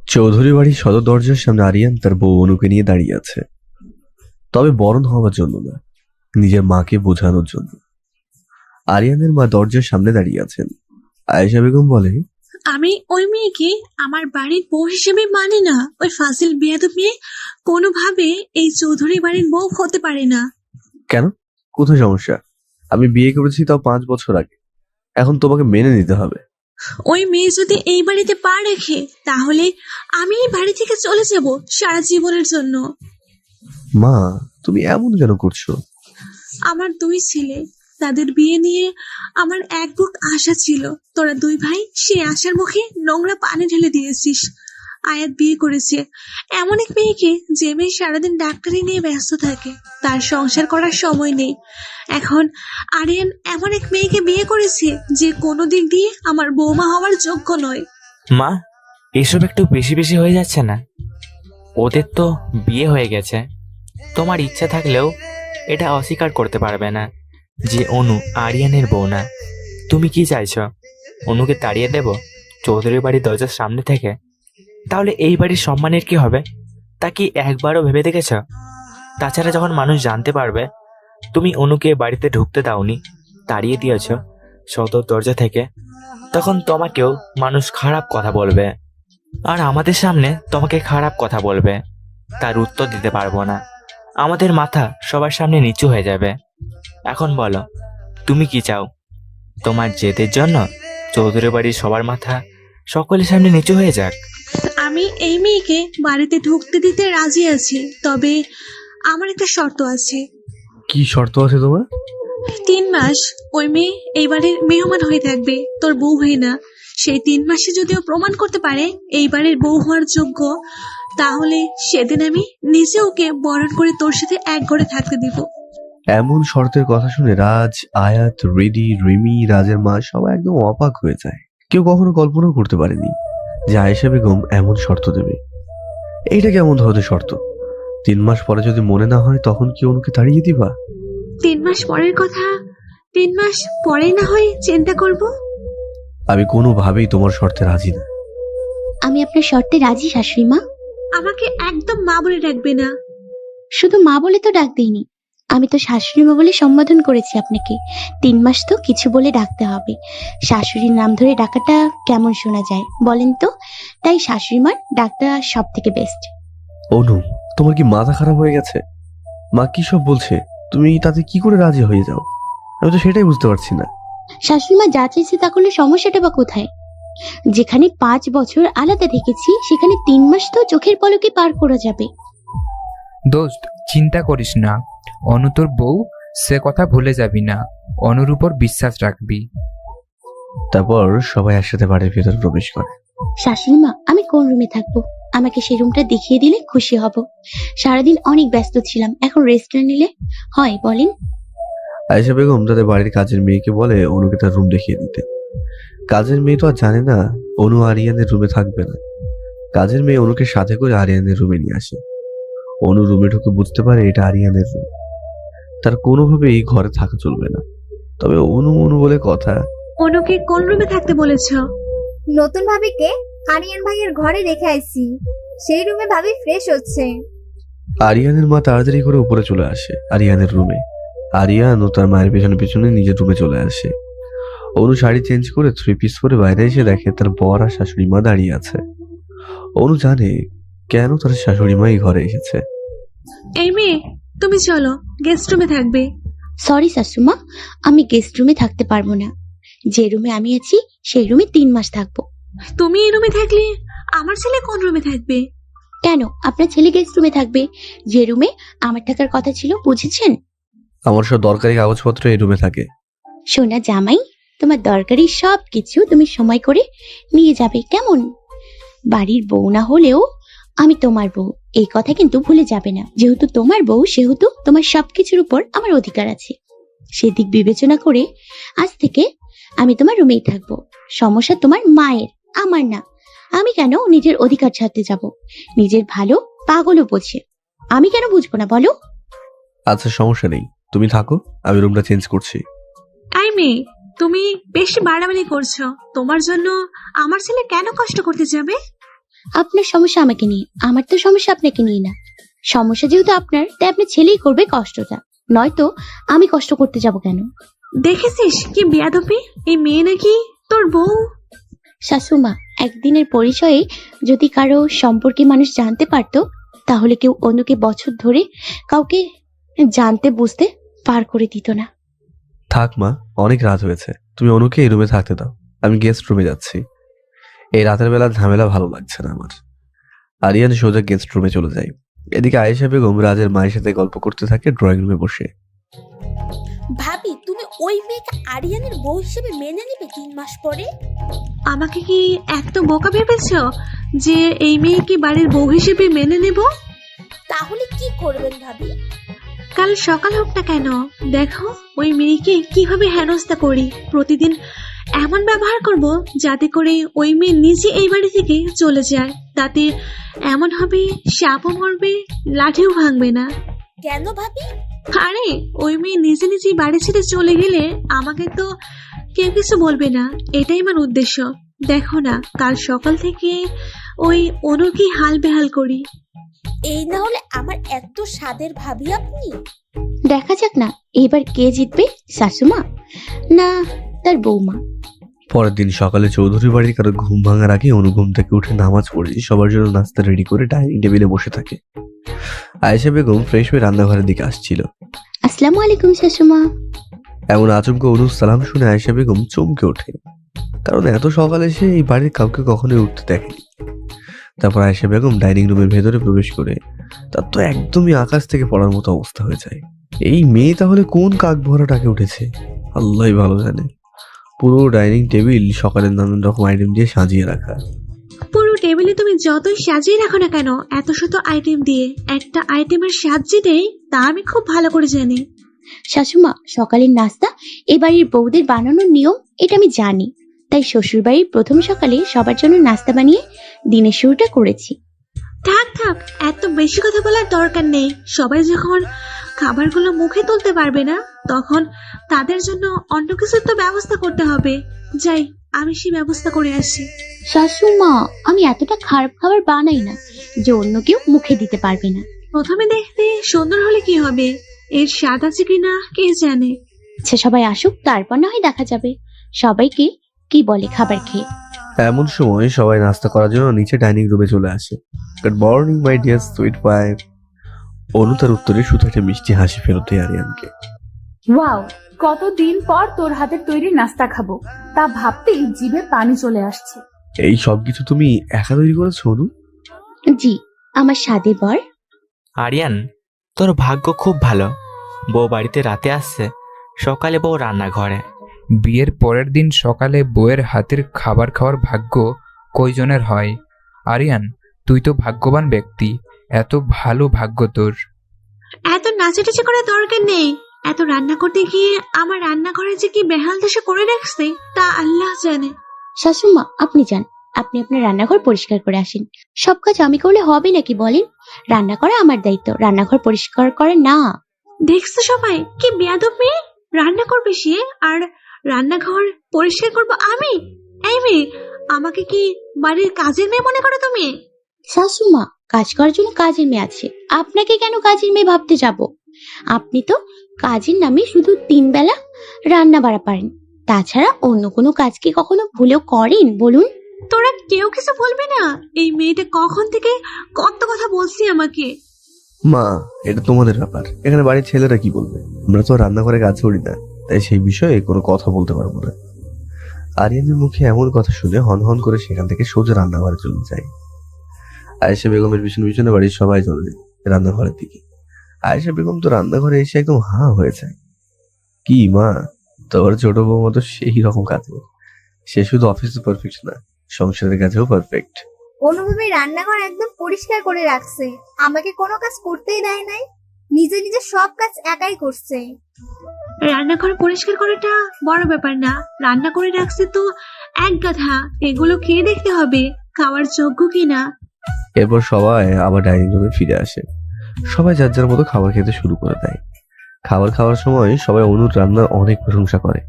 চৌধুরী বাড়ির সদর দরজার সামনে আরিয়ান তার বউ অনুকে নিয়ে দাঁড়িয়ে আছে, তবে বরণ হওয়ার জন্য না, নিজের মাকে বোঝানোর জন্য। আরিয়ানের মা দরজার সামনে দাঁড়িয়ে আছেন। আয়েশা বেগম বলে, আমি ওই মেয়েকে আমার বাড়ির বউ হিসেবে মানি না। ওই ফাজিল বেয়াদব মেয়ে কোনোভাবে এই চৌধুরী বাড়ির বউ হতে পারে না। কেন? কোথায় সমস্যা? আমি বিয়ে করেছি তাও 5 বছর আগে, এখন তোমাকে মেনে নিতে হবে। ওই মেয়ে যদি এই বাড়িতে পা রাখে তাহলে আমি এই বাড়ি থেকে চলে যাব সারা জীবনের জন্য। মা, তুমি এমন কেন করছো? আমার দুই ছেলে, তাদের বিয়ে নিয়ে আমার এক বুক আশা ছিল। তোরা দুই ভাই সেই আশার মুখে নোংরা পানি ঢেলে দিয়েছিস। আয়াত বিয়ে করেছে এমন এক মেয়েকে যে মেয়ে সারাদিন ডাক্তারি নিয়ে ব্যস্ত থাকে, তার সংসার করার সময় নেই। এখন আরিয়ান এমন এক মেয়েকে বিয়ে করেছে যে কোনো দিক দিয়ে আমার বৌমা হওয়ার যোগ্য নয়। মা, এসব একটু বেশি বেশি হয়ে যাচ্ছে না? ওদের তো বিয়ে হয়ে গেছে। তোমার ইচ্ছা থাকলেও এটা অস্বীকার করতে পারবে না যে অনু আরিয়ানের বউ না। তুমি কি চাইছো? অনুকে তাড়িয়ে দেব চৌধুরী বাড়ির দরজার সামনে থেকে? তাহলে এই বাড়ির সম্মানের কি হবে তা কি একবারও ভেবে দেখেছ? তাছাড়া যখন মানুষ জানতে পারবে তুমি অনুকে বাড়িতে ঢুকতে দাওনি, তাড়িয়ে দিয়েছ সদর দরজা থেকে, তখন তোমাকেও মানুষ খারাপ কথা বলবে, আর আমাদের সামনে তোমাকে খারাপ কথা বলবে। তার উত্তর দিতে পারবো না। আমাদের মাথা সবার সামনে নিচু হয়ে যাবে। এখন বলো, তুমি কি চাও? তোমার জেদের জন্য চৌধুরী বাড়ির সবার মাথা সকলের সামনে নিচু হয়ে যাক? আমি এই মেয়েকে বাড়িতে ঢুকতে দিতে রাজি আছি, তবে আমার একটা শর্ত আছে। কি শর্ত আছে তোমার? 3 মাস ওই মেয়ে এই বাড়ির মেহমান হয়ে থাকবে, তোর বউ হয়ে না। সেই 3 মাসে যদিও প্রমাণ করতে পারে এই বাড়ির বউ হওয়ার যোগ্য, তাহলে সেদিন আমি নিজে ওকে বরণ করে তোর সাথে এক ঘরে থাকতে দিব। এমন শর্তের কথা শুনে রাজ, আয়াত, রিদি, রিমি, রাজের মা সবাই একদম অবাক হয়ে যায়। কেউ কখনো কল্পনাও করতে পারেনি যে আয়েশা বেগম এমন শর্ত দেবে। এইটা কেমন ধরনের শর্ত? 3 মাস পরে যদি মনে না হয় তখন কি অনুকে তাড়িয়ে দিবা? 3 মাস পরের কথা 3 মাস পরে না হয় চিন্তা করব। আমি কোনোভাবেই তোমার শর্তে রাজি না। আমি আপনার শর্তে রাজি শাশুড়ি মা। আমাকে একদম মা বলে ডাকবে না। শুধু মা বলে তো ডাক দিইনি, আমি তো শাশুড়ি মা বলে সম্বোধন করেছি আপনাকে। 3 মাস তো কিছু বলে ডাকতে হবে। শাশুড়ির নাম ধরে ডাকাটা কেমন শোনা যায় বলেন তো? তাই শাশুড়ি মার ডাকটা সব থেকে বেস্ট। অনু, তোমার কি মাথা খারাপ হয়ে গেছে? মা কি সব বলছে, তুমি তাতে কি করে রাজি হয়ে যাও? আমি তো সেটাই বুঝতে পারছি না। শাশুড়ি মা যা চাইছে তা করলে সমস্যাটা বা কোথায়? যেখানে 5 বছর আলাদা থেকেছি সেখানে 3 মাস তো চোখের পলকে পার করা যাবে। দোস্ত, চিন্তা করিস না। অনু তোর বউ, সে কথা ভুলে যাবি না। অনুর উপর বিশ্বাস রাখবি। তারপর সবাই একসাথে বাড়ির ভেতর প্রবেশ করে। শাশুড়ি মা, আমি কোন রুমে থাকবো? আমাকে সেই রুমটা দেখিয়ে দিলে খুশি হব। সারাদিন অনেক ব্যস্ত ছিলাম, এখন রেস্ট নিলে হয় বলেন? আয়েশা বেগম তাদের বাড়ির কাজের মেয়েকে বলে অনুকে তার রুম দেখিয়ে দিতে। কাজের মেয়ে তো আর জানে না অনু আরিয়ানের রুমে থাকবে না। কাজের মেয়ে অনুকে সাথে করে আরিয়ানের রুমে নিয়ে আসে। অনু রুমে ঢুকে বুঝতে পারে এটা আরিয়ানের রুম। তার কোনোভাবেই ঘরে থাকা চলবে না। তবে অনু অনু বলে কথা। অনুকে কোন রুমে থাকতে বলেছ? নতুন ভাবিকে আরিয়ান ভাইয়ের ঘরে রেখে আইছি, সেই রুমে ভাবি ফ্রেশ হচ্ছে। আরিয়ানের মা তাড়াতাড়ি করে উপরে চলে আসে আরিয়ানের রুমে। আরিয়ান ও তার মায়ের পেছনে পেছনে নিজের রুমে চলে আসে। অনু শাড়ি চেঞ্জ করে 3 পিস পরে বাইরে এসে দেখে তার বর আর শাশুড়ি মা দাঁড়িয়ে আছে। অনু জানে কেন তার শাশুড়ি মা এই ঘরে এসেছে। এই মেয়ে, তুমি চলো, গেস্ট রুমে থাকবে। সরি শাশুমা, আমি গেস্ট রুমে থাকতে পারবো না। যে রুমে আমি আছি সেই রুমে 3 মাস থাকবো। তুমি এই রুমে থাকলে আমার ছেলে কোন রুমে থাকবে? কেন, আপনার ছেলে গেস্ট রুমে থাকবে, যে রুমে আমার থাকার কথা ছিল, বুঝেছেন? আমার সব দরকারি কাগজপত্র এই রুমে থাকে। সোনা জামাই, তোমার দরকারি সব কিছু তুমি সময় করে নিয়ে যাবে, কেমন? বাড়ির বউ না হলেও আমি তোমার বউ, এই কথা কিন্তু ভুলে যাবে না। যেহেতু তোমার বউ সেহেতু তোমার সবকিছুর উপর আমার অধিকার আছে। সেদিক বিবেচনা করে আজ থেকে আমি তোমার রুমেই থাকবো। সমস্যা তোমার মায়ের, আমার না। আমি কেন নিজের অধিকার ছাড়তে যাব? নিজের ভালো পাগলও বোঝে, আমি কেন বুঝবো না বলো? আচ্ছা, সমস্যা নেই, তুমি থাকো, আমি রুমটা চেঞ্জ করছি। এই মেয়ে, তুমি বেশি বাড়াবাড়ি করছো। তোমার জন্য আমার ছেলে কেন কষ্ট করতে যাবে? আপনার সমস্যা আমাকে নিয়ে, আমার তো সমস্যা আপনাকে নিয়ে না। সমস্যা যেহেতু আপনার, তাই আপনার ছেলেই করবে কষ্টটা, নয়তো আমি কষ্ট করতে যাব কেন? দেখেছিস কি বেয়াদবি, এই মেয়ে নাকি তোর বউ। শাশুমা, একদিনের পরিচয়ে যদি কারো সম্পর্কে মানুষ জানতে পারতো, তাহলে কেউ অন্যকে বছর ধরে কাউকে জানতে বুঝতে পার করে দিত না। থাক মা, অনেক রাত হয়েছে, তুমি অনুকে এই রুমে থাকতে দাও, আমি গেস্ট রুমে যাচ্ছি। এই রাতের বেলা ঝামেলা ভালো লাগছে না আমার। আরিয়ান সোজা গেস্ট রুমে চলে যায়। এদিকে আয়েশা বেগম রাজের মায়ের সাথে গল্প করতে থাকে ড্রয়িং রুমে বসে। ভাবি, তুমি ওই মেয়েকে আরিয়ানের বউ হিসেবে মেনে নেবে 3 মাস পরে? আমাকে কি এত বোকা ভেবেছ যে এই মেয়েকে বাড়ির বউ হিসেবে মেনে নেব? তাহলে কি করবেন ভাবি? কাল সকাল হোক না কেন, দেখো ওই মেয়েকে কিভাবে হেনস্থা করি। প্রতিদিন এমন ব্যবহার করব যাতে করে ওই মেয়ে নিজে এই বাড়ি থেকে চলে যায়। তাতে এমন হবে সাপও মরবে, লাঠিও ভাঙবে না। কেন ভাবি? আরে ওই মেয়ে নিজে নিজে বাড়ি ছেড়ে চলে গেলে আমাকে তো কেউ কিছু বলবে না, এটাই আমার উদ্দেশ্য। দেখো না, কাল সকাল থেকে ওই অনুকে হাল বেহাল করি। এই না হলে আমার এত স্বাদের ভাবি আপনি। দেখা যাক না এবার কে জিতবে, শাশুমা না তার বৌমা। পরের দিন সকালে চৌধুরী বাড়ির কারো ঘুম ভাঙার আগে অনু ঘুম থেকে উঠে নামাজ পড়ে সবার জন্য নাস্তা রেডি করে ডাইনিং টেবিলে বসে থাকে। আয়েশা বেগম ফ্রেশ হয়ে রান্নাঘরের দিকে আসছিল। আসসালামু আলাইকুম শাশুমা। এমন আচমকা অনুর সালাম শুনে আয়েশা বেগম চমকে ওঠে, কারণ এত সকালে সে এই বাড়ির কাউকে কখনোই উঠতে দেখেনি। তারপর আয়েশা বেগম ডাইনিং রুমের ভেতরে প্রবেশ করে তার তো একদমই আকাশ থেকে পড়ার মতো অবস্থা হয়ে যায়। এই মেয়ে তাহলে কোন কাক ভরাটাকে উঠেছে, আল্লাহই ভালো জানে। পুরো ডাইনিং টেবিল সকালের নানান রকম আইটেম দিয়ে সাজিয়ে রাখা। পুরো টেবিলে তুমি যতই সাজিয়ে রাখো না কেন এত শত আইটেম দিয়ে, একটা আইটেমের স্বাদ যে নেই তা আমি খুব ভালো করে জানি। শাশুমা, সকালের নাস্তা এ বাড়ির বউদের বানানোর নিয়ম, এটা আমি জানি। তাই শ্বশুর বাড়ির প্রথম সকালে সবার জন্য নাস্তা বানিয়ে দিনের শুরুটা করেছি। থাক থাক, এত বেশি কথা বলার দরকার নেই। সবাই যখন খাবারগুলো মুখে তুলতে পারবে না, তখন তাদের জন্য অন্য কিছুর তো ব্যবস্থা করতে হবে। যাই, আমি সেই ব্যবস্থা করে আসি। শাশুমা, আমি এতটা খারাপ খাবার বানাই না যে অন্য কেউ মুখে দিতে পারবে না। প্রথমে দেখতে সুন্দর হলে কি হবে, এর স্বাদ আছে কিনা কে জানে। আচ্ছা, সবাই আসুক, তারপর না হয় দেখা যাবে সবাইকে কি বলে খাবার খেয়ে। এমন সময় সবাই নাস্তা করার জন্য নিচে ডাইনিং রুমে চলে আসে। Good morning my dear sweet wife. Anu তার উত্তরে শুধু একটা মিষ্টি হাসি ফেরত দেয় আরিয়ানকে। ওয়াও, কতদিন পর তোর হাতের তৈরি নাস্তা খাবো, তা ভাবতেই জিভে পানি চলে আসছে। এই সব কিছু তুমি একা তৈরি করেছো অনু? জি, আমার স্বাদে বর। আরিয়ান, তোর ভাগ্য খুব ভালো। বউ বাড়িতে রাতে আসছে, সকালে বউ রান্নাঘরে। বিয়ের পরের দিন সকালে বউয়ের হাতের খাবার খাওয়ার ভাগ্য কয়জনের হয়? আরিয়ান, তুই তো ভাগ্যবান ব্যক্তি, এত ভালো ভাগ্য তোর। এত নাচাটাচি করার দরকার নেই। এত রান্না করতে গিয়ে আমার রান্নাঘরে যে কি বেহাল দশা করে রাখছে তা আল্লাহ জানে। শাশুমা, আপনি যান, আপনি আপনার রান্নাঘর পরিষ্কার করে আসেন। সব কাজ আমি করলে হবে নাকি বলেন? রান্না করা আমার দায়িত্ব, রান্নাঘর পরিষ্কার করা না। দেখছো সবাই কি বেয়াদব মেয়ে, রান্না করবে সে আর রান্নাঘর পরিষ্কার করব আমি। এই মেয়ে, আমাকে কি বাড়ির কাজের মেয়ে মনে করো তুমি? শাশুমা, কাজ করার জন্য কাজের মেয়ে আছে, আপনাকে কেন কাজের মেয়ে ভাবতে যাব? আপনি তো কাজের নামে শুধু 3 বেলা রান্না বাড়া পারেন, তাছাড়া অন্য কোনো কাজ কি কখনো ভুলেও করেন বলুন? তোরা কেউ কিছু বলবি না? এই মেয়েটা কখন থেকে কত কথা বলছি আমাকে। মা, এটা তোমাদের ব্যাপার, এখানে বাড়ির ছেলেরা কি বলবে? আমরা তো রান্নাঘরে কাজ করি না, তাই সেই বিষয়ে কোনো কথা বলতে পারবো না। আরিয়ানের মুখে এমন কথা শুনে হন করে সেখান থেকে সোজা রান্নাঘরে চলে যায়। আয়েশা বেগমের পিছনে পিছনে বাড়ির সবাই চলে যায় রান্নাঘরের দিকে। আয়েশা বেগম তো রান্নাঘরে এসে একদম হাঁ হয়ে যায়। কি মা, তোর ছোট বউ মতো সেই রকম কাজ করে। সে শুধু অফিসে পারফেক্ট না, সংসারের কাছেও পারফেক্ট। অনুভবী রান্নাঘর একদম পরিষ্কার করে রাখছে, আমাকে কোনো কাজ করতেই দেয় নাই, নিজে নিজে সব কাজ একাই করছে। রান্নাঘর পরিষ্কার করাটা বড় ব্যাপার না, রান্না করে রাখছে তো এক গাধা। এগুলো খেয়ে দেখতে হবে খাওয়ার যোগ্য কিনা। এরপর সবাই আবার ডাইনিং রুমে ফিরে আসে। সবাই যার যার মতো খাবার খেতে শুরু করে দেয়। খাবার খাওয়ার সময় সবাই অনুর রান্নার অনেক প্রশংসা করে।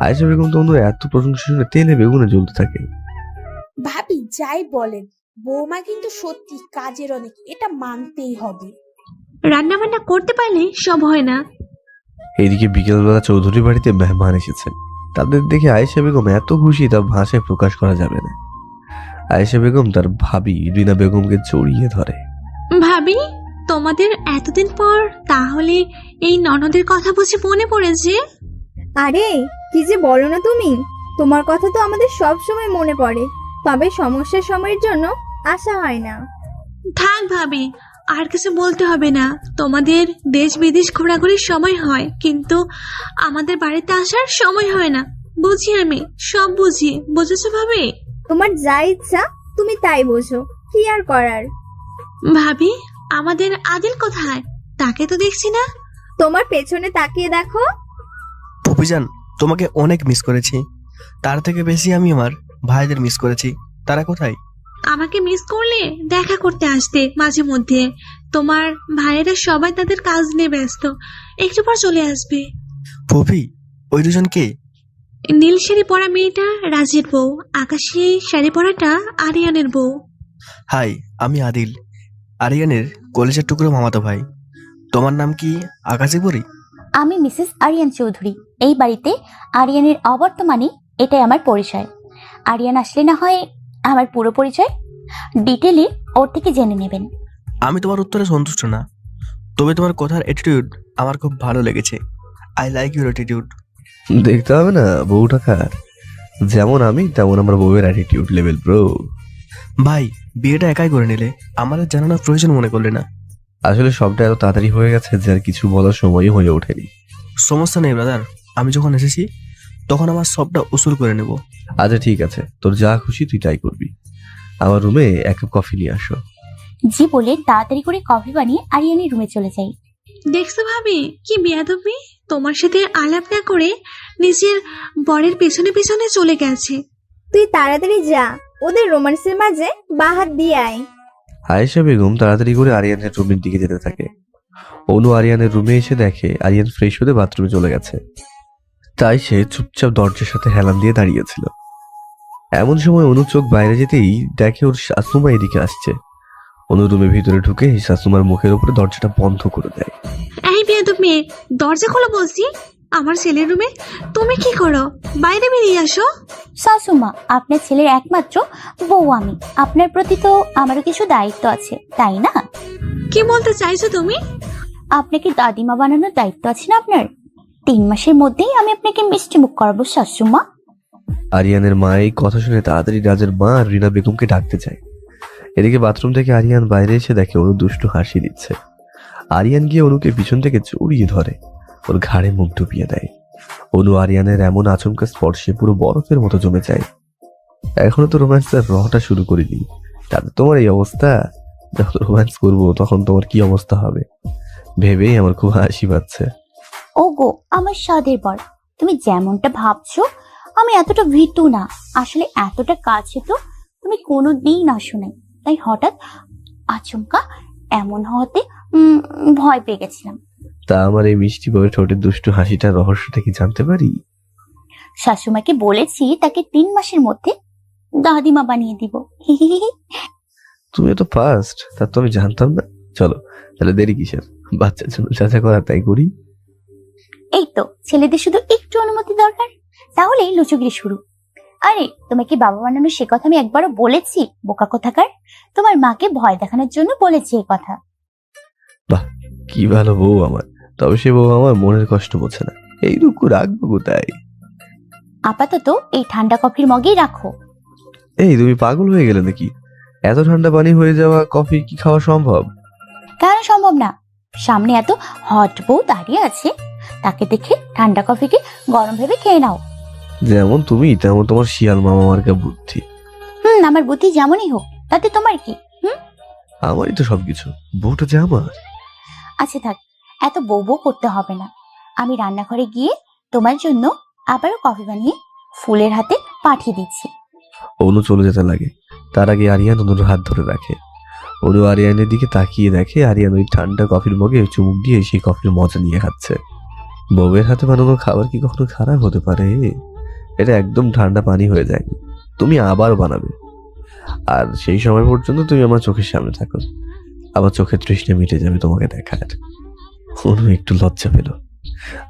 আয়েশা বেগম তো অনুর এত প্রশংসা শুনে তেলে বেগুনে জ্বলতে থাকে। ভাবি, যাই বলেন, বৌমা কিন্তু সত্যি কাজের অনেক, এটা মানতেই হবে। রান্না বান্না করতে পারলে সব হয় না। এদিকে বিকেলবেলা চৌধুরী বাড়িতে মেহমান এসেছেন। তাদের দেখে আয়েশা বেগম এত খুশি তা ভাষায় প্রকাশ করা যাবে না। আয়েশা বেগম তার ভাবি রিনা বেগমকে জড়িয়ে ধরে। ভাবি, তোমাদের এতদিন পর তাহলে এই ননদের কথা বুঝে মনে পড়েছে? আরে কি যে বলো না তুমি, তোমার কথা তো আমাদের সব সময় মনে পড়ে, তবে সমস্যার সময়ের জন্য আসা হয় না। থাক ভাবি, আর কিছু বলতে হবে না। তোমাদের দেশ বিদেশ ঘোরাঘুরির সময় হয়, কিন্তু আমাদের বাড়িতে আসার সময় হয় না। বুঝি, আমি সব বুঝি। বুঝেছো ভাবি? তোমার যা ইচ্ছা তুমি তাই বোঝো, কি আর করার। ভাবি, আমাদের আদিল কোথায়? তাকে তো দেখছি না। তোমার পেছনে তাকিয়ে দেখো। পপিজান, তোমাকে অনেক মিস করেছি। তার থেকে বেশি আমি আমার ভাইদের মিস করেছি। তারা কোথায়? আমাকে মিস করলে দেখা করতে আসতে মাঝে মধ্যে। তোমার ভাইয়েরা সবাই তাদের কাজ নিয়ে ব্যস্ত, একটু পর চলে আসবে। পপি, ওই দুজন কে? নীল শাড়ি পরা মেয়েটা রাজের বউ, আকাশি শাড়ি পরাটা আরিয়ানের বউ। হাই, আমি আদিল, আরিয়ানের কলেজের টুকরো মামাতো ভাই। তোমার নাম কি আকাশি পরি? আমি মিসেস আরিয়ান চৌধুরী। এই বাড়িতে আরিয়ানের অবর্তমানে এটাই আমার পরিচয়। আরিয়ান আসলে না হয় আমার পুরো পরিচয় ডিটেলে ওর থেকে জেনে নেবেন। আমি তোমার উত্তরে সন্তুষ্ট না, তবে তোমার কথার অ্যাটিটিউড আমার খুব ভালো লেগেছে। I like your attitude. দেখতে হবে না বউটা কার? যেমন আমি তেমন আমার বউয়ের অ্যাটিটিউড লেভেল ব্রো। ভাই, বিয়েটা একাই করে নিলে, আমাদের জানানোর প্রয়োজন মনে করলে না? আসলে সবটা এত তাড়াতাড়ি হয়ে গেছে যে আর কিছু বলার সময়ই হয়ে ওঠেনি। সমস্যা নেই ব্রাদার, আমি যখন এসেছি তখন আমার সবটা উসুল করে নেব। আচ্ছা ঠিক আছে, তোর যা খুশি তুই তাই করবি। আমার রুমে এক কাপ কফি নিয়ে আসো। জি বলে তাড়াতাড়ি করে কফি বানিয়ে আরিয়ানের রুমে চলে যাই। দেখছো ভাবি, কি বেয়াদবি! তোমার সাথে আলাপ না করে নিজের বরের পেছনে পেছনে চলে গেছে। তুই তাড়াতাড়ি যা, ওদের রোমান্সের মাঝে বাহাত দিয়ে আয়। আয়েশা বেগম তাড়াতাড়ি করে আরিয়ানের রুমের দিকে যেতে থাকে। অনু আরিয়ানের রুমে এসে দেখে আরিয়ান ফ্রেশ হতে বাথরুমে চলে গেছে। তাই সে চুপচাপ দরজার সাথে হেলান দিয়ে দাঁড়িয়েছিল। এমন সময় অনু চোখ বাইরে যেতেই দেখে ওর শাশুমা এদিকে আসছে। অনু রুমের ভিতরে ঢুকে শাশুমার মুখের উপরে দরজাটা বন্ধ করে দেয়। এই বেয়াদব মেয়ে, দরজা খোলো বলছি। আমার ছেলের রুমে তুমি কি করো? বাইরে বেরিয়ে আসো। শাশুমা, আপনার ছেলের একমাত্র বউ আমি। আপনার প্রতি তো আমারও কিছু দায়িত্ব আছে, তাই না? কি বলতে চাইছো তুমি? আপনাকে দাদিমা বানানোর দায়িত্ব আছে না আপনার? 3 মাসের মধ্যেই আমি আপনাকে মিষ্টি মুখ করাবো শাশুমা। আরিয়ানের মা এই কথা শুনে তাড়াতাড়ি রাজের মা আর রিনা বেগমকে ডাকতে চায়। এদিকে বাথরুম থেকে আরিয়ান বাইরে এসে দেখে অনু দুষ্টু হাসি দিচ্ছে। আরিয়ান গিয়ে অনুকে পিছন থেকে জড়িয়ে ধরে, ওর ঘাড়ে মুখ ডুবিয়ে দেয়। অনু আরিয়ানের এমন আচমকা স্পর্শে পুরো বরফের মতো জমে যায়। এখনো তো রোম্যান্সের রহটা শুরু করিনি, তাতে তোমার এই অবস্থা। যখন রোম্যান্স করবো তখন তোমার কি অবস্থা হবে ভেবেই আমার খুব হাসি পাচ্ছে। ওগো আমার সাধের বর, তুমি যেমনটা ভাবছো আমি এতটা ভীতু না। আসলে এতটা কাছে তো তুমি কোনোদিন আসো নাই, তাই হঠাৎ আচমকা এমন হওয়াতে ভয় পেয়ে গেছিলাম। তা আমার এই মিষ্টি বউয়ের ঠোঁটের দুষ্টু হাসিটার রহস্যটা কি জানতে পারি? শাশুমাকে বলেছি তাকে 3 মাসের মধ্যে দাদিমা বানিয়ে দিব। তুমি তো ফার্স্ট, তা তো আমি জানতাম না। চলো তাহলে দেরি কিসের, বাচ্চার জন্য যা যা করা তাই করি। এই তো ছেলেদের শুধু একটু অনুমতি দরকার, তাহলেই লুচুগিরি শুরু। আরে তোমাকে বাবা বানানো সে কথা আমি একবারও বলেছি? বোকা কোথাকার, তোমার মাকে ভয় দেখানোর জন্য বলেছি এই কথা। বাহ, কি ভালো বউ আমার। তবে সে বউ আমার মনের কষ্ট বোঝে না, এই দুঃখ রাখবো কোথায়? আপাতত এই ঠান্ডা কফির মগেই রাখো। এই তুমি পাগল হয়ে গেলে নাকি? এত ঠান্ডা পানি হয়ে যাওয়া কফি কি খাওয়া সম্ভব? কেন সম্ভব না? সামনে এত হট বউ দাঁড়িয়ে আছে, তাকে দেখে ঠান্ডা কফিকে গরম ভেবে খেয়ে নাও। যেমন তুমি তেমন তোমার শিয়াল মামা মার্কা বুদ্ধি। আমার বুদ্ধি যেমনই হোক, তাতে তোমার কি? আমারই তো সবকিছু, বউটা যে আমার। আচ্ছা থাক, এত বউ বউ করতে হবে না। আমি রান্নাঘরে গিয়ে তোমার জন্য আবারও কফি বানিয়ে ফুলের হাতে পাঠিয়ে দিচ্ছি। অনু চলে যেতে লাগে, তার আগে আরিয়ান অনুর হাত ধরে রাখে। অনু আরিয়ানের দিকে তাকিয়ে দেখে আরিয়ান ওই ঠান্ডা কফির মগে চুমুক দিয়ে সেই কফির মজা নিয়ে খাচ্ছে। বউয়ের হাতে বানানো খাবার কি কখনো খারাপ হতে পারে? এটা একদম ঠান্ডা পানি হয়ে যায়নি, তুমি আবার বানাবে। আর সেই সময় পর্যন্ত তুমি আমার চোখের সামনে থাকো। আমার চোখের তৃষ্ণা মিটে যাবে তোমাকে দেখার। অনু একটু লজ্জা পেল,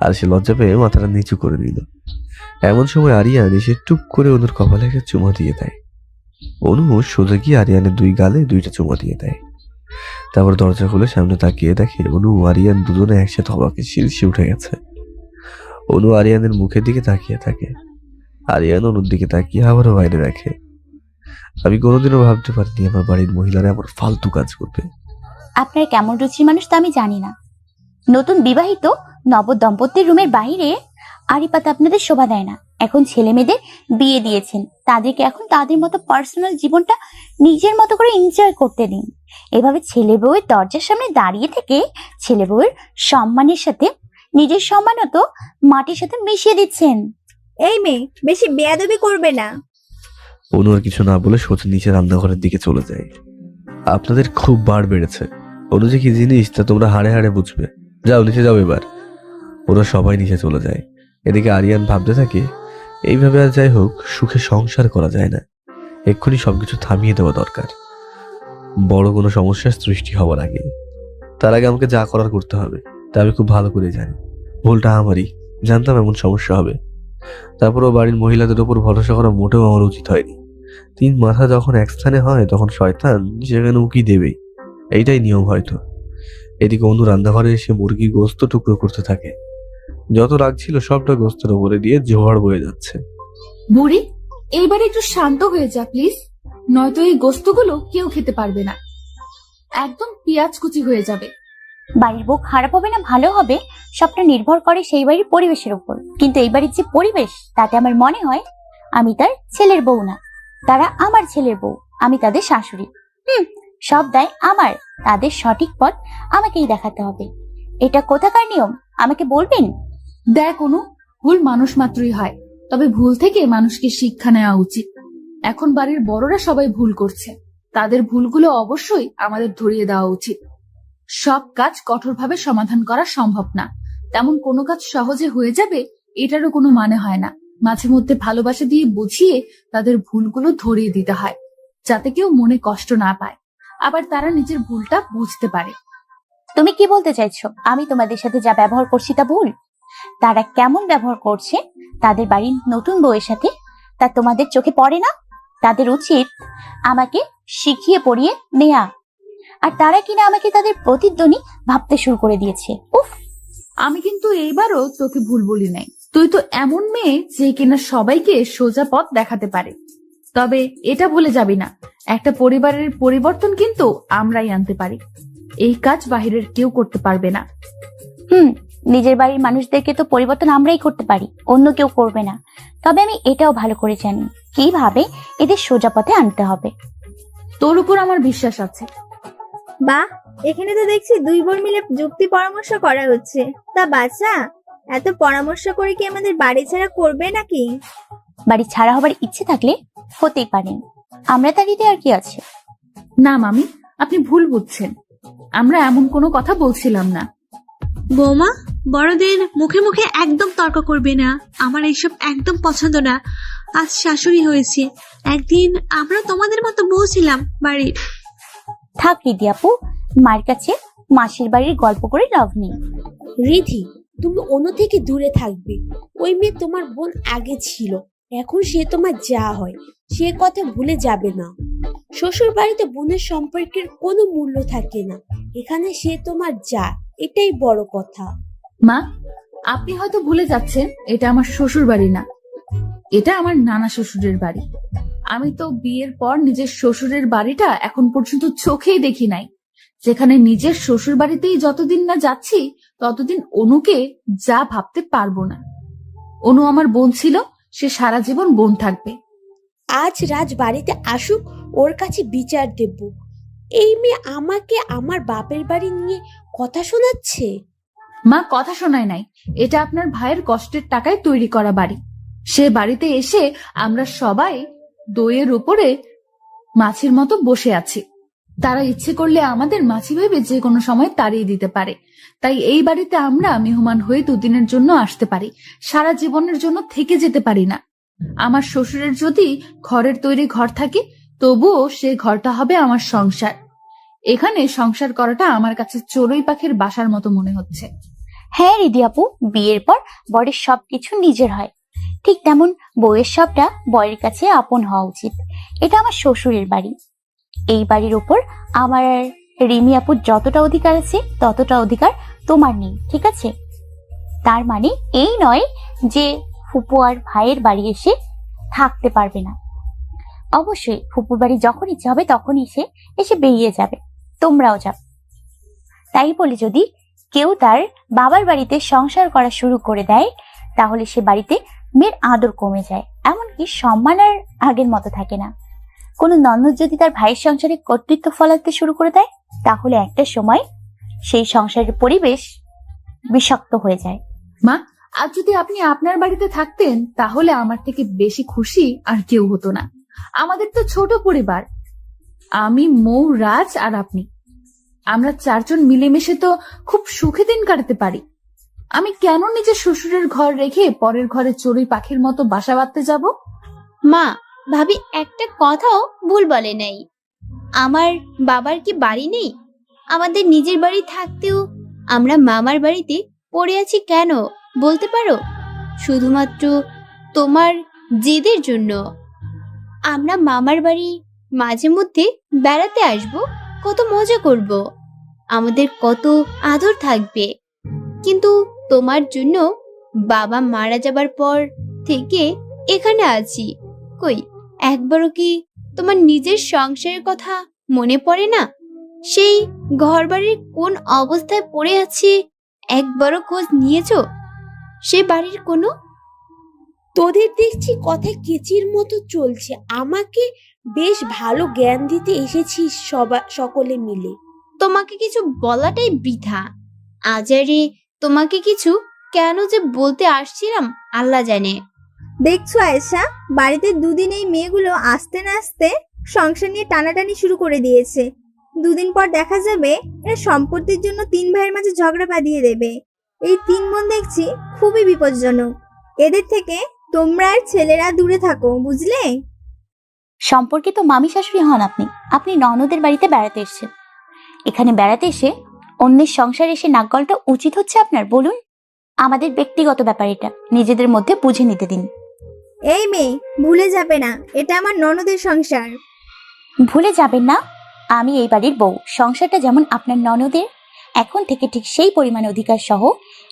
আর সে লজ্জা পেয়ে মাথাটা নিচু করে দিল। এমন সময় আরিয়ান এসে টুক করে অনুর কপালে একটা চুমা দিয়ে দেয়। অনু সোজা গিয়ে আরিয়ানের 2 গালে 2টা চুমা দিয়ে দেয়। তারপর দরজা খুলে সামনে তাকিয়ে দেখে অনু আরিয়ান দুজনে একসাথে অবাকে শীর্ষে উঠে গেছে। অনু আরিয়ানের মুখের দিকে তাকিয়ে থাকে। আরিয়ান অনুর দিকে তাকিয়ে আবারও বাইরে দেখে। আমি কোনোদিনও ভাবতে পারিনি আমার বাড়ির মহিলারা আমার ফালতু কাজ করবে। আপনার কেমন রুচির মানুষ তা আমি জানি না। নতুন বিবাহিত নবদম্পতির রুমের বাইরে আড়িপাতা আপনাদের শোভা দেয় না। এখন ছেলে মেয়েদের বিয়ে দিয়েছেন, তাদেরকে এখন তাদের মতো পার্সোনাল জীবনটা নিজের মতো করে এনজয় করতে দিন। এভাবে ছেলে বউয়ের দরজার সামনে দাঁড়িয়ে থেকে ছেলে বউয়ের সম্মানের সাথে নিজের সম্মানও তো মাটির সাথে মিশিয়ে দিচ্ছেন। এই মেয়ে, বেশি বেয়াদবি করবে না। অনু আর কিছু না বলে সোজা নিচে রান্নাঘরের দিকে চলে যায়। আপনাদের খুব বার বেড়েছে। অনু যে কি জিনিস তা তোমরা হাড়ে হাড়ে বুঝবে। যাও নিচে যাও এবার। ওরা সবাই নিচে চলে যায়। এদিকে আরিয়ান ভাবতে থাকে, এইভাবে আর যাই হোক সুখে সংসার করা যায় না। এক্ষুনি সবকিছু থামিয়ে দেওয়া দরকার, বড় কোনো সমস্যার সৃষ্টি হওয়ার আগে। তার আগে আমাকে যা করার করতে হবে তা আমি খুব ভালো করে জানি। ভুলটা আমারই, জানতাম এমন সমস্যা হবে। তারপরও বাড়ির মহিলাদের উপর ভরসা করা মোটেও আমার উচিত হয়নি। 3 মাথা যখন এক স্থানে হয় তখন শয়তান সেখানে উকি দেবেই, এইটাই নিয়ম হয়তো। এদিকে অনু রান্নাঘরে এসে মুরগির গোস্ত টুকরো করতে থাকে। যত রাগ ছিল সবটা গোস্তের উপরে দিয়ে জোয়ার বয়ে যাচ্ছে। বুড়ি, এইবার একটু শান্ত হয়ে যা প্লিজ, নয়তো এই গোস্তগুলো কেউ খেতে পারবে না, একদম পেঁয়াজ কুচি হয়ে যাবে। বাড়ির বউ খারাপ হবে না ভালো হবে সবটা নির্ভর করে সেই বাড়ির পরিবেশের উপর। কিন্তু এই বাড়ির যে পরিবেশ তাতে আমার মনে হয় আমি তার ছেলের বউ না, তারা আমার ছেলের বউ, আমি তাদের শাশুড়ি। সব দায় আমার, তাদের সঠিক পথ আমাকেই দেখাতে হবে। এটা কোথাকার নিয়ম আমাকে বলবেন? দেখ অনু, ভুল মানুষ মাত্রই হয়, তবে ভুল থেকে মানুষকে শিক্ষা নেওয়া উচিত। এখন বাড়ির বড়রা সবাই ভুল করছে, তাদের ভুলগুলো অবশ্যই আমাদের ধরিয়ে দেওয়া উচিত। সব কাজ কঠোরভাবে সমাধান করা সম্ভব না, তেমন কোনো কাজ সহজে হয়ে যাবে এটারও কোনো মানে হয় না। মাঝে মধ্যে ভালোবাসা দিয়ে বুঝিয়ে তাদের ভুলগুলো ধরিয়ে দিতে হয়, যাতে কেউ মনে কষ্ট না পায়, আবার তারা নিজের ভুলটা বুঝতে পারে। তুমি কি বলতে চাইছো আমি তোমাদের সাথে যা ব্যবহার করছি তা ভুল? তারা কেমন ব্যবহার করছে তাদের বাড়ির নতুন বউয়ের সাথে তা তোমাদের চোখে পড়ে না? তাদের উচিত আমাকে শিখিয়ে পড়িয়ে নেয়া, আর তারা কিনা আমাকে তাদের প্রতিদ্বন্দ্বী ভাবতে শুরু করে দিয়েছে। উফ, আমি কিন্তু এইবারও তোকে ভুল বলি নাই। তুই তো এমন মেয়ে যে কিনা সবাইকে সোজা পথ দেখাতে পারে। তবে এটা ভুলে যাবি না, একটা পরিবারের পরিবর্তন কিন্তু আমরাই আনতে পারি, এই কাজ বাহিরের কেউ করতে পারবে না। নিজের বাড়ির মানুষদেরকে তো পরিবর্তন আমরাই করতে পারি, অন্য কেউ করবে না। তবে আমি এটাও ভালো করে জানি কিভাবে এদের সোজা পথে আনতে হবে। তোর উপর আমার বিশ্বাস আছে। বাহ, এখানে তো দেখছি 2 বোন মিলে যুক্তি পরামর্শ করা হচ্ছে। তা বাচ্চা, এত পরামর্শ করে কি আমাদের বাড়ি ছাড়া করবে নাকি? বাড়ি ছাড়া হবার ইচ্ছে থাকলে হতেই পারেন, আমরা তারিতে আর কি আছে। না মামি, আপনি ভুল বুঝছেন, আমরা এমন কোনো কথা বলছিলাম না। বৌমা, বড়দের মুখে মুখে একদম তর্ক করবে না, আমার এইসব একদম পছন্দ না। আজ শাশুড়ি হয়েছে, একদিন আমরা তোমাদের মতো বউ ছিলাম বাড়ির। থাক রিধি আপু, মার কাছে মাসির বাড়ির গল্প করে লাভ নেই। রিধি, তুমি অনু থেকে দূরে থাকবে। ওই মেয়ে তোমার বোন আগে ছিল, এখন সে তোমার যা হয় সে কথা ভুলে যাবে না। শ্বশুর বাড়িতে বোনের সম্পর্কের কোনো মূল্য থাকে না, এখানে সে তোমার যা, এটাই বড় কথা। মা, আপনি হয়তো ভুলে যাচ্ছেন এটা আমার শ্বশুর বাড়ি না, এটা আমার নানা শ্বশুরের বাড়ি। আমি তো বিয়ের পর নিজের শ্বশুরের বাড়িটা এখন পর্যন্ত চোখেই দেখি নাই, যেখানে নিজের শ্বশুর বাড়িতেই যতদিন না যাচ্ছি ততদিন অনুকে যা ভাবতে পারবো না। অনু আমার বোন ছিল, সে সারা জীবন বোন থাকবে। আজ রাজ বাড়িতে আসুক, ওর কাছে বিচার দেব। এই মেয়ে আমাকে আমার বাপের বাড়ি নিয়ে কথা শোনাচ্ছে। মা, কথা শোনায় নাই, এটা আপনার ভাইয়ের কষ্টের টাকায় তৈরি করা বাড়ি। সে বাড়িতে এসে আমরা সবাই দইয়ের উপরে মাছির মতো বসে আছি। তারা ইচ্ছে করলে আমাদের মাছি ভেবে যে কোনো সময় তাড়িয়ে দিতে পারে। তাই এই বাড়িতে আমরা মেহমান হয়ে 2 দিনের জন্য আসতে পারি, সারা জীবনের জন্য থেকে যেতে পারি না। আমার শ্বশুরের যদি ঘরের তৈরি ঘর থাকে তবুও সে ঘরটা হবে আমার সংসার। এখানে সংসার করাটা আমার কাছে চড়ুই পাখির বাসার মতো মনে হচ্ছে। হ্যাঁ রিদি আপু, বিয়ের পর বরের সবকিছু নিজের হয়, ঠিক তেমন বউয়ের সবটা বরের কাছে আপন হওয়া উচিত। এটা আমার শ্বশুরের বাড়ি। এই বাড়ির উপর আমার আর রিমি আপুর যতটা অধিকার আছে ততটা অধিকার তোমার নেই, ঠিক আছে? তার মানে এই নয় যে ফুপু আর ভাইয়ের বাড়ি এসে থাকতে পারবে না। অবশ্যই ফুপুর বাড়ি যখন ইচ্ছে হবে তখন এসে বেরিয়ে যাবে, তোমরাও যাবে। তাই বলে যদি কেউ তার বাবার বাড়িতে সংসার করা শুরু করে দেয় তাহলে সে বাড়িতে মেয়ের আদর কমে যায়, এমনকি সম্মান আর আগের মতো থাকে না। কোনো ননদ যদি তার ভাইয়ের সংসারে কর্তৃত্ব ফলাতে শুরু করে দেয় তাহলে একটা সময় সেই সংসারের পরিবেশ বিষাক্ত হয়ে যায়। মা, আজ যদি আপনি আপনার বাড়িতে থাকতেন তাহলে আমার থেকে বেশি খুশি আর কেউ হতো না। আমাদের তো ছোট পরিবার, আমি, মৌ, রাজ আর আপনি, আমরা চারজন মিলেমিশে তো খুব সুখে দিন কাটাতে পারি। আমি কেন নিজের শ্বশুরের ঘর রেখে পরের ঘরে চড়ুই পাখির মতো বাসা বাঁধতে যাব? মা, ভাবি একটা কথাও ভুল বলে নাই। আমার বাবার কি বাড়ি নেই? আমাদের নিজের বাড়ি থাকতেও আমরা মামার বাড়িতে পড়ে আছি কেন বলতে পারো? শুধুমাত্র তোমার জেদের জন্য। আমরা মামার বাড়ি মাঝে মধ্যে বেড়াতে আসব, কত মজা করব, আমাদের কত আদর থাকবে। কিন্তু তোমার জন্য বাবা মারা যাবার পর থেকে এখানে আছি। কই একবারও কি তোমার নিজের সংসারের কথা মনে পড়ে না? সেই ঘরবাড়ির কোন অবস্থায় পড়ে আছে একবারও খোঁজ নিয়েছো? সে বাড়ির কোনো? তোদের দেখছি কথা কেচির মতো চলছে। আমাকে বেশ ভালো জ্ঞান দিতে এসেছিস সকলে মিলে। তোমাকে কিছু বলাটাই বৃথা। আজারে তোমাকে কিছু কেন যে বলতে আসছিলাম আল্লাহ জানে। দেখছো আয়েশা, বাড়িতে দুদিন এই মেয়েগুলো আসতে না আসতে সংসার নিয়ে টানাটানি শুরু করে দিয়েছে। দুদিন পর দেখা যাবে এরা সম্পত্তির জন্য তিন ভাইয়ের মাঝে ঝগড়া বাঁধিয়ে দেবে। এই তিন বোন দেখছি খুবই বিপজ্জনক। এদের থেকে তোমরা আর ছেলেরা দূরে থাকো, বুঝলে? সম্পর্কে তো মামি শাশুড়ি হন আপনি। আপনি ননদের বাড়িতে বেড়াতে এসেছেন, এখানে বেড়াতে এসে অন্যের সংসারে এসে নাক গলাটা উচিত হচ্ছে আপনার? বলুন, আমাদের ব্যক্তিগত ব্যাপার, এটা নিজেদের মধ্যে বুঝে নিতে দিন। এই মেয়ে, ভুলে যাবে না এটা আমার ননদের সংসার। ভুলে যাবেন না, আমি এই বাড়ির বউ। সংসারটা যেমন আপনার ননদের, এখন থেকে ঠিক সেই পরিমাণ অধিকার সহ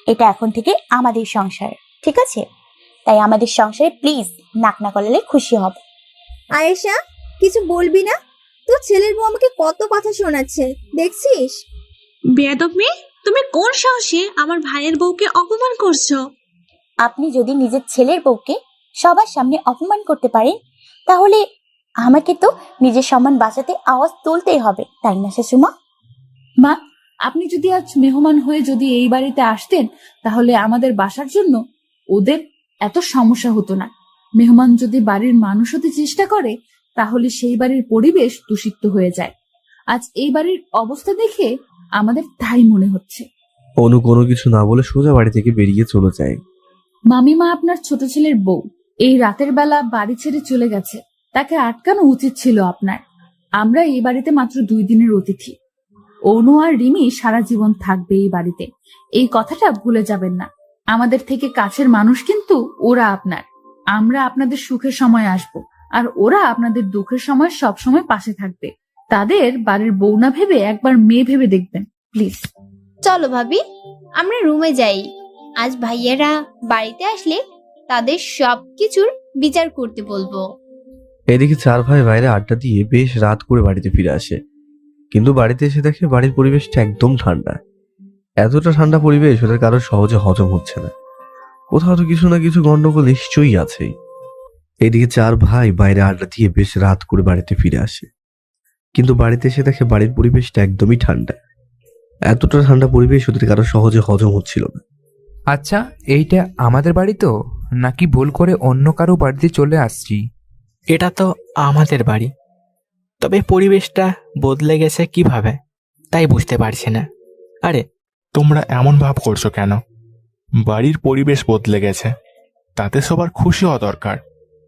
এটা এখন থেকে আমাদের সংসার, ঠিক আছে? তাই আমাদের সংসারে প্লিজ নাক না গলালে খুশি হব। আয়েশা, কিছু বলবি না? তোর ছেলের বউ আমাকে কত কথা শোনাচ্ছে, দেখছিস? বেয়াদব মেয়ে, তুমি কোন সাহসে আমার ভাইয়ের বউকে অপমান করছো? আপনি যদি নিজের ছেলের বউকে সবার সামনে অপমান করতে পারেন তাহলে আমাকে তো নিজের সম্মান বাঁচাতে আওয়াজ তুলতেই হবে, তাই না শাশুমা? মা, আপনি যদি আজ মেহমান হয়ে যদি এই বাড়িতে আসতেন তাহলে আমাদের বাসার জন্য ওদের এত সমস্যা হতো না। মেহমান যদি বাড়ির মানুষ হতে চেষ্টা করে তাহলে সেই বাড়ির পরিবেশ দূষিত হয়ে যায়। আজ এই বাড়ির অবস্থা দেখে আমাদের তাই মনে হচ্ছে। অনু কোনো কিছু না বলে সোজা বাড়ি থেকে বেরিয়ে চলে যায়। মামিমা আপনার ছোট ছেলের বউ এই রাতের বেলা বাড়ি ছেড়ে চলে গেছে, তাকে আটকানো উচিত ছিল আপনার। আমরা এই বাড়িতে মাত্র 2 দিনের অতিথি। অনু আর রিমি সারা জীবন থাকবে এই বাড়িতে, এই কথাটা ভুলে যাবেন না। আমাদের থেকে কাছের মানুষ কিন্তু ওরা আপনার। আমরা আপনাদের সুখের সময় আসব আর ওরা আপনাদের দুঃখের সময় সব সময় পাশে থাকবে। তাদের বাড়ির বউ না ভেবে একবার মেয়ে ভেবে দেখবেন প্লিজ। চলো ভাবি, আমরা রুমে যাই। আজ ভাইয়ারা বাড়িতে আসলে তাদের সবকিছুর বিচার করতে বলবো। এদিকে 4 ভাই বাইরে আড্ডা দিয়ে বেশ রাত করে বাড়িতে ফিরে আসে, কিন্তু বাড়িতে এসে দেখে বাড়ির পরিবেশটা একদম ঠান্ডা। এতটা ঠান্ডা পরিবেশ ওদের কারো সহজে হজম হচ্ছে না। কোথাও তো কিছু না কিছু গন্ডগোল নিশ্চয়ই আছে। এদিকে 4 ভাই বাইরে আড্ডা দিয়ে বেশ রাত করে বাড়িতে ফিরে আসে, কিন্তু বাড়িতে এসে দেখে বাড়ির পরিবেশটা একদমই ঠান্ডা। এতটা ঠান্ডা পরিবেশ ওদের কারো সহজে হজম হচ্ছিল না। আচ্ছা, এইটা আমাদের বাড়ি তো, নাকি ভুল করে অন্য কারো বাড়িতে চলে আসছি? এটা তো আমাদের বাড়ি, তবে পরিবেশটা বদলে গেছে কিভাবে তাই বুঝতে পারছি না। আরে তোমরা এমন ভাব করছো কেন? বাড়ির পরিবেশ বদলে গেছে, তাতে সবার খুশি হওয়া দরকার।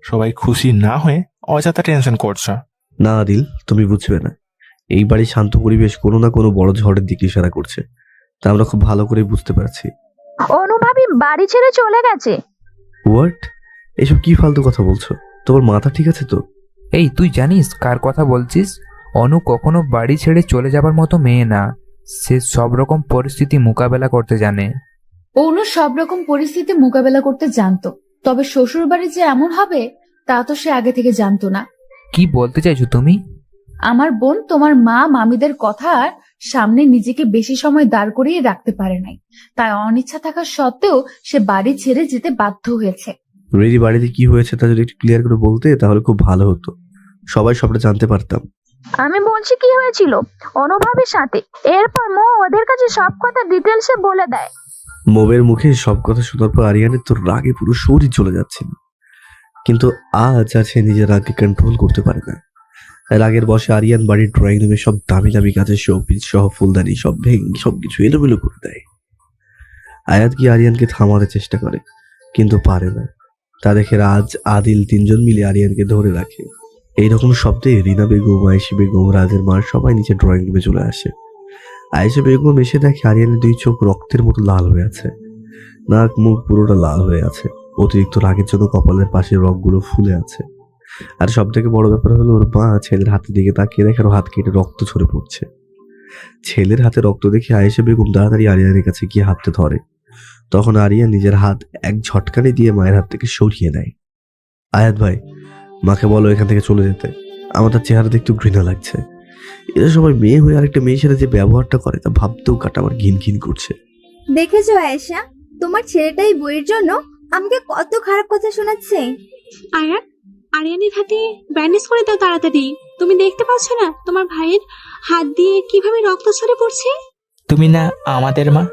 সবাই খুশি না হয়ে অযথা টেনশন করছো। না আদিল, তুমি বুঝবে না। এই বাড়ির শান্ত পরিবেশ কোনো না কোনো বড় ঝড়ের দিকে ইশারা করছে, তা আমরা খুব ভালো করে বুঝতে পারছি। অনুভাবী বাড়ি ছেড়ে চলে গেছে। হোয়াট? এসব কি ফালতু কথা বলছো? তোমার মাথা ঠিক আছে তো? এই তুই জানিস কার কথা বলছিস? অনু কখনো বাড়ি ছেড়ে চলে যাবার মতো মেয়ে না। সে সব রকম পরিস্থিতি মোকাবেলা করতে জানে। অনু সব রকম পরিস্থিতি মোকাবেলা করতে জানতো, তবে শ্বশুর বাড়ি যে এমন হবে তা তো সে আগে থেকে জানতো না। কি বলতে চাইছো তুমি? আমার বোন তোমার মা মামিদের কথার সামনে নিজেকে বেশি সময় দাঁড় করিয়ে রাখতে পারে নাই, তাই অনিচ্ছা থাকা সত্ত্বেও সে বাড়ি ছেড়ে যেতে বাধ্য হয়েছে। রেডি বাড়িতে কি হয়েছে তা যদি একটু ক্লিয়ার করে বলতে তাহলে খুব ভালো হতো, সবাই সবটা জানতে পারতাম। আমি বলছি কি হয়েছিল অনুভাবীর সাথে। এরপর মো ওদের কাছে সব কথা ডিটেলসে বলে দেয়। মোবের মুখে সব কথা শোনার পর আরিয়ানের তো রাগে পুরো শরীর চলে যাচ্ছিল, কিন্তু আজ আছে নিজের রাগকে কন্ট্রোল করতে পারে না। রাগের বসে আরিয়ান বাড়ির ড্রয়িং রুমে সব দামি দামি কাজের শোপিস সহ ফুলদানি সব ভেঙে সবকিছু এলোমেলো করে দেয়। আয়াত কি আরিয়ানকে থামাতে চেষ্টা করে, কিন্তু পারে না। তা দেখে রাজ, আদিল তিনজন মিলে আরিয়ানকে ধরে রাখে। এইরকম শব্দে রিনা বেগম, আয়েশা বেগম, রাজের মা সবাই নিচে ড্রয়িং রুমে চলে আসে। আয়েশা বেগম এসে দেখে আরিয়ানের দুই চোখ রক্তের মতো লাল হয়ে আছে, নাক মুখ পুরোটা লাল হয়ে আছে। অতিরিক্ত রাগের জন্য কপালের পাশে রগগুলো ফুলে আছে। আর সব থেকে বড় ব্যাপার হলো ওর মা ছেলের হাতের দিকে তাকিয়ে দেখে হাত কেটে রক্ত ঝরে পড়ছে। ছেলের হাতে রক্ত দেখে আয়েশা বেগম তাড়াতাড়ি আরিয়ানের কাছে গিয়ে হাতটা ধরে। তখন আরিয়ান নিজের হাত এক ঝটকানি দিয়ে মায়ের হাত থেকে সরিয়ে নেয়। আয়াত ভাই, মাকে বলো এখান থেকে চলে যেতে, আমার তার চেহারা দেখতে ঘৃণা লাগছে। এরা সবাই মেয়ে হয়ে আরেকটা মেয়ের সাথে যে ব্যবহারটা করে তা ভাবতেও কাটা আমার ঘিন ঘিন করছে। দেখেছো আয়েশা, তোমার ছেলেটাই বইয়ের জন্য আমাকে কত খারাপ কথা শোনাচ্ছে। আয়াত, আরিয়ানের হাতে ব্যান্ডেজ করে দাও তাড়াতাড়ি। তুমি দেখতে পাচ্ছ না তোমার ভাইয়ের হাত দিয়ে কিভাবে রক্ত ঝরে পড়ছে? তুমি না আমাদের মা,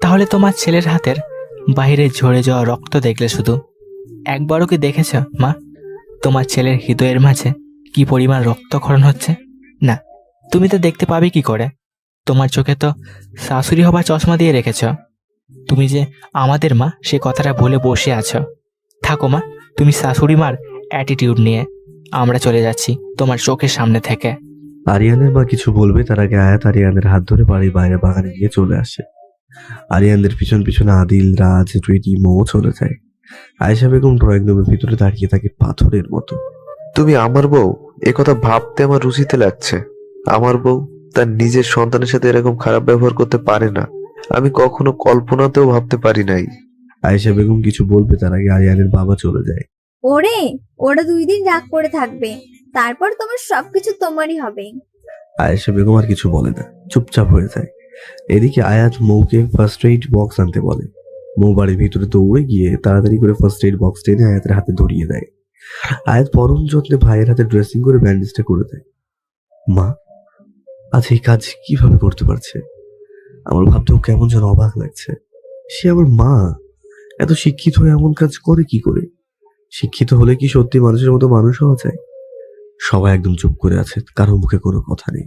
তাহলে তোমার ছেলের হাতের বাইরে ঝরে যাওয়া রক্ত দেখলে শুধু একবারও কি দেখেছ মা তোমার ছেলের হৃদয়ের মাঝে কি পরিমাণ রক্তক্ষরণ হচ্ছে? না, তুমি তো দেখতে পাবে কি করে? তোমার চোখে তো শাশুড়ি হবার চশমা দিয়ে রেখেছ। তুমি যে আমাদের মা সে কথাটা বলে বসে আছো। থাকো মা, তুমি শাশুড়ি মার অ্যাটিটিউড নিয়ে। আমরা চলে যাচ্ছি তোমার চোখের সামনে থেকে। আরিয়ানের মা কিছু বলবে তার আগে আয়াত আরিয়ানের হাত ধরে বাড়ির বাইরে বাগানে গিয়ে চলে আসে। আরিয়ানদের পিছন পিছনে আদিল, রাজ, টুইটি, মৌ চলে যায়। আয়েশা বেগম ড্রয়িং রুমের ভিতরে দাঁড়িয়ে থাকে পাথরের মতো। তুমি আমার বউ, একথা ভাবতে আমার রুচিতে লাগছে। আমার বউ তার নিজের সন্তানের সাথে এরকম খারাপ ব্যবহার করতে পারে না, আমি কখনো কল্পনাতেও ভাবতে পারি নাই। আয়েশা বেগম কিছু বলবে তার আগে আরিয়ানের বাবা চলে যায়। ওরে, ওরা 2 দিন রাগ করে থাকবে, তারপর তোমার সবকিছু তোমারই হবে। আয়েশা বেগম আর কিছু বলে না, চুপচাপ হয়ে যায়। এদিকে আয়াত মৌকে ফার্স্ট এইড বক্স আনতে বলে। মৌ বাড়ির ভিতরে দৌড়ে গিয়ে তাড়াতাড়ি করে ফার্স্ট এইড বক্স টেনে আয়াতের হাতে ধরিয়ে দেয়। আয়াত পরম যত্নে ভাইয়ের হাতে ড্রেসিং করে ব্যান্ডেজটা করে দেয়। মা আজ এই কাজ কিভাবে করতে পারছে? আমার ভাবতেও কেমন যেন অবাক লাগছে। সে আমার মা, এত শিক্ষিত হয়ে এমন কাজ করে কি করে? শিক্ষিত হলে কি সত্যি মানুষের মতো মানুষ হওয়া যায়? সবাই একদম চুপ করে আছে, কারো মুখে কোনো কথা নেই।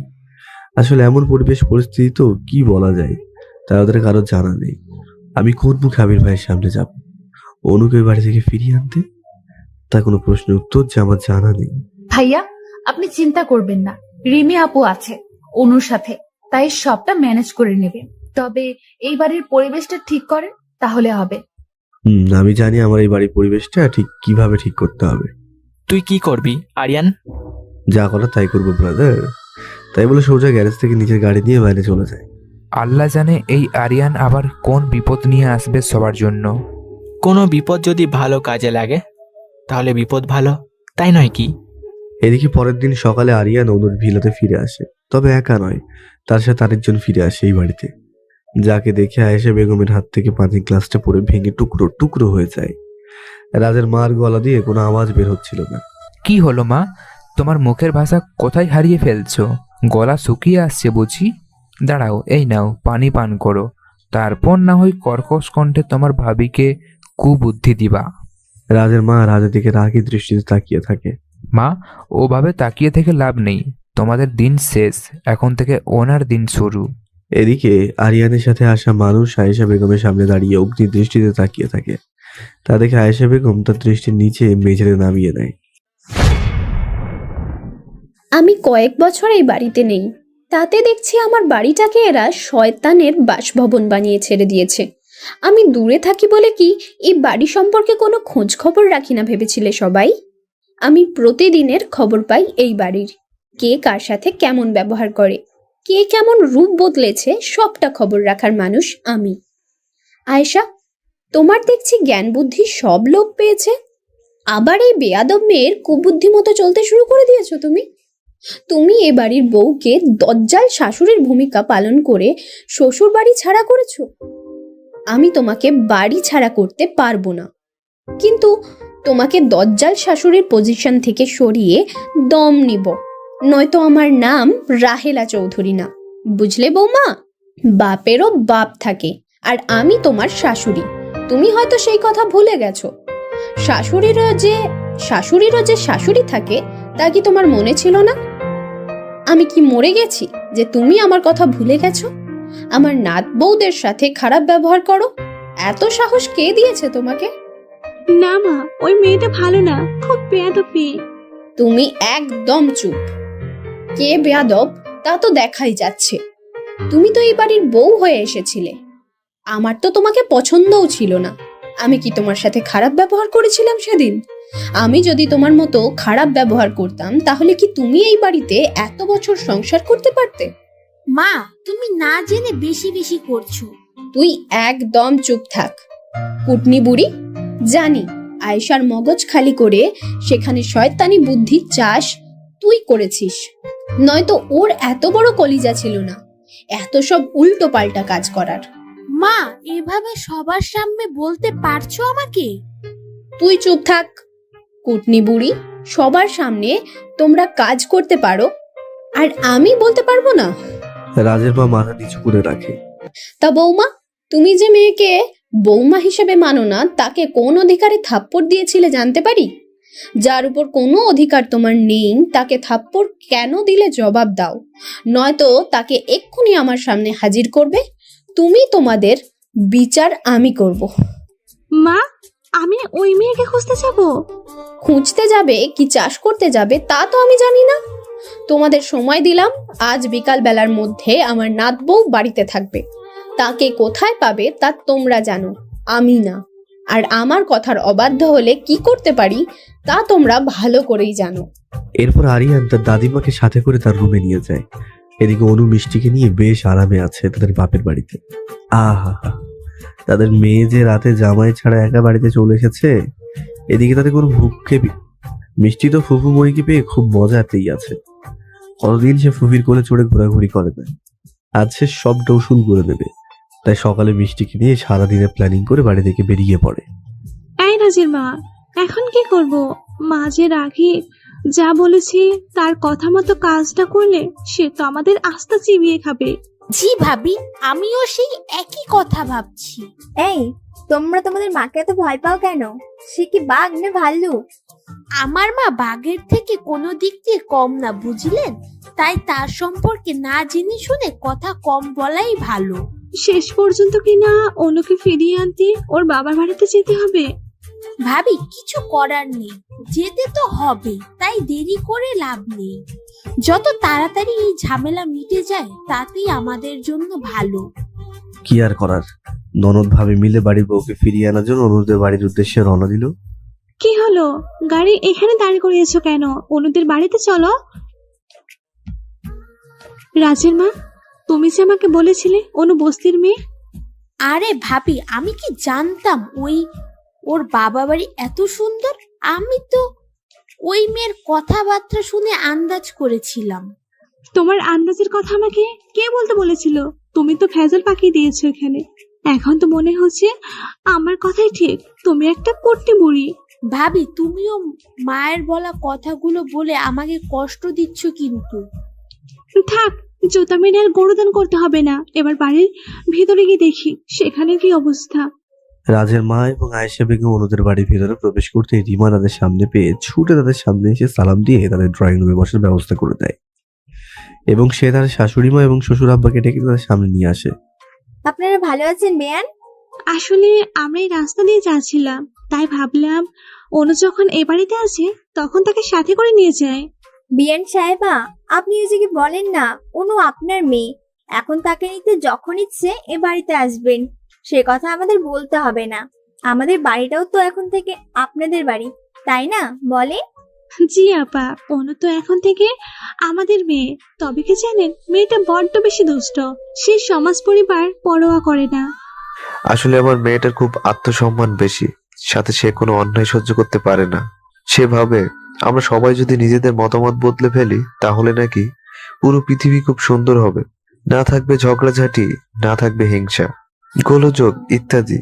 আসলে এমন পরিবেশ পরিস্থিতি তো কি বলা যায়, তা ওদের কারো জানা নেই। আমি কোন মুখে আবির ভাইয়ের সামনে যাব? অনুকে ওই বাড়ি থেকে ফিরিয়ে আনতে? তা কোনো প্রশ্নের উত্তর যে আমার জানা নেই। ভাইয়া, আপনি চিন্তা করবেন না, রিমি আপু আছে অনুর সাথে, তাই সবটা ম্যানেজ করে নেবে। তবে এই বাড়ির পরিবেশটা ঠিক করেন, তাহলে হবে। আমি জানি আমার এই বাড়ির পরিবেশটা ঠিক কিভাবে ঠিক করতে হবে। তুই কি করবি আরিয়ান? যা করার তাই করবো ব্রাদার। তাই বলে সোজা গ্যারেজ থেকে নিজের গাড়ি নিয়ে বাইরে চলে যায়। আল্লাহ জানে এই আরিয়ান আবার কোন বিপদ নিয়ে আসবে সবার জন্য। কোনো বিপদ যদি ভালো কাজে লাগে তাহলে বিপদ ভালো, তাই নয় কি? এদিকে পরের দিন সকালে আরিয়ান অনুর ভিলাতে ফিরে আসে, তবে একা নয়, তার সাথে আরেকজন ফিরে আসে এই বাড়িতে, যাকে দেখে আয়েশা বেগমের হাত থেকে পানির গ্লাসটা পড়ে ভেঙে টুকরো টুকরো হয়ে যায়। রাজের মার গলা দিয়ে কোনো আওয়াজ বের হচ্ছিল না। কি হলো মা, তোমার মুখের ভাষা কোথায় হারিয়ে ফেলছো? গলা শুকিয়ে আসছে বুঝি? দাঁড়াও, এই নাও পানি পান করো, তারপর না হয় কর্কশ কণ্ঠে তোমার ভাবিকে কুবুদ্ধি দিবা। রাজের মা রাজের দিকে রাগী দৃষ্টিতে তাকিয়ে থাকে। মা, ওভাবে তাকিয়ে থেকে লাভ নেই, তোমাদের দিন শেষ, এখন থেকে ওনার দিন শুরু। এদিকে আরিয়ানের সাথে আসা মানুষ আয়েশা বেগমের সামনে দাঁড়িয়ে অগ্নি দৃষ্টিতে তাকিয়ে থাকে। তা দেখে আয়েশা বেগম তার দৃষ্টির নিচে মেঝেতে নামিয়ে দেয়। আমি কয়েক বছর এই বাড়িতে নেই, তাতে দেখছি আমার বাড়িটাকে এরা শয়তানের বাসভবন বানিয়ে ছেড়ে দিয়েছে। আমি দূরে থাকি বলে কি এই বাড়ি সম্পর্কে কোনো খোঁজ খবর রাখি না ভেবেছিলে সবাই? আমি প্রতিদিনের খবর পাই এই বাড়ির, কে কার সাথে কেমন ব্যবহার করে, কে কেমন রূপ বদলেছে, সবটা খবর রাখার মানুষ আমি। আয়েশা, তোমার দেখছি জ্ঞান বুদ্ধি সব লোপ পেয়েছে। আবার এই বেয়াদব মেয়ের কুবুদ্ধি মতো চলতে শুরু করে দিয়েছো তুমি। তুমি এ বাড়ির বউকে দজ্জাল শাশুড়ির ভূমিকা পালন করে শ্বশুর বাড়ি ছাড়া করেছো। আমি তোমাকে বাড়ি ছাড়া করতে পারবো না, কিন্তু তোমাকে দজ্জাল শাশুড়ির পজিশন থেকে সরিয়ে দম নিব, নয়তো আমার নাম রাহেলা চৌধুরী না, বুঝলে বৌমা? বাপেরও বাপ থাকে, আর আমি তোমার শাশুড়ি। তুমি হয়তো সেই কথা ভুলে গেছো। শাশুড়িরও যে শাশুড়ি থাকে তা কি তোমার মনে ছিল না? আমি কি মরে গেছি যে তুমি আমার কথা ভুলে গেছো? আমার নাত বউদের সাথে খারাপ ব্যবহার করো, এত সাহস কে দিয়েছে তোমাকে? না মা, ওই মেয়েটা ভালো না, খুব বেয়াদব মেয়ে। তুমি একদম চুপ। কে বেয়াদব তা তো দেখাই যাচ্ছে। তুমি তো এই বাড়ির বউ হয়ে এসেছিলে, আমার তো তোমাকে পছন্দও ছিল না। আমি কি তোমার সাথে খারাপ ব্যবহার করেছিলাম সেদিন? আমি যদি তোমার মতো খারাপ ব্যবহার করতাম তাহলে কি তুমি এই বাড়িতে এত বছর সংসার করতে পারতে? মা, তুমি না জেনে বেশি বেশি করছো। তুই একদম চুপ থাক কুটনি বুড়ি। জানি আয়েশার মগজ খালি করে সেখানে শয়তানি বুদ্ধি চাষ তুই করেছিস, নয়তো ওর এত বড় কলিজা ছিল না এত সব উল্টো পাল্টা কাজ করার। মা, এভাবে সবার সামনে বলতে পারছো আমাকে? তুই চুপ থাক কুটনি বুড়ি। সবার সামনে তোমরা কাজ করতে পারো আর আমি বলতে পারবো না? রাজের মা মাথা নিচু করে রাখে। তা বৌমা, তুমি যে মেয়েকে বৌমা হিসেবে মানো না, তাকে কোন অধিকারে থাপ্পড় দিয়েছিলে জানতে পারি? যার উপর কোনো অধিকার তোমার নেই তাকে থাপ্পড় কেন দিলে জবাব দাও, নয়তো তাকে এক্ষুনি আমার সামনে হাজির করবে। তোমাদের বিচার আমি করব। মা, আমি ওই মেয়েকে খুঁজতে যাব? খুঁজতে যাবে কি চাষ করতে যাবে তা তো আমি জানি না। তোমাদের সময় দিলাম, আজ বিকাল বেলার মধ্যে আমার নাত বউ বাড়িতে থাকবে। তাকে কোথায় পাবে তা তোমরা জানো, আমি না। আর আমার কথার অবাধ্য হলে কি করতে পারি তা তোমরা ভালো করেই জানো। এরপর আরিয়ান তার দাদিমাকে সাথে করে তার রুমে নিয়ে যায়। এদিকে অনু মিষ্টিকে নিয়ে বেশ আরামে আছে তাদের বাপের বাড়িতে। আহা, তাদের মেয়ে যে রাতে জামাই ছাড়া একা বাড়িতে চলে এসেছে। এদিকে তাদের কোনো ভুককে মিষ্টি তো ফুফু মইকে পেয়ে খুব মজাতেই আছে। কতদিন সে ফুফির কোলে চড়ে ঘোরাঘুরি করে না, আজ সে সব ডৌসুল করে দেবে। তাই সকালে মিষ্টিকে নিয়ে সারাদিনের প্ল্যানিং করে বাড়ি থেকে বেরিয়ে পড়ে। এই রাজের মা, এখন কি করব? মা যে রাগী, যা বলেছি তার কথা মতো কাজটা করলে সে তো আমাদের আস্থা চিবিয়ে খাবে। জি ভাবি, আমিও সেই একই কথা ভাবছি। এই, তোমরা তোমাদের মাকে এত ভয় পাও কেন? সে কি বাঘ না ভাল্লুক? আমার মা বাঘের থেকে কোনো দিক দিয়ে কম না, বুঝলেন? তাই তার সম্পর্কে না জেনে শুনে কথা কম বলাই ভালো। শেষ পর্যন্ত কিনা অনুকে ফিরিয়ে আনতে ওর বাবার বাড়িতে যেতে হবে। ভাবি, কিছু করার নেই, যেতে তো হবে, তাই দেরি করে লাভ নেই। যত তাড়াতাড়ি এই ঝামেলা মিটে যায় তাতেই আমাদের জন্য ভালো। কি আর করার, ননদ ভাবে মিলে বাড়ির বউকে ফিরিয়ে আনার জন্য অনুদের বাড়ির উদ্দেশ্যে রওনা দিল। কি হলো, গাড়ি এখানে দাঁড় করিয়েছো কেন? অনুদের বাড়িতে চলো। রাজের মা, তুমি যে আমাকে বলেছিলে অনু বস্তির মেয়ে। আরে ভাবি, আমি কি জানতাম ওর বাবা বাড়ি এত সুন্দর? আমি তো ওই মেয়ের কথাবার্তা শুনে আন্দাজ করেছিলাম। তোমার আন্দাজের কথা আমাকে কে বলতে বলেছিল? তুমি তো ভেজাল পাকিয়ে দিয়েছো এখানে। এখন তো মনে হচ্ছে আমার কথাই ঠিক, তুমি একটা কুটনি বুড়ি। ভাবি, তুমিও মায়ের বলা কথাগুলো বলে আমাকে কষ্ট দিচ্ছ কিন্তু। থাক, জুতা মেরে আর গরুদান করতে হবে না। এবার বাড়ির ভিতরে গিয়ে দেখি সেখানে কি অবস্থা। রাজের মা এবং আয়েশা বেগম অনুদের বাড়ির ভিতরে প্রবেশ করতে রিমা তাদের সামনে পেয়ে ছুটে তাদের সামনে এসে সালাম দিয়ে তাদের ড্রয়িং রুমে বসার ব্যবস্থা করে দেয় এবং সে তার শাশুড়ি মা এবং শ্বশুর আব্বাকে ডেকে তাদের সামনে নিয়ে আসে। আপনারা ভালো আছেন বেয়ান? আসলে আমরা এই রাস্তা দিয়ে যাচ্ছিলাম, তাই ভাবলাম অনু যখন এ বাড়িতে আছে তখন তাকে সাথে করে নিয়ে যায়। বিয়ান সাহেবা, আপনি ওই যে কি বলেন না, অনু আপনার মেয়ে। এখন তাকে নিতে যখন ইচ্ছে এ বাড়িতে আসবেন, সে কথা আমাদের বলতে হবে না। আমাদের বাড়িটাও তো এখন থেকে আপনাদের বাড়ি, তাই না বলে? জি আপা, অনু তো এখন থেকে আমাদের মেয়ে। তবে কি জানেন, মেয়েটা বড্ড বেশি দুষ্ট। সে সমাজ পরিবার পরোয়া করে না। আসলে আমার মেয়েটার খুব আত্মসম্মান বেশি, সাথে সে কোনো অন্যায় সহ্য করতে পারে না। সে ভাবে আমরা সবাই যদি নিজেদের মতামত বদলে ফেলি তাহলে নাকি পুরো পৃথিবী খুব সুন্দর হবে, না থাকবে ঝগড়াঝাটি, না থাকবে হিংসা, গোলযোগ ইত্যাদি।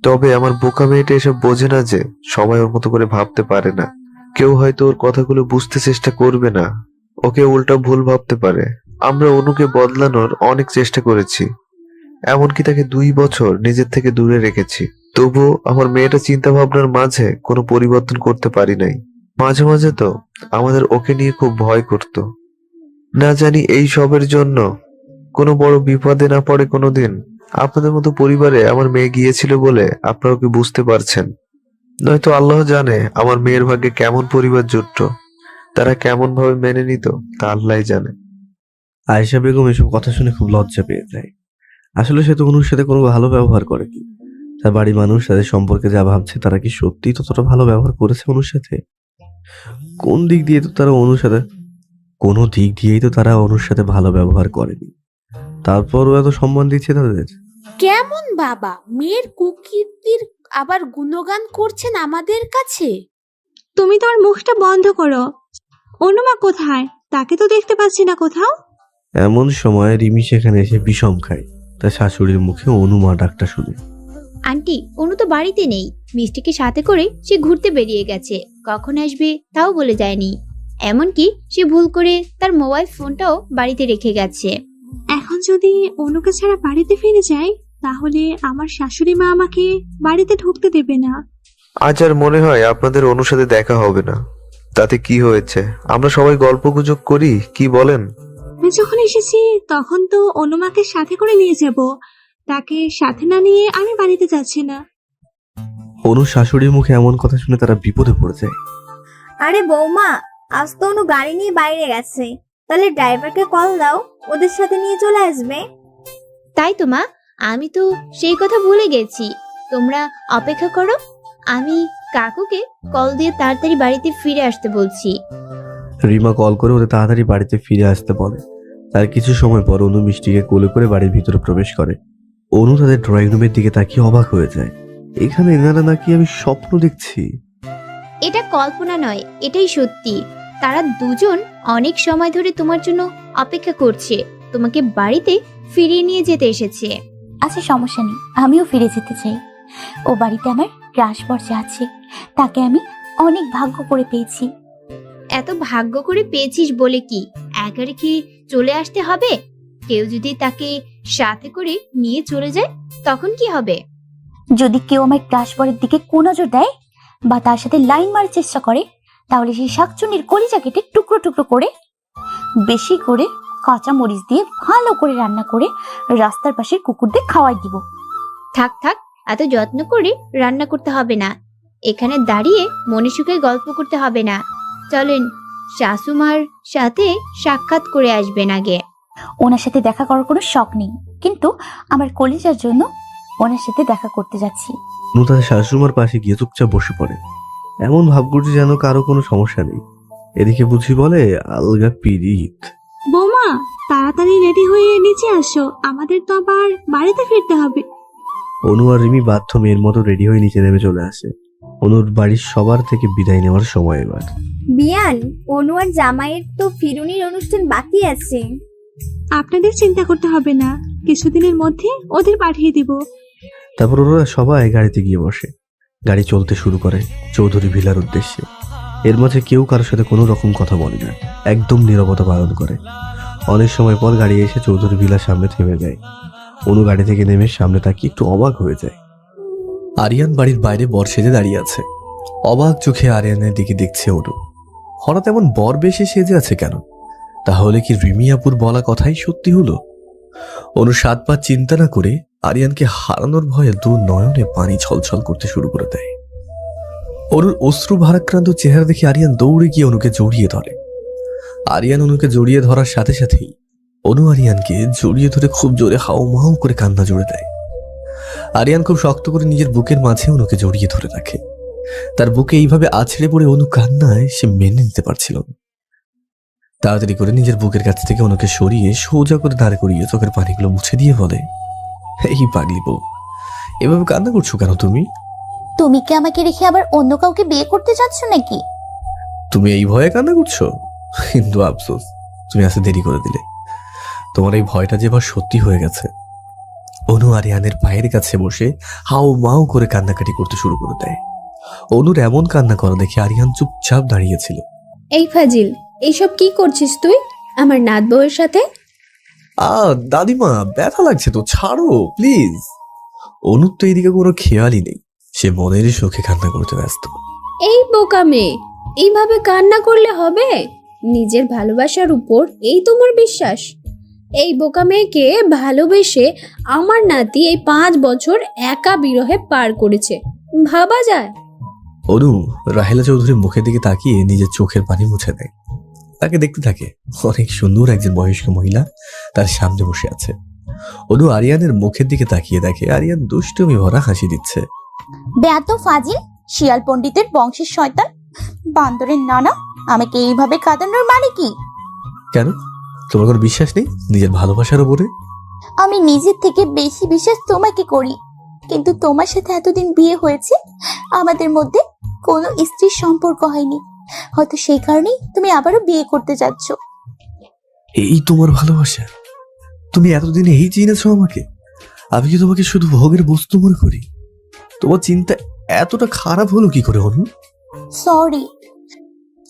তবে আমার বোকা মেয়েটা এসব বোঝে না যে সবাই ওর মতো করে ভাবতে পারে না। কেউ হয়তো ওর কথাগুলো বুঝতে চেষ্টা করবে না, ওকে উল্টা ভুল ভাবতে পারে। আমরা অনুকে বদলানোর অনেক চেষ্টা করেছি, এমনকি তাকে 2 বছর নিজের থেকে দূরে রেখেছি, তবুও আমার মেয়েটা চিন্তা ভাবনার মাঝে কোনো পরিবর্তন করতে পারি নাই। মাঝে মাঝে তো আমাদের ওকে নিয়ে খুব ভয় করত। না জানি এই সবের জন্য কোনো বড় বিপদে না পড়ে কোনোদিন। আপনাদের মতো পরিবারে আমার মেয়ে গিয়েছিল বলে আপনারা ওকে বুঝতে পারছেন, নয়তো আল্লাহ জানে আমার মেয়ের ভাগ্যে কেমন পরিবার জুটত, তারা কেমন ভাবে মেনে নিত তা আল্লাহই জানে। আয়েশা বেগম এসব কথা শুনে খুব লজ্জা পেয়ে যায়। আসলে সে তো অনুর সাথে কোনো ভালো ব্যবহার করেনি। তার বাড়ির মানুষ তাদের সম্পর্কে যা ভাবছে, তারা কি সত্যি ততটা ভালো ব্যবহার করেছে অনুর সাথে? কোন দিক দিয়ে তো তারা অনুর সাথে কোনো দিক দিয়েই তো তারা অনুর সাথে ভালো ব্যবহার করেনি, তারপরও এত সম্মান দিচ্ছে তাদের। কেমন বাবা, মেয়ের কুকীর্তির আবার গুণগান করছেন আমাদের কাছে? তুমি তোমার মুখটা বন্ধ করো। অনুমা কোথায়? তাকে তো দেখতে পাচ্ছি না কোথাও। এমন সময় রিমি সেখানে এসে বিষম খায়। তার শাশুড়ির মুখে অনুমা ডাকটা শুনে। আন্টি, অনু তো বাড়িতে নেই। মিষ্টিকে সাথে করে সে ঘুরতে বেরিয়ে গেছে, কখন আসবে তাও বলে যায়নি। এমনকি সে ভুল করে তার মোবাইল ফোনটাও বাড়িতে রেখে গেছে। এখন যদি অনুকে ছাড়া বাড়িতে ফিরে যাই, তাহলে আমার শাশুড়ি মা আমাকে বাড়িতে ঢুকতে দেবে না। আজ আর মনে হয় আপনাদের অনুর সাথে দেখা হবে না। তাতে কি হয়েছে, আমরা সবাই গল্প গুজব করি, কি বলেন? আমি যখন এসেছি তখন তো অনুমাকে সাথে করে নিয়ে যাব। তাকে সাথে না নিয়ে আমি বাড়িতে যাচ্ছি না। অনুর শাশুড়ির মুখে এমন কথা শুনে তারা বিপদে পড়ে যায়। আরে বৌমা, আজ তো অনু গাড়ি নিয়ে বাইরে গেছে, তাহলে ড্রাইভারকে কল দাও, ওদের সাথে নিয়ে চলে আসবে। তাই তো মা, আমি তো সেই কথা ভুলে গেছি। তোমরা অপেক্ষা করো, আমি কাকুকে কল দিয়ে তাড়াতাড়ি বাড়িতে ফিরে আসতে বলছি। রিমা কল করে ওদের তাড়াতাড়ি বাড়িতে ফিরে আসতে বলে। তার কিছু সময় পর অনু মিষ্টিকে কোলে করে বাড়ির ভিতরে প্রবেশ করে। অনু তাদের ড্রয়িং রুমের দিকে তাকিয়ে অবাক হয়ে যায়। এখানে এনারা নাকি আমি স্বপ্ন দেখছি। এটা কল্পনা নয়, এটাই সত্যি। তারা দুজন অনেক সময় ধরে তোমার জন্য অপেক্ষা করছে, তোমাকে বাড়িতে ফিরিয়ে নিয়ে যেতে এসেছে। আচ্ছা, সমস্যা নেই, আমিও ফিরে যেতে চাই। ও বাড়িতে আমার ক্রাশ বর্ষা আছে, তাকে আমি অনেক ভাগ্য করে পেয়েছি। এত ভাগ্য করে পেয়েছিস বলে কি একারে কি চলে আসতে হবে? কেউ যদি তাকে সাথে করে নিয়ে চলে যায় তখন কি হবে? যদি কেউ আমার ক্রাশ বরের দিকে কুনজর দেয় বা তার সাথে লাইন মারার চেষ্টা করে, তাহলে সেই শাকচুন্নির কলিজা কেটে টুকরো টুকরো করে বেশি করে কাঁচা মরিচ দিয়ে ভালো করে রান্না করে রাস্তার পাশের কুকুরদের খাওয়াই দিব। থাক থাক, এত যত্ন করে রান্না করতে হবে না। এখানে দাঁড়িয়ে মনে সুখে গল্প করতে হবে না। চলেন, শাশুমার সাথে সাক্ষাৎ করে আসবেন আগে। ওনার সাথে দেখা করার কোনো শখ নেই, কিন্তু আমার কলিজার জন্য ওনার সাথে দেখা করতে যাচ্ছি। অনু তাদের শাশুড়িমার পাশে গিয়ে চুপচাপ বসে পড়ে। এমন ভাব করছে যেন কারো কোনো সমস্যা নেই। এদিকে বুঝি বলে, আলগা পিরিত। বৌমা, তাড়াতাড়ি রেডি হয়ে নিচে আসো, আমাদের তো আবার বাড়িতে ফিরতে হবে। অনু আর রিমি বাধ্য মেয়ের মতো রেডি হয়ে নিচে নেমে চলে আসে। অনুর বাড়ির সবার থেকে বিদায় নেওয়ার সময় এবার। বিয়ান, অনু আর জামাইয়ের তো ফিরুনির অনুষ্ঠান বাকি আছে। আপনাদের চিন্তা করতে হবে না, কিছুদিনের মধ্যে ওদের পাঠিয়ে দিব। তারপর ওরা সবাই গাড়িতে গিয়ে বসে। গাড়ি চলতে শুরু করে চৌধুরী ভিলার উদ্দেশ্যে। এর মাঝে কেউ কারোর সাথে কোনো রকম কথা বলে না, একদম নীরবতা পালন করে। অনেক সময় পর গাড়ি এসে চৌধুরী ভিলার সামনে থেমে যায়। অনু গাড়ি থেকে নেমে সামনে তাকিয়ে একটু অবাক হয়ে যায়। আরিয়ান বাড়ির বাইরে বর সেজে দাঁড়িয়ে আছে। অবাক চোখে আরিয়ানের দিকে দেখছে অনু। হঠাৎ এমন বর বেশি সেজে আছে কেন? তাহলে কি রিমি আপুর বলা কথাই সত্যি হলো? অনু 7 পা চিন্তা না করে আরিয়ানকে হারানোর ভয়ে দু নয়নে পানি ছলছল করতে শুরু করে দেয়। অনুর অশ্রু ভারাক্রান্ত চেহারা দেখে আরিয়ান দৌড়ে গিয়ে অনুকে জড়িয়ে ধরে। আরিয়ান অনুকে জড়িয়ে ধরার সাথে সাথেই অনু আরিয়ানকে জড়িয়ে ধরে খুব জোরে হাউমাউ করে কান্না জুড়ে দেয়। আরিয়ান খুব শক্ত করে নিজের বুকের মাঝে অনুকে জড়িয়ে ধরে রাখে। তার বুকে এইভাবে আছড়ে পড়ে অনু কান্নায় সে মেনে নিতে পারছিল না। তাড়াতাড়ি করে নিজের বুকের কাছ থেকে অনুকে সরিয়ে সোজা করে দাঁড় করিয়ে চোখের পানিগুলো মুছে দিয়ে বলে, এই পাগলি বউ, এভাবে কান্না করছো কেন তুমি? তুমি কি আমাকে রেখে আবার অন্য কাউকে বিয়ে করতে চাচ্ছ নাকি? তুমি এই ভয়ে কান্না করছো? কিন্তু আফসোস, তুমি আসতে দেরি করে দিলে। তোমার এই ভয়টা যে এবার সত্যি হয়ে গেছে। অনু আরিয়ানের পায়ের কাছে বসে হাউ মাউ করে কান্নাকাটি করতে শুরু করে দেয়। অনুর এমন কান্না করা দেখে আরিয়ান চুপচাপ দাঁড়িয়েছিল। এই ফাজিল, এইসব কি করছিস তুই আমার নাত বউয়ের সাথে? দাদিমা, ব্যথা লাগছে তো, ছাড়ো প্লিজ। অনুর তো এইদিকে কোনো খেয়ালই নেই, সে মনের সুখে কান্না করতে ব্যস্ত। এই বোকা মেয়ে, এইভাবে কান্না করলে হবে? নিজের ভালোবাসার উপর এই তোমার বিশ্বাস? এই বোকা মেয়েকে ভালোবেসে আমার নাতি এই 5 বছর একা বিরহে পার করেছে, ভাবা যায়? অনু রাহেলা চৌধুরীর মুখের দিকে তাকিয়ে নিজের চোখের পানি মুছে দেয়। তাকে দেখতে থাকে অনেক সুন্দর একজন বয়স্ক মহিলা তার সামনে বসে আছে। অনু আরিয়ানের মুখের দিকে তাকিয়ে দেখে আরিয়ান দুষ্টুমি ভরা হাসি দিচ্ছে। বেয়াত ফাজিল, শিয়াল পণ্ডিতের বংশের শয়তান, বান্দরের নানা, আমাকে এইভাবে কাঁদানোর মানে কি? কেন, তোমার কোনো বিশ্বাস নেই নিজের ভালোবাসার উপরে? আমি নিজের থেকে বেশি বিশ্বাস তোমাকে করি, কিন্তু তোমার সাথে এতদিন বিয়ে হয়েছে, আমাদের মধ্যে কোনো স্ত্রীর সম্পর্ক হয়নি। হয়তো সেই কারণেই তুমি আবারও বিয়ে করতে যাচ্ছ। এই তোমার ভালোবাসা? তুমি এতদিন এই চিনেছো আমাকে? আমি কি তোমাকে শুধু ভোগের বস্তু মনে করি? তোমার চিন্তা এতটা খারাপ হলো কি করে অনু? সরি।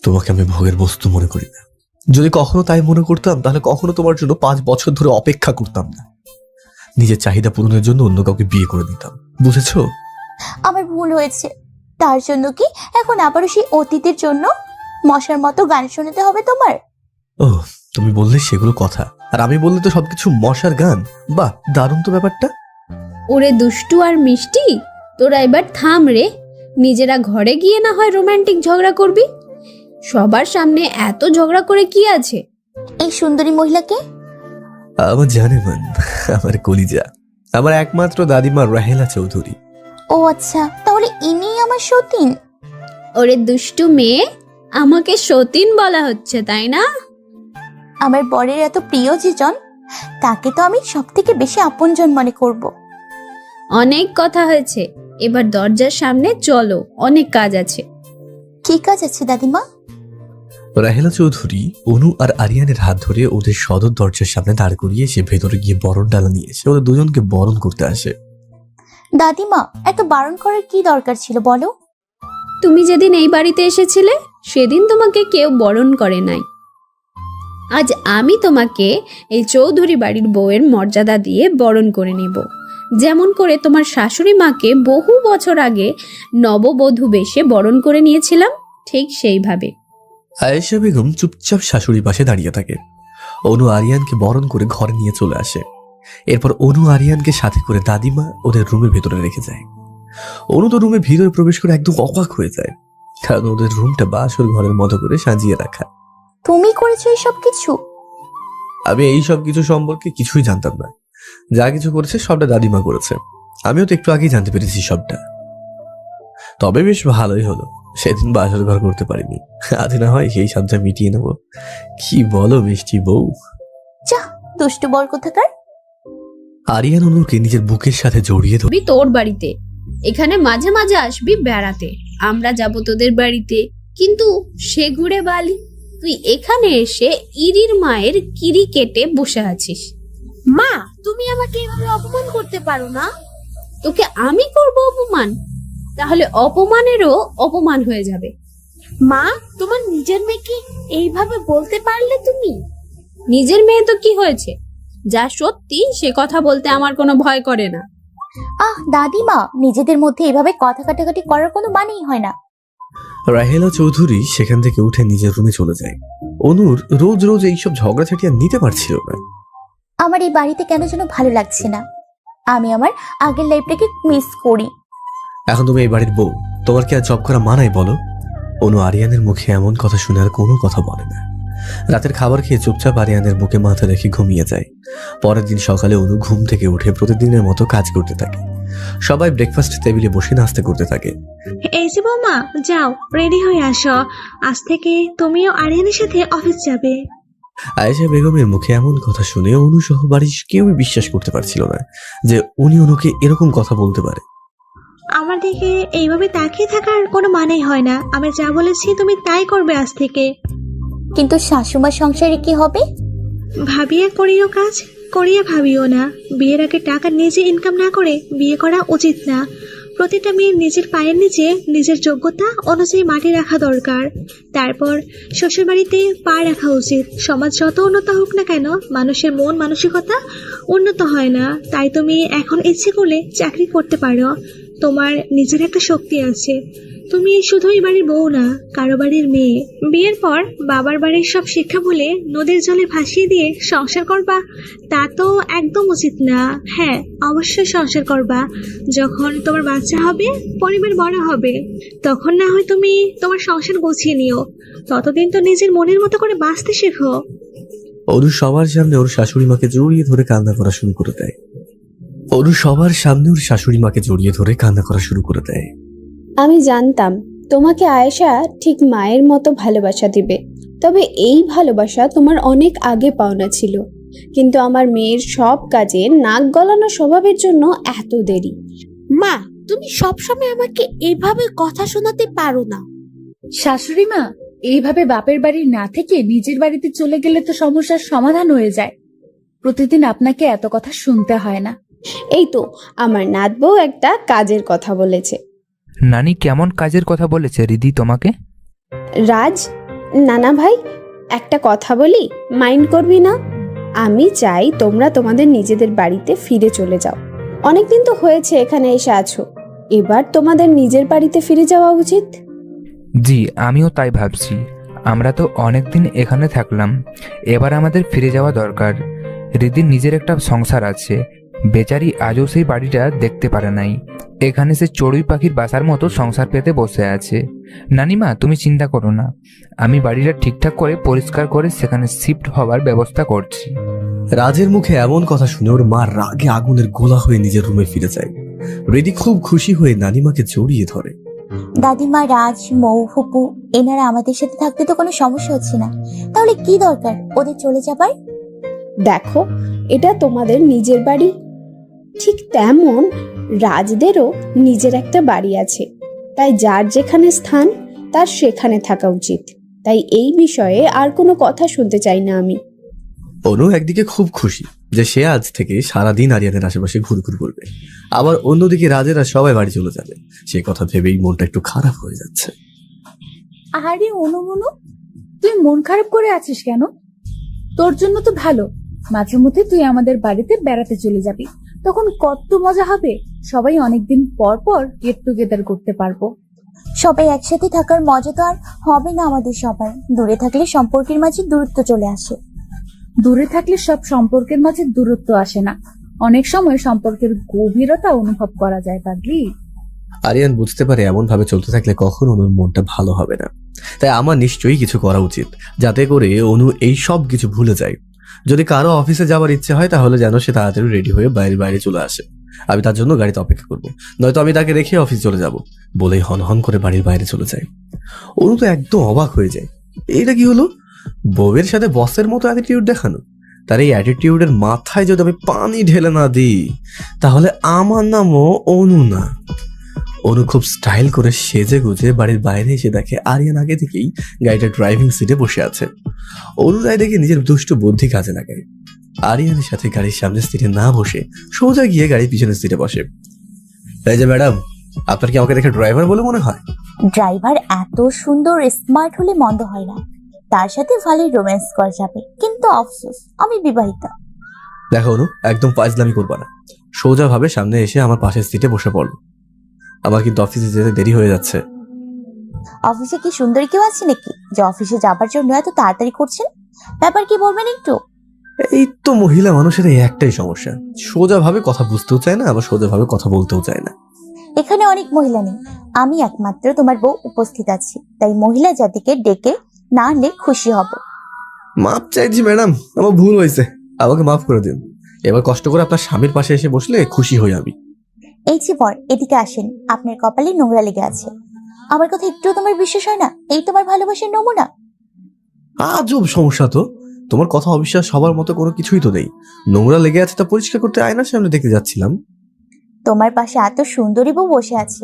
তোমাকে আমি ভোগের বস্তু মনে করি না। যদি কখনো তাই মনে করতাম তাহলে কখনো তোমার জন্য 5 বছর ধরে অপেক্ষা করতাম না। নিজের চাহিদা পূরণের জন্য অন্য কাউকে বিয়ে করে দিতাম, বুঝেছো? আমার ভুল হয়েছে, তার জন্য কি এখন আবারও সেই অতীতের জন্য মশার মতো গান শোনাতে হবে তোমার? ও, তুমি বললে সেগুলো কথা, আর আমি বললে তো সবকিছু মশার গান। বাহ, দারুণ তো ব্যাপারটা। ওরে দুষ্টু আর মিষ্টি, তোরা এবার থাম রে। নিজেরা ঘরে গিয়ে না হয় রোমান্টিক ঝগড়া করবি, সবার সামনে এত ঝগড়া করে কি আছে? এই সুন্দরী মহিলাকে? আমার জানেমান, আমার কলিজা, আমার একমাত্র দাদিমা রাহেলা চৌধুরী। ও আচ্ছা, তাহলে ইনি আমার সতীন? ওরে দুষ্টু মেয়ে, আমাকে সতীন বলা হচ্ছে তাই না? আমার বরের এত প্রিয় যেজন, তাকে তো আমি সব থেকে বেশি আপনজন মনে করব। অনেক কথা হয়েছে, এবার দরজার সামনে চলো, অনেক কাজ আছে। কি কাজ আছে দাদিমা? রাহেলা চৌধুরী অনু আর আরিয়ানের হাত ধরে ওদের সদর দরজার সামনে দাঁড় করিয়ে সে ভেতরে গিয়ে বরণ ডালা নিয়ে এসে ওদের দুজনকে বরণ করতে আসে। দাদিমা, এত বারণ করার কি দরকার ছিল বলো? তুমি যেদিন এই বাড়িতে এসেছিলে সেদিন তোমাকে কেউ বরণ করে নাই। আজ আমি তোমাকে এই চৌধুরী বাড়ির বউয়ের মর্যাদা দিয়ে বরণ করে নেব, যেমন করে তোমার শাশুড়ি মাকে বহু বছর আগে নববধূ বেশে বরণ করে নিয়েছিলাম, ঠিক সেইভাবে। আয়েশা বেগম চুপচাপ শাশুড়ির পাশে দাঁড়িয়ে থাকে। অনু আরিয়ানকে বরণ করে ঘরে নিয়ে চলে আসে। এরপর অনু আরিয়ানকে সাথে করে দাদিমা ওদের রুমের ভেতরে রেখে যায়। অনু তো রুমের ভিতরে প্রবেশ করে একদম অবাক হয়ে যায়, কারণ ওদের রুমটা বাসর ঘরের মতো করে সাজিয়ে রাখা। তুমি করেছো এইসব কিছু? আমি এই সব কিছু সম্পর্কে কিছুই জানতাম না। যা কিছু করেছে সবটা দাদিমা করেছে। আমিও তো একটু আগেই জানতে পেরেছি সবটা। তবে বেশ ভালোই হলো সেদিন বাসর ঘর করতে পারিনি, আজ না হয় সেই সাজা মিটিয়ে নেব। কি বলো মিষ্টি বউ? যা, দুষ্টু বর কোথাকার। আরিয়ান অনুকে নিজের বুকের সাথে জড়িয়ে ধরে। তোর বাড়িতে এখানে মাঝে মাঝে আসবি বেড়াতে, আমরা যাব তোদের বাড়িতে, কিন্তু সে ঘুরে বালি। তুই এখানে এসে ইরির মায়ের কিরি কেটে বসে আছিস। মা, তুমি আমাকে এভাবে অপমান করতে পারো না। তোকে আমি করব অপমান? তাহলে অপমানেরও অপমান হয়ে যাবে। মা, তোমার নিজের মেয়েকে এইভাবে বলতে পারলে তুমি? নিজের মেয়ে তো কি হয়েছে, যা সত্যি সে কথা বলতে আমার কোনো ভয় করে না। দাদিমা, নিজেদের মধ্যে এভাবে কথা কাটাকাটি করার কোনো মানেই হয় না। রাহেলা চৌধুরী সেখান থেকে উঠে নিজের রুমে চলে যায়। অনুর রোজ রোজ এইসব ঝগড়াঝাটি আর নিতে পারছিল না। আমার এই বাড়িতে কেন যেন ভালো লাগছে না, আমি আমার আগের লাইফটাকে মিস করি। এখন তুমি এই বাড়ির বউ, তোমার কি আর জব করা মানায় বলো? অনু আরিয়ানের মুখে এমন কথা শুনে আর কোনো কথা বলে না। রাতের খাবার খেয়ে চুপচাপ আরিয়ানের বুকে মাথা রেখে ঘুমিয়ে যায়। পরের দিন সকালে অনু ঘুম থেকে উঠে প্রতিদিনের মতো কাজ করতে থাকে। সবাই ব্রেকফাস্ট টেবিলে বসে নাস্তা করতে থাকে। এই যে বৌমা, যাও রেডি হয়ে আসো, আজ থেকে তুমিও আরিয়ানের সাথে অফিস যাবে। আয়েশা বেগমের মুখে এমন কথা শুনে অনু সহ বাড়ির কেউই বিশ্বাস করতে পারছিল না যে উনি অনুকে এরকম কথা বলতে পারে। আমার দিকে এইভাবে তাকিয়ে থাকার কোনো মানেই হয় না। আমি যা বলেছি তুমি তাই করবে আজ থেকে। কিন্তু শাশুমার সংসারে কি হবে? ভাবিয়া করিও কাজ, করিয়া ভাবিও না। বিয়ের আগে টাকা নিজে ইনকাম না করে বিয়ে করা উচিত না। প্রতিটা মেয়ের নিজের পায়ের নিচে নিজের যোগ্যতা অনুযায়ী মাটি রাখা দরকার, তারপর শ্বশুর বাড়িতে পা রাখা উচিত। সমাজ যত উন্নত হোক না কেন, মানুষের মন মানসিকতা উন্নত হয় না। তাই তুমি এখন ইচ্ছে করলে চাকরি করতে পারো, তোমার নিজের একটা শক্তি আছে। তুমি শুধুই বাড়ির বউ না, কারো বাড়ির মেয়ে। বিয়ের পর বাবার বাড়ির সব শিক্ষা ভুলে নদীর জলে ভাসিয়ে দিয়ে সংসার করবা, তা তো একদম উচিত না। হ্যাঁ, অবশ্যই সংসার করবা। যখন তোমার বাচ্চা হবে, পরিবার বড় হবে, তখন না হয় তুমি তোমার সংসার গুছিয়ে নিও। ততদিন তো নিজের মনের মতো করে বাঁচতে শেখো। অনু সবার সামনে ওর শাশুড়ি মাকে জড়িয়ে ধরে কান্না করা শুরু করে দেয়। অনু সবার সামনে ওর শাশুড়ি মাকে জড়িয়ে ধরে কান্না করা শুরু করে দেয়। আমি জানতাম তোমাকে আয়েশা ঠিক মায়ের মতো ভালোবাসা দিবে, তবে এই ভালোবাসা তোমার অনেক আগে পাওনা ছিল। কিন্তু আমার মেয়ের সব কাজে নাক গলানো স্বভাবের জন্য এত দেরি। মা, তুমি সবসময় আমাকে এইভাবে কথা শোনাতে পারো না। শাশুড়ি মা, এইভাবে বাপের বাড়ি না থেকে নিজের বাড়িতে চলে গেলে তো সমস্যার সমাধান হয়ে যায়। প্রতিদিন আপনাকে এত কথা শুনতে হয় না। এই তো আমার নাত বউ একটা কাজের কথা বলেছে। নানি কেমন কাজের কথা বলেছে রিদি তোমাকে? রাজ, নানা ভাই, একটা কথা বলি, মাইন্ড করবি না? আমি চাই তোমরা তোমাদের নিজেদের বাড়িতে ফিরে চলে যাও। অনেকদিন তো হয়েছে এখানে এসে আছো, এবার তোমাদের নিজের বাড়িতে ফিরে যাওয়া উচিত। জি, আমিও তাই ভাবছি। আমরা তো অনেকদিন এখানে থাকলাম, এবার আমাদের ফিরে যাওয়া দরকার। রিদির নিজের একটা সংসার আছে, বেচারি আজও সেই বাড়িটা দেখতে পারে নাই। এখানে সে চড়ুই পাখির বাসার মতো সংসার পেতে বসে আছে। নানিমা, তুমি চিন্তা করো না, আমি বাড়িটা ঠিকঠাক করে পরিষ্কার করে সেখানে শিফট হওয়ার ব্যবস্থা করছি। রাজের মুখে এমন কথা শুনে ওর মা রাগে আগুনের গোলা হয়ে নিজের রুমে ফিরে যায়। রিদি খুব খুশি হয়ে নানিমাকে জড়িয়ে ধরে। দাদিমা, রাজ, মৌ, ফুপু এনারা আমাদের সাথে থাকতে তো কোনো সমস্যা হচ্ছে না, তাহলে কি দরকার ওদের চলে যাবার? দেখো, এটা তোমাদের নিজের বাড়ি, ঠিক তেমন রাজদেরও নিজের একটা বাড়ি আছে। তাই যার যেখানে স্থান তার সেখানে থাকা উচিত। তাই এই বিষয়ে আর কোনো কথা শুনতে চাই না আমি। অনু একদিকে খুব খুশি যে সে আজ থেকে সারাদিন আরিয়ানের আশেপাশে ঘুরঘুর করবে, আবার অন্যদিকে রাজেরা সবাই বাড়ি চলে যাবে। সে কথা ভেবেই মনটা একটু খারাপ হয়ে যাচ্ছে। আরে অনু, তুই মন খারাপ করে আছিস কেন? তোর জন্য তো ভালো, মাঝে মধ্যে তুই আমাদের বাড়িতে বেড়াতে চলে যাবি, তখন কত মজা হবে। সবাই অনেকদিন পর পর গেট টুগেদার করতে পারবো। সবাই একসাথে থাকার মজা তো আর হবে না আমাদের সবার। দূরে থাকলে সম্পর্কের মাঝে দূরত্ব চলে আসে। দূরে থাকলে সব সম্পর্কের মাঝে দূরত্ব আসে না, অনেক সময় সম্পর্কের গভীরতা অনুভব করা যায়। পাগলি, আরিয়ান বুঝতে পারে এমন ভাবে চলতে থাকলে কখনো অনুর মনটা ভালো হবে না। তাই আমার নিশ্চয়ই কিছু করা উচিত, যাতে করে অনু এই সব কিছু ভুলে যায়। যদি কারো অফিসে যাওয়ার ইচ্ছে হয় তাহলে যেন সে তাড়াতাড়ি রেডি হয়ে বাইরে চলে আসে। আমি তার জন্য গাড়িতে অপেক্ষা করবো, নয়তো আমি তাকে রেখে অফিস চলে যাব বলেই হন করে বাড়ির বাইরে চলে যায়। অনু তো একদম অবাক হয়ে যায়। এটা কি হলো? বউয়ের সাথে বসের মতো অ্যাটিটিউড দেখানো। তার এই অ্যাটিটিউডের মাথায় যদি আমি পানি ঢেলে না দিই তাহলে আমার নামও অনু না। অনু খুব স্টাইল করে সেজে গুজে বাড়ির বাইরে এসে দেখে আরিয়ান আগে থেকেই গাড়িটা ড্রাইভিং সিটে বসে আছে। অনু তাই দেখে নিজের দুষ্টু বুদ্ধি কাজে লাগায়। আরিয়ানের সাথে গাড়ির সামনের সিটে না বসে সোজা গিয়ে গাড়ির পিছনের সিটে বসে। এই যে ম্যাডাম, আপনার কি আমাকে দেখে ড্রাইভার বলে মনে হয়? ড্রাইভার এত সুন্দর স্মার্ট হলে মন্দ হয় না, তার সাথে ভালোই রোম্যান্স করা যাবে। কিন্তু আফসোস, আমি বিবাহিতা। দেখো অনু, একদম ফাজলামি করবা না, সোজা ভাবে সামনে এসে আমার পাশের সিটে বসে পড়ো। আমার কিন্তু অফিসে যেতে দেরি হয়ে যাচ্ছে। অফিসে কি সুন্দরী কেউ আছে নাকি যে অফিসে যাবার জন্য এত তাড়াতাড়ি করছেন? ব্যাপার কি বলবেন একটু? এই তো মহিলা মানুষের এই একটাই সমস্যা, সোজা ভাবে কথা বুঝতেও চায় না, আবার সোজা ভাবে কথা বলতেও চায় না। এখানে অনেক মহিলা নেই, আমি একমাত্র তোমার বউ উপস্থিত আছি, তাই মহিলা জাতিকে ডেকে না আনলে খুশি হব। মাপ চাইছি ম্যাডাম, আমার ভুল হয়েছে, আমাকে মাফ করে দিন। এবার কষ্ট করে আপনার স্বামীর পাশে এসে বসলে খুশি হই আমি। এই যে বর, এদিকে আসেন। আপনার কপালে নোংরা লেগে আছে। আমার কথা একটুও তোমার বিশ্বাস হয় না? এই তোমার ভালোবাসার নমুনা। আজব সমস্যা তো, তোমার কথা অবিশ্বাস সবার মতো কোনো কিছুই তো নেই। নোংরা লেগে আছে তা পরিষ্কার করতে আয়নার সামনে দেখতে যাচ্ছিলাম। তোমার পাশে এত সুন্দরী বউ বসে আছে,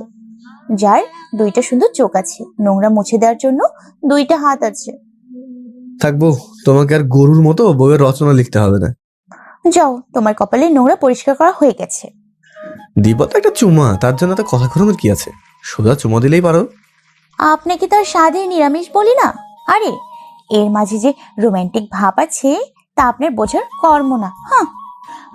যার দুইটা সুন্দর চোখ আছে, নোংরা মুছে দেওয়ার জন্য দুইটা হাত আছে। থাকবো, তোমাকে আর গরুর মতো বউয়ের রচনা লিখতে হবে না। যাও, তোমার কপালে নোংরা পরিষ্কার করা হয়ে গেছে। দিব তো একটা চুমা, তার জন্য তো কথা ঘোরানোর কি আছে, সোজা চুমা দিলেই পারো। আপনাকে তো আর স্বাদে নিরামিষ বলি না। আরে এর মাঝে যে রোমান্টিক ভাব আছে তা আপনার বোঝার কর্ম না। হ্যাঁ,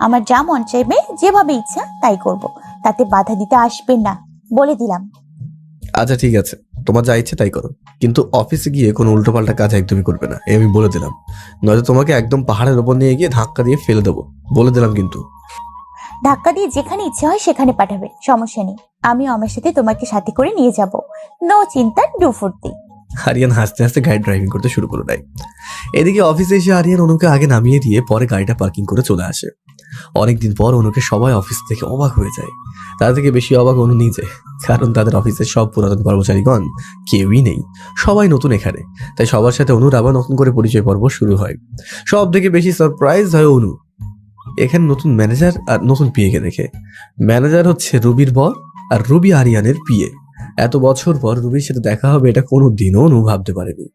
আমার যা মন চাইবে, যেভাবে ইচ্ছা তাই করব, তাতে বাধা দিতে আসবেন না, বলে দিলাম। আচ্ছা ঠিক আছে, তোমার যা ইচ্ছে তাই করো, কিন্তু অফিসে গিয়ে কোনো উল্টোপাল্টা কাজ একদমই করবে না, এই আমি বলে দিলাম। নয়তো তোমাকে একদম পাহাড়ের ওপর নিয়ে গিয়ে ধাক্কা দিয়ে ফেলে দেবো, বলে দিলাম কিন্তু। ধাক্কা দিয়ে যেখানে ইচ্ছে হয় সেখানে পাঠাবে, সমস্যা নেই। আমিও আমার সাথে তোমাকে সাথে করে নিয়ে যাব, নো চিন্তা, ডু ফুর্তি। আরিয়ান হাসতে হাসতে গাড়ি ড্রাইভিং করতে শুরু করে দেয়। এদিকে অফিসে এসে আরিয়ান অনুকে আগে নামিয়ে দিয়ে পরে গাড়িটা পার্কিং করে চলে আসে। অনেকদিন পর অনুকে সবাই অফিস থেকে অবাক হয়ে যায়। তার থেকে বেশি অবাক অনু নিজে, কারণ তাদের অফিসের সব পুরাতন কর্মচারীগণ কেউই নেই, সবাই নতুন এখানে। তাই সবার সাথে অনুর আবার নতুন করে পরিচয় পর্ব শুরু হয়। সব থেকে বেশি সারপ্রাইজ হয় অনু এখানে নতুন ম্যানেজার আর নতুন পিএকে দেখে। ম্যানেজার হচ্ছে রুবির বর, আর রুবি আরিয়ানের পিএ। এত বছর পর রুবির সাথে দেখা হবে এটা কোনো দিনও অনু ভাবতে পারেনি।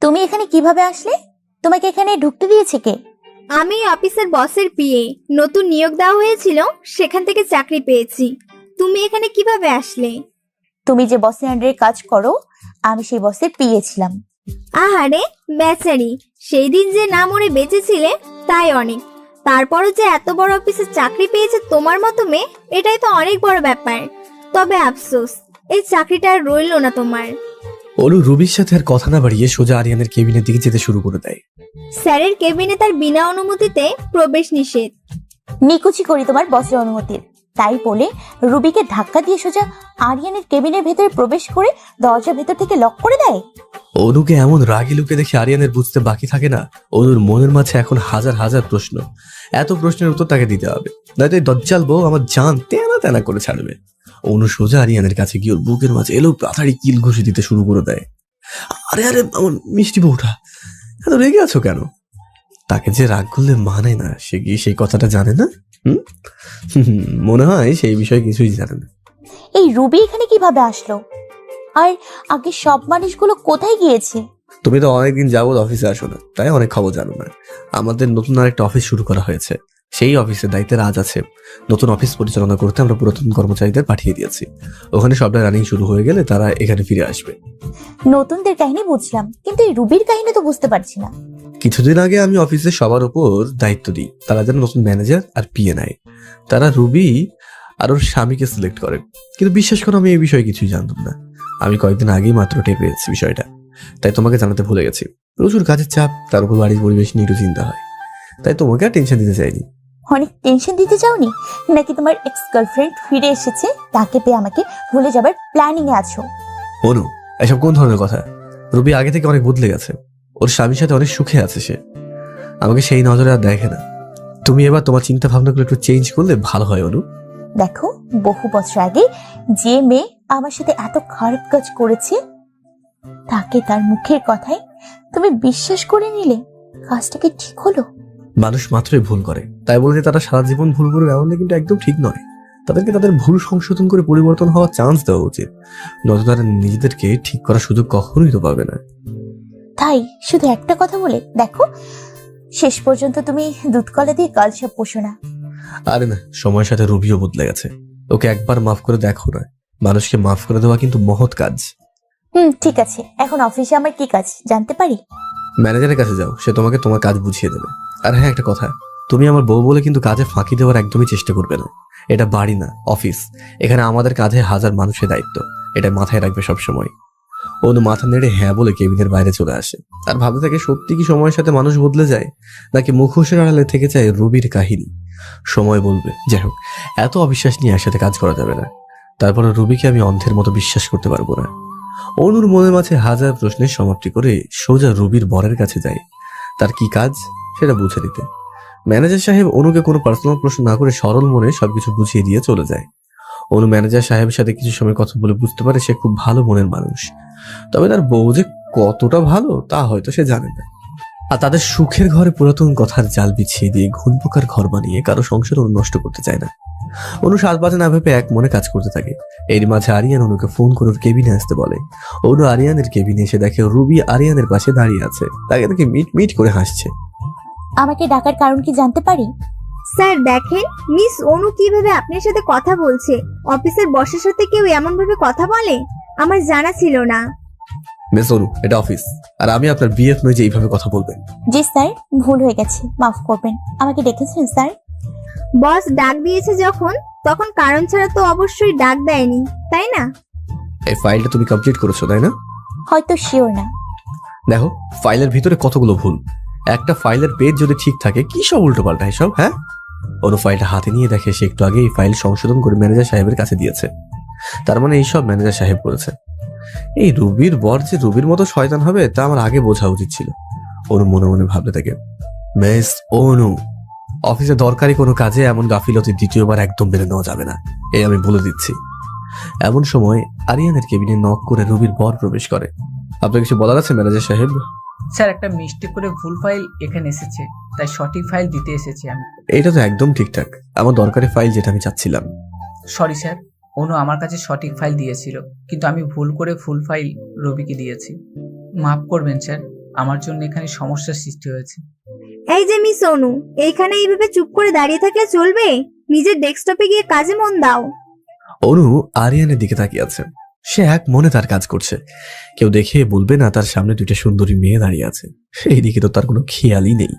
তুমি এখানে কিভাবে আসলে? তোমাকে এখানে ঢুকতে দিয়েছে কে? আমি অফিসের বসের পিএ, নতুন নিয়োগ দেওয়া হয়েছিল, সেখান থেকে চাকরি পেয়েছি। তুমি এখানে কিভাবে আসলে? তুমি যে বসের আন্ডারে কাজ করো, আমি সেই বসের পিএ ছিলাম। আহারে বেচারি, সেই দিন যে না মরে বেঁচেছিলে তাই অনেক। তারপরও যে এত বড় অফিসে চাকরি পেয়েছে তোমার মতো মেয়ে, এটাই তো অনেক বড় ব্যাপার। তবে আফসোস, এই চাকরিটা আর রইল না তোমার। অনু রুবির সাথে আর কথা না বাড়িয়ে সোজা আরিয়ানের কেবিনের দিকে যেতে শুরু করে দেয়। স্যারের কেবিনে তার বিনা অনুমতিতে প্রবেশ নিষেধ। নিকুচি করি তোমার বসের অনুমতির, তাই বলে রুবিকে ধাক্কা দিয়ে সোজা আরিয়ানের কেবিনের ভেতরে প্রবেশ করে দরজা ভেতর থেকে লক করে দেয়। অনুকে এমন রাগি লুকে দেখে আরিয়ানের বুঝতে বাকি থাকে না, অনুর মনের মাঝে এখন হাজার হাজার প্রশ্ন। এত প্রশ্নের উত্তর তাকে দিতে হবে, নয়তো এই দজ্জাল বউ আমার জান তেনা তেনা করে ছাড়বে। অনু সোজা আরিয়ানের কাছে গিয়ে ওর বুকের মাঝে এলো পাথাড়ি কিল ঘুষি দিতে শুরু করে দেয়। আরে আরে আমার মিষ্টি বউটা, এত রেগে আছো কেন? তাকে যে রাগ করলে মানে না, সে কি সেই কথাটা জানে না? মনে হয় সেই বিষয়ে কিছুই জানে না। এই রুবি এখানে কিভাবে আসলো? আর আগে সব মানুষগুলো কোথায় গিয়েছে? তুমি তো অনেকদিন যাবত অফিসে আসো না, তাই অনেক খবর জানো না। আমাদের নতুন আরেকটা অফিস শুরু করা হয়েছে, সেই অফিসের দায়িত্বে রাজ আছে। নতুন অফিস পরিচালনা করতে আমরা পুরাতন কর্মচারীদের পাঠিয়ে দিয়েছি। ওখানে সবটা রানিং শুরু হয়ে গেলে তারা এখানে ফিরে আসবে। নতুনদের কাহিনী বুঝলাম, কিন্তু এই রুবির কাহিনী তো বুঝতে পারছি না। কিছুদিন আগে আমি অফিসের সবার উপর দায়িত্ব দিই, তারা যেন নতুন ম্যানেজার আর পিএ নেয়। তারা রুবি আর ওর স্বামীকে সিলেক্ট করে, কিন্তু বিশ্বাস করো আমি এই বিষয়ে কিছুই জানতাম না। আমি কয়েকদিন আগেই মাত্র টের পেয়েছি বিষয়টা, তাই তোমাকে জানাতে ভুলে গেছি। প্রচুর কাজের চাপ, তার উপর বাড়ির পরিবেশ নিয়ে একটু চিন্তা হয়, তাই তোমাকে আর টেনশন দিতে চাইনি। অনেক টেনশন দিতে চাওনি নাকি? তোমার এক্স গার্লফ্রেন্ড ফিরে এসেছে, তাকে পেয়ে আমাকে ভুলে যাবার প্ল্যানিং এ আছো? অনু, এসব কোন ধরনের কথা? রুবি আগে থেকে অনেক বদলে গেছে, ওর স্বামীর সাথে অনেক সুখে আছে সে, আমাকে সেই নজরে আর দেখে না। তুমি এবার তোমার চিন্তা ভাবনাগুলো একটু চেঞ্জ করলে ভালো হয় অনু। দেখো, বহু বছর আগে যে মেয়ে আমার সাথে এত খারাপ কাজ করেছে, তাকে তার মুখের কথায় তুমি বিশ্বাস করে নিলে, কাজটা কি ঠিক হলো? মানুষ মাত্রই ভুল করে, তাই বলে যে তারা সারা জীবন ভুল করে এমনটা কিন্তু একদম ঠিক নয়। তাদেরকে তাদের ভুল সংশোধন করে পরিবর্তন হওয়ার চান্স দেওয়া উচিত, নয়তো তারা নিজেদেরকে ঠিক করার সুযোগ কখনোই তো পাবে না। তাই শুধু একটা কথা বলে দেখো, শেষ পর্যন্ত তুমি দুধ কলা দিয়ে কালসাপ পোষো না। আরে না, সময়ের সাথে রুবিও বদলে গেছে, ওকে একবার মাফ করে দেখো না। মানুষকে মাফ করে দেওয়া কিন্তু মহৎ কাজ। ঠিক আছে, এখন অফিসে আমার কি কাজ জানতে পারি? ম্যানেজারের কাছে যাও, সে তোমাকে তোমার কাজ বুঝিয়ে দেবে। আর হ্যাঁ, একটা কথা, তুমি আমার বউ বলে কিন্তু কাজে ফাঁকি দেওয়ার একদমই চেষ্টা করবে না। এটা বাড়ি না, অফিস। এখানে আমাদের কাঁধে হাজার মানুষের দায়িত্ব, এটা মাথায় রাখবে সবসময়। অনু মাথা নেড়ে হ্যাঁ বলে কেবিনের বাইরে চলে আসে, আর ভাবতে থাকে সত্যি কি সময়ের সাথে মানুষ বদলে যায়, নাকি মুখোশের আড়ালে থেকে যায় রুবির কাহিনী? সময় বলবে। যাই হোক, এত অবিশ্বাস নিয়ে একসাথে কাজ করা যাবে না। তারপরে রুবিকে আমি অন্ধের মতো বিশ্বাস করতে পারবো না। অনুর মনের মাঝে হাজার প্রশ্নের সমাপ্তি করে সোজা রুবির বরের কাছে যায়। তার কি কাজ সেটা বুঝে নিতে। ম্যানেজার সাহেব অনুকে কোনো পার্সোনাল প্রশ্ন না করে সরল মনে সবকিছু বুঝিয়ে দিয়ে চলে যায়। অনু ম্যানেজার সাহেবের সাথে কিছু সময় কথা বলে বুঝতে পারে সে খুব ভালো মনের মানুষ, তবে তার বউ যে কতটা ভালো তা হয়তো সে জানে না। আর তাদের সুখের ঘরে পুরাতন কথার জাল বিছিয়ে দিয়ে ঘুণ পোকার ঘর বানিয়ে কারো সংসার অনু নষ্ট করতে চায় না। অনু 7 বাজে না ভেবে এক মনে কাজ করতে থাকে। এর মাঝে আরিয়ান অনুকে ফোন করে ওর কেবিনে আসতে বলে। অনু আরিয়ানের কেবিনে এসে দেখে রুবি আরিয়ানের পাশে দাঁড়িয়ে আছে, তাকে দেখে মিট মিট করে হাসছে। আমাকে ডাকার কারণ কি জানতে পারি? স্যার দেখেন মিস অনু কিভাবে আপনার সাথে কথা বলছে। অফিসের বসের সাথে কেউ এমন ভাবে কথা বলে? আমার জানা ছিল না। মিস অনু, এটা অফিস, আর আমি আপনার বিএফ নই যে এইভাবে কথা বলবেন। জি স্যার, ভুল হয়ে গেছে, মাফ করবেন। আমাকে ডেকেছেন স্যার? বস ডাক দিয়েছে যখন, তখন কারণ ছাড়া তো অবশ্যই ডাক দেয়নি, তাই না? এই ফাইলটা তুমি কমপ্লিট করেছো তাই না? হয়তো শিওর না। দেখো ফাইলের ভিতরে কতগুলো ভুল। একটা ফাইলের পেজ যদি ঠিক থাকে কি সব উল্টো পাল্টা এসব। হ্যাঁ, অনু ফাইলটা হাতে নিয়ে দেখে সে একটু আগে এই ফাইল সংশোধন করে ম্যানেজার সাহেবের কাছে দিয়েছে। তার মানে এইসব ম্যানেজার সাহেব করেছে। এই রুবির বর যে রুবির মতো শয়তান হবে তা আমার আগে বোঝা উচিত ছিল। অনু মনে মনে ভাবতে থাকে। মিস অনু, অফিসে দরকারি কোনো কাজে এমন গাফিলতি দ্বিতীয়বার একদম মেনে নেওয়া যাবে না, এই আমি বলে দিচ্ছি। এমন সময় আরিয়ানের কেবিনে নক করে রুবির বর প্রবেশ করে। আপনার কিছু বলার আছে ম্যানেজার সাহেব? স্যার, একটা মিস্টেক করে ভুল ফাইল এখানে এসেছে, তাই সঠিক ফাইল দিতে এসেছি আমি। এটা তো একদম ঠিকঠাক, আমার দরকারি ফাইল যেটা আমি চাচ্ছিলাম। সরি স্যার, অনু আমার কাছে সঠিক ফাইল দিয়েছিল, কিন্তু আমি ভুল করে ফুল ফাইল রবিকে দিয়েছি। মাফ করবেন স্যার, আমার জন্য এখানে সমস্যার সৃষ্টি হয়েছে। এই যে মিস অনু, এইখানে এইভাবে চুপ করে দাঁড়িয়ে থাকলে চলবে? নিজের ডেস্কটপে গিয়ে কাজে মন দাও। অনু আরিয়ানের দিকে তাকিয়ে আছে। সে এক মনে তার কাজ করছে, কেউ দেখে বলবে না তার সামনে দুইটা সুন্দরী মেয়ে দাঁড়িয়ে আছে। সেই দিকে তো তার কোনো খেয়ালই নেই।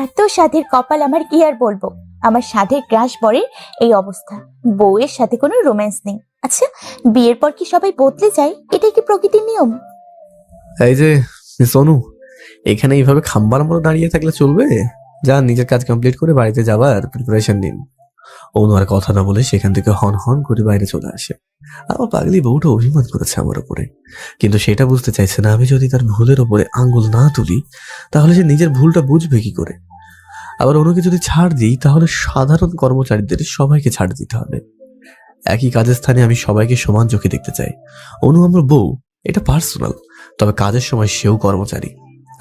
এত সাধের কপাল আমার, কি আর বলবো। আমার সাধের গ্রাস বরের এই অবস্থা, বউয়ের সাথে কোনো রোম্যান্স নেই। আচ্ছা, বিয়ের পর কি সবাই বদলে যায়? এটাই কি প্রকৃতির নিয়ম? এই যে মিস অনু, এখানে এইভাবে খাম্বার মতো দাঁড়িয়ে থাকলে চলবে? যান, নিজের কাজ কমপ্লিট করে বাড়িতে যাবার প্রিপারেশন নিন। অনু আর কথা না বলে সেখান থেকে হন হন করে বাইরে চলে আসে। আমার পাগলি বউটা অভিমান করেছে আমার উপরে, কিন্তু সেটা বুঝতে চাইছে না আমি যদি তার ভুলের উপরে আঙ্গুল না তুলি তাহলে সে নিজের ভুলটা বুঝবে কি করে। আবার অনুকে যদি ছাড় দিই তাহলে সাধারণ কর্মচারীদের সবাইকে ছাড় দিতে হবে। একই কাজের স্থানে আমি সবাইকে সমান চোখে দেখতে চাই। অনু আমার বউ, এটা পার্সোনাল, তবে কাজের সময় সেও কর্মচারী।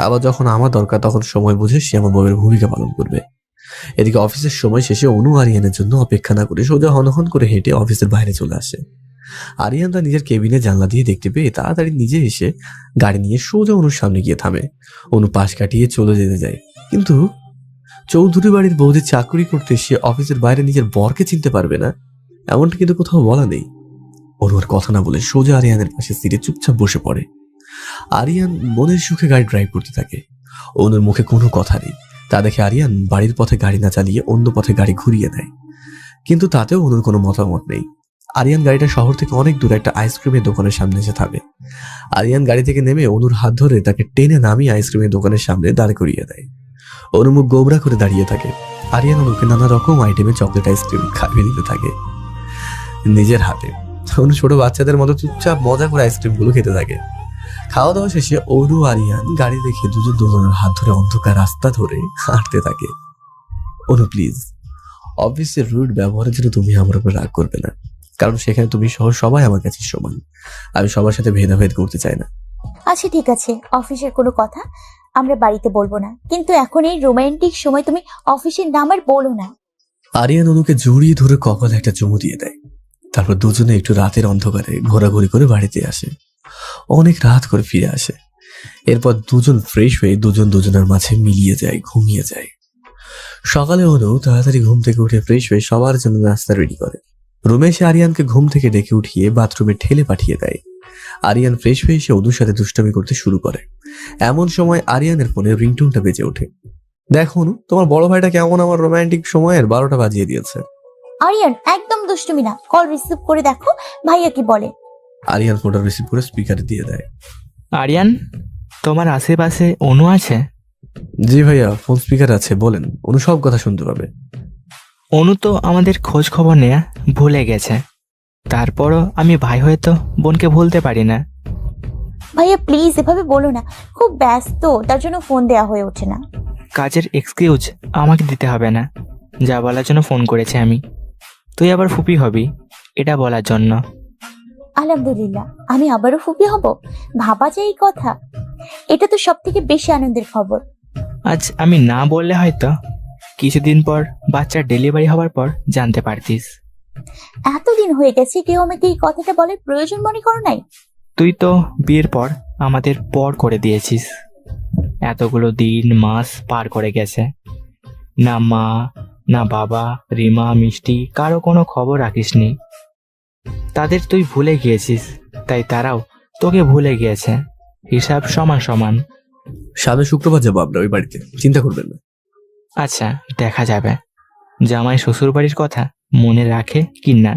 আবার যখন আমার দরকার তখন সময় বুঝে সে আমার বউয়ের ভূমিকা পালন করবে। এদিকে অফিসের সময় শেষে অনু আরিয়ানের জন্য অপেক্ষা না করে সোজা হনহন করে হেঁটে অফিসের বাইরে চলে আসে। আরিয়ান তার নিজের কেবিনে জানলা দিয়ে দেখতে পেয়ে তাড়াতাড়ি নিজে এসে গাড়ি নিয়ে সোজা অনুর সামনে গিয়ে থামে। অনু পাশ কাটিয়ে চলে যেতে যায়, কিন্তু চৌধুরী বাড়ির বউ যে চাকরি করতে সে অফিসের বাইরে নিজের বরকে চিনতে পারবে না এমনটা কিন্তু কোথাও বলা নেই। অনু আর কথা না বলে সোজা আরিয়ানের পাশে সিটে চুপচাপ বসে পড়ে। আরিয়ান মনের সুখে গাড়ি ড্রাইভ করতে থাকে। অনুর মুখে কোনো কথা নেই। তা দেখে আরিয়ান বাড়ির পথে গাড়ি না চালিয়ে অন্য পথে গাড়ি ঘুরিয়ে দেয়, কিন্তু তাতেও অনুর কোনো মতামত নেই। আরিয়ান গাড়িটা শহর থেকে অনেক দূরে একটা আইসক্রিমের দোকানের সামনে এসে থামে। আরিয়ান গাড়ি থেকে নেমে অনুর হাত ধরে তাকে টেনে নামিয়ে আইসক্রিমের দোকানের সামনে দাঁড় করিয়ে দেয়। অনু মুখ গোবরা করে দাঁড়িয়ে থাকে। আরিয়ান অনুকে নানা রকম আইটেমে চকলেট আইসক্রিম খাইয়ে দিতে থাকে নিজের হাতে। অনু ছোট বাচ্চাদের মতো চুপচাপ মজা করে আইসক্রিম গুলো খেতে থাকে। খাওয়া দাওয়া শেষে অনু আরিয়ান গাড়ি রেখে দুজনের হাত ধরে অন্ধকার রাস্তা ধরে হাঁটতে থাকে। অনু প্লিজ, অফিসের রুড ব্যবহারের জন্য তুমি আমার উপর রাগ করবে না, কারণ সেখানে তুমি সহ সবাই আমার কাছে সমান। আমি সবার সাথে ভেদাভেদ করতে চাই না। আচ্ছা ঠিক আছে, অফিসের কোনো কথা আমরা বাড়িতে বলবো না, কিন্তু এখন এই রোমান্টিক সময় তুমি অফিসের নাম আর বলো না। আরিয়ান অনুকে জড়িয়ে ধরে কপালে একটা চুমু দিয়ে দেয়। তারপর দুজনে একটু রাতের অন্ধকারে ঘোরাঘুরি করে বাড়িতে আসে। অনেক রাত করে ফিরে আসে। এরপর দুজন ফ্রেশ হয়ে দুজনের মাঝে মিলিয়ে যায়, ঘুমিয়ে যায়। সকালে অনু তাড়াতাড়ি ঘুম থেকে উঠে ফ্রেশ হয়ে সবার জন্য নাস্তা রেডি করে। রুমে এসে আরিয়ানকে ঘুম থেকে ডেকে উঠিয়ে বাথরুমে ঠেলে পাঠিয়ে দেয়। আরিয়ান ফ্রেশ হয়ে এসে অনুর সাথে দুষ্টামি করতে শুরু করে। এমন সময় আরিয়ানের ফোনে রিংটোনটা বেজে ওঠে। দেখো অনু, তোমার বড় ভাইটা কেমন আমার রোমান্টিক সময়ের 12টা বাজিয়ে দিয়েছে। আরিয়ান একদম দুষ্টুমি না, কল রিসিভ করে দেখো ভাইয়া কি বলে। আরিয়ান ফোনটা রিসিভ করে স্পিকারে দিয়ে দেয়। আরিয়ান, তোমার আশেপাশে অনু আছে? জি ভাইয়া, ফোন স্পিকার আছে, বলেন। অনু সব কথা শুনতে পাবে। অনু তো আমাদের খোঁজ খবর নেয়া ভুলে গেছে, তারপরও আমি ভাই হয়ে তো বোনকে ভুলতে পারি না। ভাইয়া প্লিজ এভাবে বলো না, খুব ব্যস্ত, তার জন্য ফোন দেয়া হয়ে ওঠে না। কাজের এক্সকিউজ আমাকে দিতে হবে না, যা বলার জন্য ফোন করেছি আমি। তুই আবার ফুপি হবি এটা বলার জন্য। আলহামদুলিল্লাহ, আমি আবারও ফুপি হব, ভাবা যায় এই কথা? এটা তো সব থেকে বেশি আনন্দের খবর। আজ আমি না বললে হয়তো কিছুদিন পর বাচ্চার ডেলিভারি হওয়ার পর জানতে পারতিস। এতদিন হয়ে গেছে, কেউ আমাকে এই কথাটা বলার প্রয়োজন মনে করো নাই? তুই তো বিয়ের পর আমাদের পর করে দিয়েছিস। এতগুলো দিন মাস পার করে গেছে, না মা না বাবা, রিমা, মিষ্টি কারো কোনো খবর রাখিসনি। তাদের তুই ভুলে গিয়েছিস, তাই তারাও তোকে ভুলে গিয়েছে। হিসাব সমান সমান। সামনে শুক্রবার যাবো আমরা ওই বাড়িতে, চিন্তা করবেন না। আচ্ছা, দেখা যাবে জামাই শ্বশুর বাড়ির কথা মনে রাখে কি না।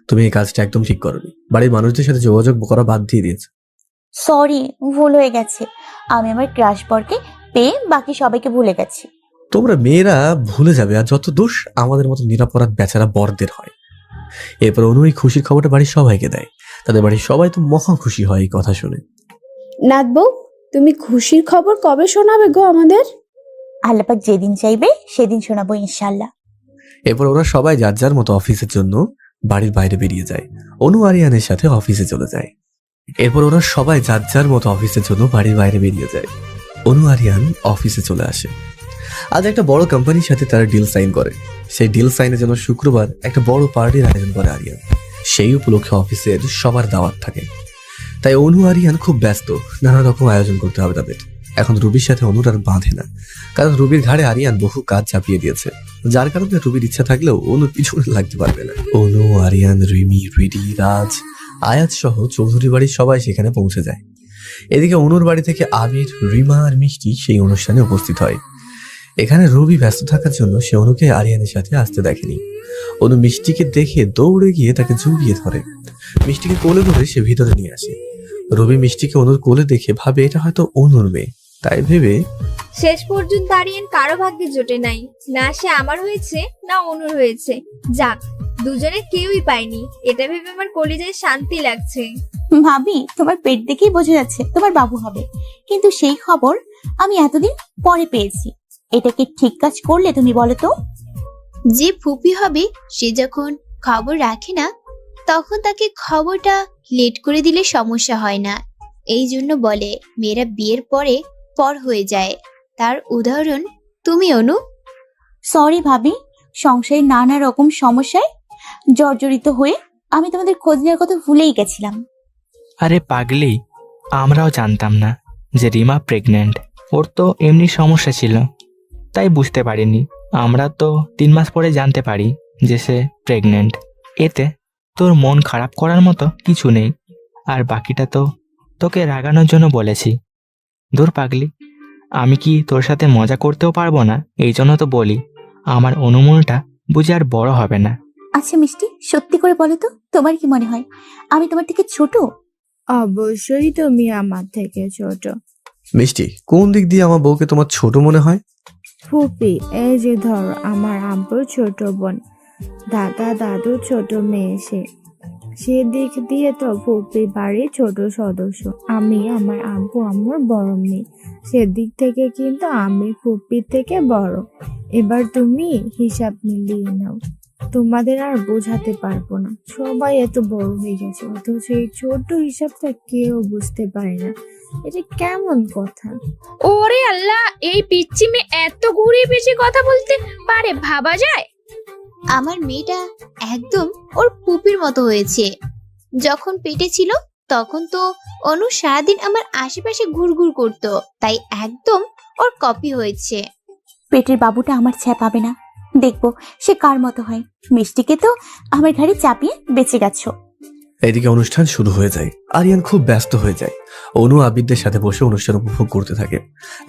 তুমি এই কাজটা একদম ঠিক করোনি, বাড়ির মানুষদের সাথে যোগাযোগ করা বাদ দিয়ে দিয়েছে। সরি, ভুল হয়ে গেছে। আমি আমার ক্রাশ বরকে পেয়ে বাকি সবাইকে ভুলে গেছি। তোমরা মেয়েরা ভুলে যাবে, আর যত দোষ আমাদের মতো নিরাপরাধ বেচারা বরদের হয়। এরপর অনু এই খুশির খবরটা বাড়ির সবাইকে দেয়। তাদের বাড়ির সবাই তো মহা খুশি হয় এই কথা শুনে। নাথ বউ, তুমি খুশির খবর কবে শোনাবে গো আমাদের? আল্লাপাক যেদিন চাইবে সেদিন শোনাবো ইনশাল্লাহ। এরপর ওরা সবাই যার যার মতো অফিসের জন্য বাড়ির বাইরে বেরিয়ে যায়। অনু আরিয়ানের সাথে অফিসে চলে যায়। এরপর ওরা সবাই যার যার মতো অফিসের জন্য বাড়ির বাইরে বেরিয়ে যায়। অনু আরিয়ান অফিসে চলে আসে। আজ একটা বড় কোম্পানির সাথে তারা ডিল সাইন করে। সেই ডিল সাইনের জন্য শুক্রবার একটা বড় পার্টির আয়োজন করে আরিয়ান। সেই উপলক্ষে অফিসের সবার দাওয়াত থাকে, তাই অনু আরিয়ান খুব ব্যস্ত, নানা রকম আয়োজন করতে হবে তাদের। এখন রুবির সাথে অনুর আর বাঁধে না, কারণ রুবির ঘাড়ে আরিয়ান বহু কাজ চাপিয়ে দিয়েছে, যার কারণে রুবির ইচ্ছা থাকলেও অনুর পিছনে লাগতে পারবে না। অনু, আরিয়ান, রিমি, রিডি, রাজ, আয়াত সহ চৌধুরী বাড়ির সবাই সেখানে পৌঁছে যায়। এদিকে অনুর বাড়ি থেকে আবির, রিমা আর মিষ্টি সেই অনুষ্ঠানে উপস্থিত হয়। এখানে রবি ব্যস্ত থাকার জন্য সে অনুকে আরিয়ানের সাথে আসতে দেখেনি। অনু মিষ্টিকে দেখে দৌড়ে গিয়ে তাকে জড়িয়ে ধরে। মিষ্টিকে কোলে ধরে সে ভিতরে নিয়ে আসে। রবি মিষ্টিকে অনুর কোলে দেখে ভাবে এটা হয়তো অনুর মেয়ে, তাই ভেবে শেষ পর্যন্ত আরিয়ান কারো ভাগ্যে জোটে নাই, না সে আমার হয়েছে না অনুর হয়েছে। যাক, দুজনে কেউই পায়নি, এটা ভেবে আমার কলিজায় শান্তি লাগছে। ভাবি, তোমার পেট দেখেই বোঝা যাচ্ছে তোমার বাবু হবে, কিন্তু সেই খবর আমি এতদিন পরে পেয়েছি। এটা কি ঠিক কাজ করলে তুমি বলো তো? যে ফুপি হবে সে যখন খবর রাখে না, তখন তাকে খবরটা লেট করে দিলে সমস্যা হয় না। এই জন্য বলে মেয়েরা বিয়ের পরে পর হয়ে যায়। তার উদাহরণ তুমি অনু। সরি ভাবি, সংসারে নানা রকম সমস্যায় জর্জরিত হয়ে আমি তোমাদের খোঁজ নেওয়ার কথা ভুলেই গেছিলাম। আরে পাগলি, আমরাও জানতাম না যে রিমা প্রেগনেন্ট। ওর তো এমনি সমস্যা ছিল, তাই বুঝতে পারিনি। আমরা তো 3 মাস পরে জানতে পারি যে সে প্রেগনেন্ট। এতে তোর মন খারাপ করার মতো কিছু নেই, আর বাকিটা তো তোকে রাগানোর জন্য বলেছি। দূর পাগলি, আমি কি তোর সাথে মজা করতেও পারবো না? এই জন্য তো বলি, আমার অনুমানটা বুঝে আর বড় হবে না। আচ্ছা মিষ্টি, সত্যি করে বলো তো, তোমার কি মনে হয় আমি তোমার থেকে ছোট? অবশ্যই তুমি আমার থেকে ছোট। মিষ্টি, কোন দিক দিয়ে আমার বউকে তোমার ছোট মনে হয়? ফুপি, এই যে ধরো আমার আব্বুর ছোট বোন, দাদা দাদুর ছোট মেয়ে, সে দিক দিয়ে তো ফুপি বাড়ির ছোট সদস্য। আমি আমার আব্বু আম্মুর বড় মেয়ে, সেদিক থেকে কিন্তু আমি ফুপির থেকে বড়। এবার তুমি হিসাব মিলিয়ে নাও, তোমাদের আর বোঝাতে পারবো না। সবাই এত বড় হয়ে গেছে, অথচ এই ছোট হিসাবটা কেউ বুঝতে পারে না। এটা কেমন কথা? ওরে আল্লাহ, এই পিচ্চি মেয়ে এত ঘুরিয়ে পেঁচিয়ে কথা বলতে পারে, ভাবা যায়? আমার মেয়েটা একদম ওর পুপির মতো হয়েছে। যখন পেটে ছিল তখন তো অনু সারাদিন আমার আশেপাশে ঘুরঘুর করতো, তাই একদম ওর কপি হয়েছে। পেটের বাবুটা আমার ছায়া পাবে না, দেখবো সে কার মতো হয়। মিষ্টিকে তো আমার ঘাড়ে চাপিয়ে বেঁচে গেছো। এদিকে অনুষ্ঠান শুরু হয়ে যায়। আরিয়ান খুব ব্যস্ত হয়ে যায়। অনু আবিরদের সাথে বসে অনুষ্ঠান উপভোগ করতে থাকে।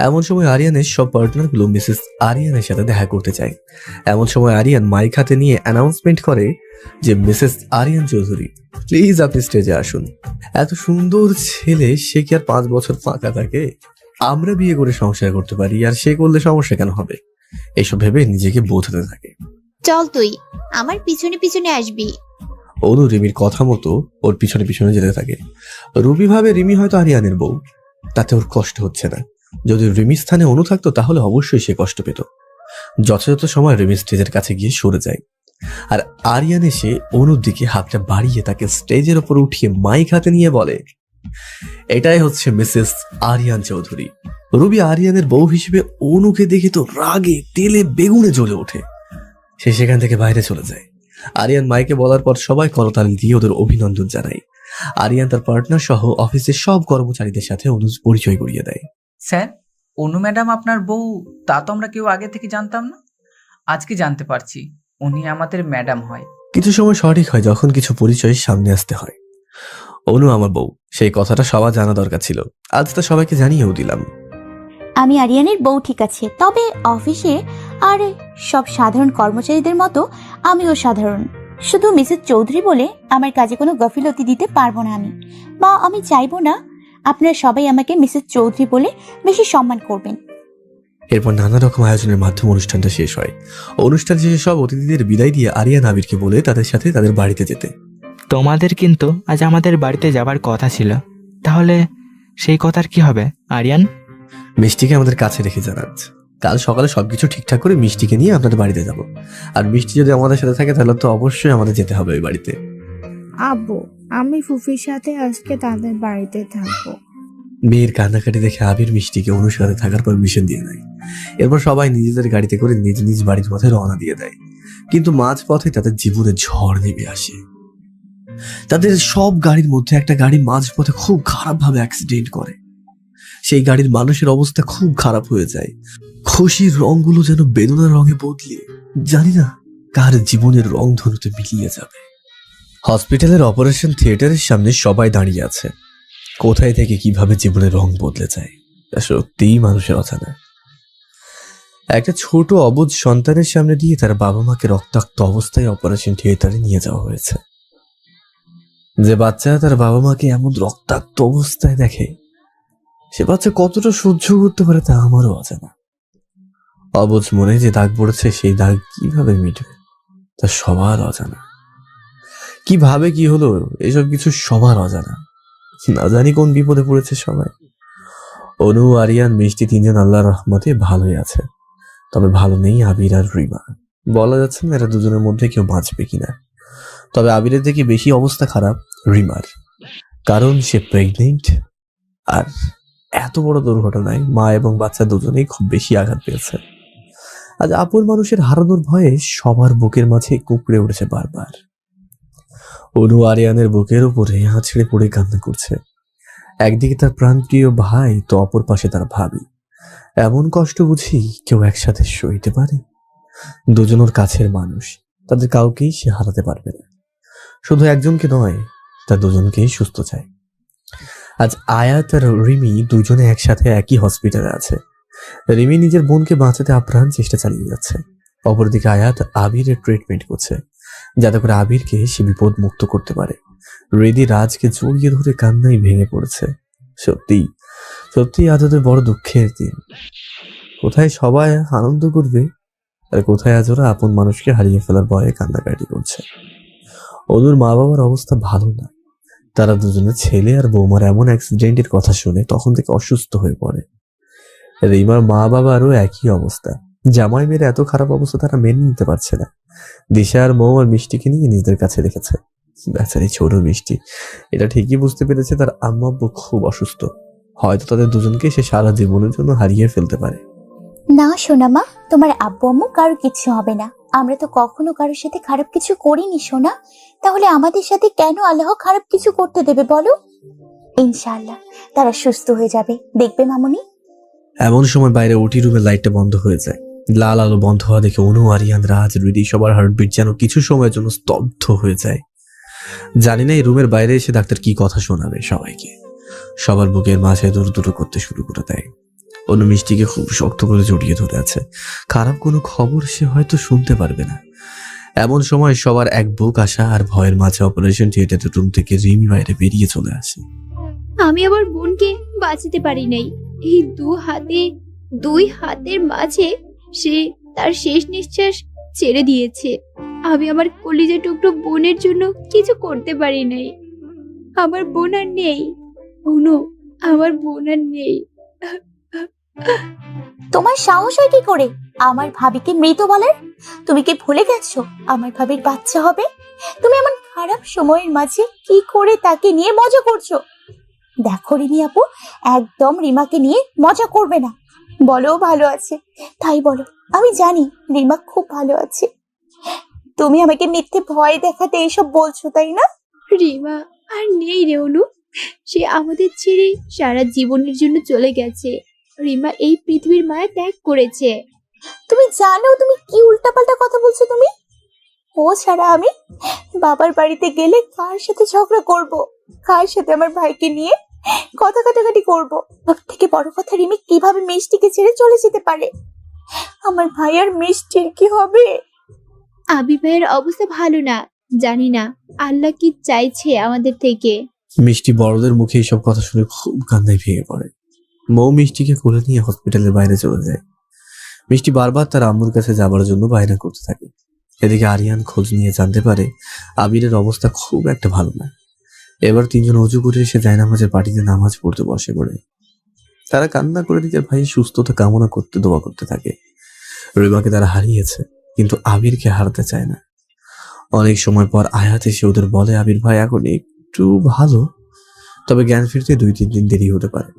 এমন সময় আরিয়ানের সব পার্টনারগুলো মিসেস আরিয়ানের সাথে দেখা করতে চায়। এমন সময় আরিয়ান মাইক হাতে নিয়ে অ্যানাউন্সমেন্ট করে যে মিসেস আরিয়ান চৌধুরী, প্লিজ আপনি স্টেজে আসুন। এত সুন্দর ছেলে, সে কি আর 5 বছর ফাঁকা থাকে? আমরা বিয়ে করে সংসার করতে পারি, আর সে করলে সমস্যা কেন হবে? এইসব ভেবে নিজেকে বোঝাতে থাকে। চল তুই আমার পিছনে পিছনে আসবি। অনু রিমির কথা মতো ওর পিছনে পিছনে যেতে থাকে। রুবি ভাবে রিমি হয়তো আরিয়ানের বউ, তাতে ওর কষ্ট হচ্ছে না। যদি রিমির স্থানে অনু থাকতো তাহলে অবশ্যই সে কষ্ট পেত। যথাযথ সময় রিমি স্টেজের কাছে গিয়ে সরে যায়, আর আরিয়ান এসে অনুর দিকে হাতটা বাড়িয়ে তাকে স্টেজের ওপর উঠিয়ে মাইক হাতে নিয়ে বলে, এটাই হচ্ছে মিসেস আরিয়ান চৌধুরী। রুবি আরিয়ানের বউ হিসেবে অনুকে দেখে তো রাগে তেলে বেগুনে জ্বলে ওঠে। সে সেখান থেকে বাইরে চলে যায়। আরিয়ান মাইকে বলার পর সবাই করতালি দিয়ে ওদের অভিনন্দন জানায়। আরিয়ান তার পার্টনার সহ অফিসের সব কর্মচারীদের সাথে অনু পরিচয় করিয়ে দেয়। স্যার, অনু ম্যাডাম আপনার বউ, তা তো আমরা কেউ আগে থেকে জানতাম না। আজকে জানতে পারছি উনি আমাদের ম্যাডাম হয়। কিছু সময় সঠিক হয় যখন কিছু পরিচয় সামনে আসতে হয়। অনু আমার বউ, সেই কথাটা সবার জানা দরকার ছিল। আজ তা সবাইকে জানিয়েও দিলাম। আমি আরিয়ানের বউ ঠিক আছে, তবে অফিসে আর সব সাধারণ কর্মচারীদের মতো আমিও সাধারণ। শুধু মিসেস চৌধুরী বলে আমার কাজে কোনো গাফিলতি দিতে পারবো না আমি, বা আমি চাইবো না আপনারা সবাই আমাকে মিসেস চৌধুরী বলে বেশি সম্মান করবেন। এরপর নানা রকম আয়োজনের মাধ্যমে অনুষ্ঠানটা শেষ হয়। অনুষ্ঠান শেষে সব অতিথিদের বিদায় দিয়ে আরিয়ান আবিরকে বলে তাদের সাথে তাদের বাড়িতে যেতে। তোমাদের কিন্তু আজ আমাদের বাড়িতে যাবার কথা ছিল, তাহলে সেই কথার কি হবে আরিয়ান? মিষ্টিকে আমাদের কাছে রেখে জানান, কাল সকালে সবকিছু ঠিকঠাক করে মিষ্টিকে নিয়ে আপনাদের বাড়িতে যাব। আর মিষ্টি যদি আমাদের সাথে থাকে তাহলে তো অবশ্যই আমাদের যেতে হবে ওই বাড়িতে। আব্বু, আমি ফুফির সাথে আজকে তাদের বাড়িতে থাকবো। মেয়ের কান্নাকাটি দেখে আবির মিষ্টিকে অনুর সাথে থাকার পারমিশন দিয়ে দেয়। এরপর সবাই নিজেদের গাড়িতে করে নিজ নিজ বাড়ির পথে রওনা দিয়ে দেয়। কিন্তু মাঝ পথে তাদের জীবনে ঝড় নেমে আসে। তাদের সব গাড়ির মধ্যে একটা গাড়ি মাঝ পথে খুব খারাপ ভাবে অ্যাক্সিডেন্ট করে। সেই গাড়ির মানুষের অবস্থা খুব খারাপ হয়ে যায়। খুশির রংগুলো যেন বেদনার রঙে বদলে জানি না কার জীবনের রং ধনুতে মিলিয়ে যাবে। হসপিটালের অপারেশন থিয়েটারের সামনে সবাই দাঁড়িয়ে আছে। কোথায় থেকে কিভাবে জীবনের রং বদলে যায় তা সত্যিই মানুষের অজানা। একটা ছোট অবুঝ সন্তানের সামনে দিয়ে তার বাবা মাকে রক্তাক্ত অবস্থায় অপারেশন থিয়েটারে নিয়ে যাওয়া হয়েছে। যে বাচ্চা তার বাবা মাকে এমন রক্তাক্ত অবস্থায় দেখে, সে বাচ্চা কতটা সহ্য করতে পারে তা আমারও অজানা। অবুঝ মনে যে দাগ পড়েছে সেই দাগ কিভাবে মিটবে তা সবার অজানা। কিভাবে কি হলো এসব কিছু সবার অজানা। না জানি কোন বিপদে পড়েছে সবাই। অনু, আরিয়ান, মিষ্টি তিনজন আল্লাহর রহমতে ভালোই আছে। তবে ভালো নেই আবির আর রিমা। বলা যাচ্ছে না এরা দুজনের মধ্যে কেউ বাঁচবে কিনা। তবে আবিরের থেকে বেশি অবস্থা খারাপ রিমার, কারণ সে প্রেগনেন্ট। আর এত বড় দুর্ঘটনায় মা এবং বাচ্চা দুজনেই খুব বেশি আঘাত পেয়েছে। আজ আপন মানুষের হারানোর ভয়ে সবার বুকের মাঝে কুঁকড়ে উঠেছে বারবার। অনু আরিয়ানের বুকের উপরে আছড়ে পড়ে কান্না করছে। একদিকে তার প্রাণপ্রিয় ভাই, তো অপর পাশে তার ভাবি। এমন কষ্ট বুঝি কেউ একসাথে সইতে পারে? দুজনের কাছের মানুষ, তাদের কাউকেই সে হারাতে পারবে না। শুধু একজনকে নয়, তার দুজনকেই সুস্থ চায়। আজ আয়াত আর রিমি দুজনে একসাথে একই হসপিটালে আছে। রিমি নিজের বোনকে বাঁচাতে আপ্রাণ চেষ্টা চালিয়ে যাচ্ছে। অপরদিকে আয়াত আবিরের ট্রিটমেন্ট করছে, যাতে করে আবিরকে সে বিপদ মুক্ত করতে পারে। রেদি রাজকে জড়িয়ে ধরে কান্নায় ভেঙে পড়েছে। সত্যি সত্যি আজ ওদের বড় দুঃখের দিন। কোথায় সবাই আনন্দ করবে আর কোথায় আজ ওরা আপন মানুষকে হারিয়ে ফেলার ভয়ে কান্নাকাটি করছে। ওদের মা বাবার অবস্থা ভালো না। তারা দুজনে ছেলে আর বৌমার এমন অ্যাক্সিডেন্টের কথা শুনে তখন থেকে অসুস্থ হয়ে পড়ে। রিমার মা বাবারও একই অবস্থা। জামাই মেয়ের এত খারাপ অবস্থা তারা মেনে নিতে পারছে না। দিশা আর মৌ আর মিষ্টিকে নিয়ে নিজেদের কাছে রেখেছে। বেচারি ছোট মিষ্টি এটা ঠিকই বুঝতে পেরেছে তার আম্মা আব্বু খুব অসুস্থ। হয়তো তাদের দুজনকে সে সারা জীবনের জন্য হারিয়ে ফেলতে পারে। না সোনা মা, তোমার আব্বু আম্মু কারো কিছু হবে না। আমরা তো কখনো কারোর সাথে খারাপ কিছু করিনি সোনা, তাহলে আমাদের সাথে কেন আল্লাহ খারাপ কিছু করতে দেবে বলো? ইনশাআল্লাহ তারা সুস্থ হয়ে যাবে, দেখবে মামুনি। এমন সময় বাইরে ওটি রুমের লাইটটা বন্ধ হয়ে যায়। লাল আলো বন্ধ হওয়া দেখে অনু, আরিয়ান, রাজ, রিদি সবার হার্টবিট যেন কিছু সময়ের জন্য স্তব্ধ হয়ে যায়। জানি না এই রুমের বাইরে এসে ডাক্তার কি কথা শোনাবে সবাইকে। সবার বুকের মাঝে দূর দূর করতে শুরু করে দেয়। অনু মিষ্টিকে খুব শক্ত করে জড়িয়ে ধরে আছে। খারাপ কোনো খবর সে হয়তো শুনতে পারবে না। এমন সময় সবার এক বুক আশা আর ভয়ের মাঝে অপারেশন থিয়েটারের রুম থেকে রিমি বাইরে বেরিয়ে চলে আসে। আমি আমার বোনকে বাঁচাতে পারি নাই। এই দুই হাতের মাঝে সে তার শেষ নিঃশ্বাস ছেড়ে দিয়েছে। আমি আমার কলিজা টুকরো বোনের জন্য কিছু করতে পারি নাই। আমার বোন আর নেই অনু, আমার বোন আর নেই। তোমার সাহস হয় কি করে আমার ভাবিকে মৃত বলার? তুমি কি ভুলে গেছো আমার ভাবির বাচ্চা হবে? তুমি এমন খারাপ সময়ের মাঝে কি করে তাকে নিয়ে মজা করছো? দেখো রিমি আপু, একদম রিমাকে নিয়ে মজা করবে না। বলো ভালো আছে, তাই বলো। আমি জানি রিমা খুব ভালো আছে। তুমি আমাকে মিথ্যে ভয় দেখাতে এইসব বলছো, তাই না? রিমা আর নেই রে অনু, সে আমাদের ছেড়ে সারা জীবনের জন্য চলে গেছে। রিমা এই পৃথিবীর মায়া ত্যাগ করেছে। তুমি জানো তুমি কি উল্টাপাল্টা কথা বলছো তুমি? ও ছাড়া আমি বাবার বাড়িতে গেলে কার সাথে ঝগড়া করব, কার সাথে আমার ভাইকে নিয়ে কথা কাটাকাটি করবো? সব থেকে বড় কথা, রিমি কিভাবে মিষ্টিকে ছেড়ে চলে যেতে পারে? আমার ভাই আর মিষ্টির কি হবে? আবি ভাইয়ের অবস্থা ভালো না, জানি না আল্লাহ কি চাইছে আমাদের থেকে। মিষ্টি বড়দের মুখে এইসব কথা শুনে খুব কান্নায় ভেঙে পড়ে। মৌ মিষ্টিকে কোলে নিয়ে হসপিটালের বাইরে চলে যায়। মিষ্টি বারবার তার আম্মুর কাছে যাবার জন্য বায়না করতে থাকে। এদিকে আরিয়ান খোঁজ নিয়ে জানতে পারে আবিরের অবস্থা খুব একটা ভালো না। এবার তিনজন অজু করে এসে জায়নামাজের পার্টিতে নামাজ পড়তে বসে পড়ে। তারা কান্না করে নিজের ভাইয়ের সুস্থতা কামনা করতে দোয়া করতে থাকে। রিমাকে তারা হারিয়েছে, কিন্তু আবিরকে হারাতে চায় না। অনেক সময় পর আয়াত এসে ওদের বলে আবির ভাই এখন একটু ভালো, তবে জ্ঞান ফিরতে 2-3 দিন দেরি হতে পারে।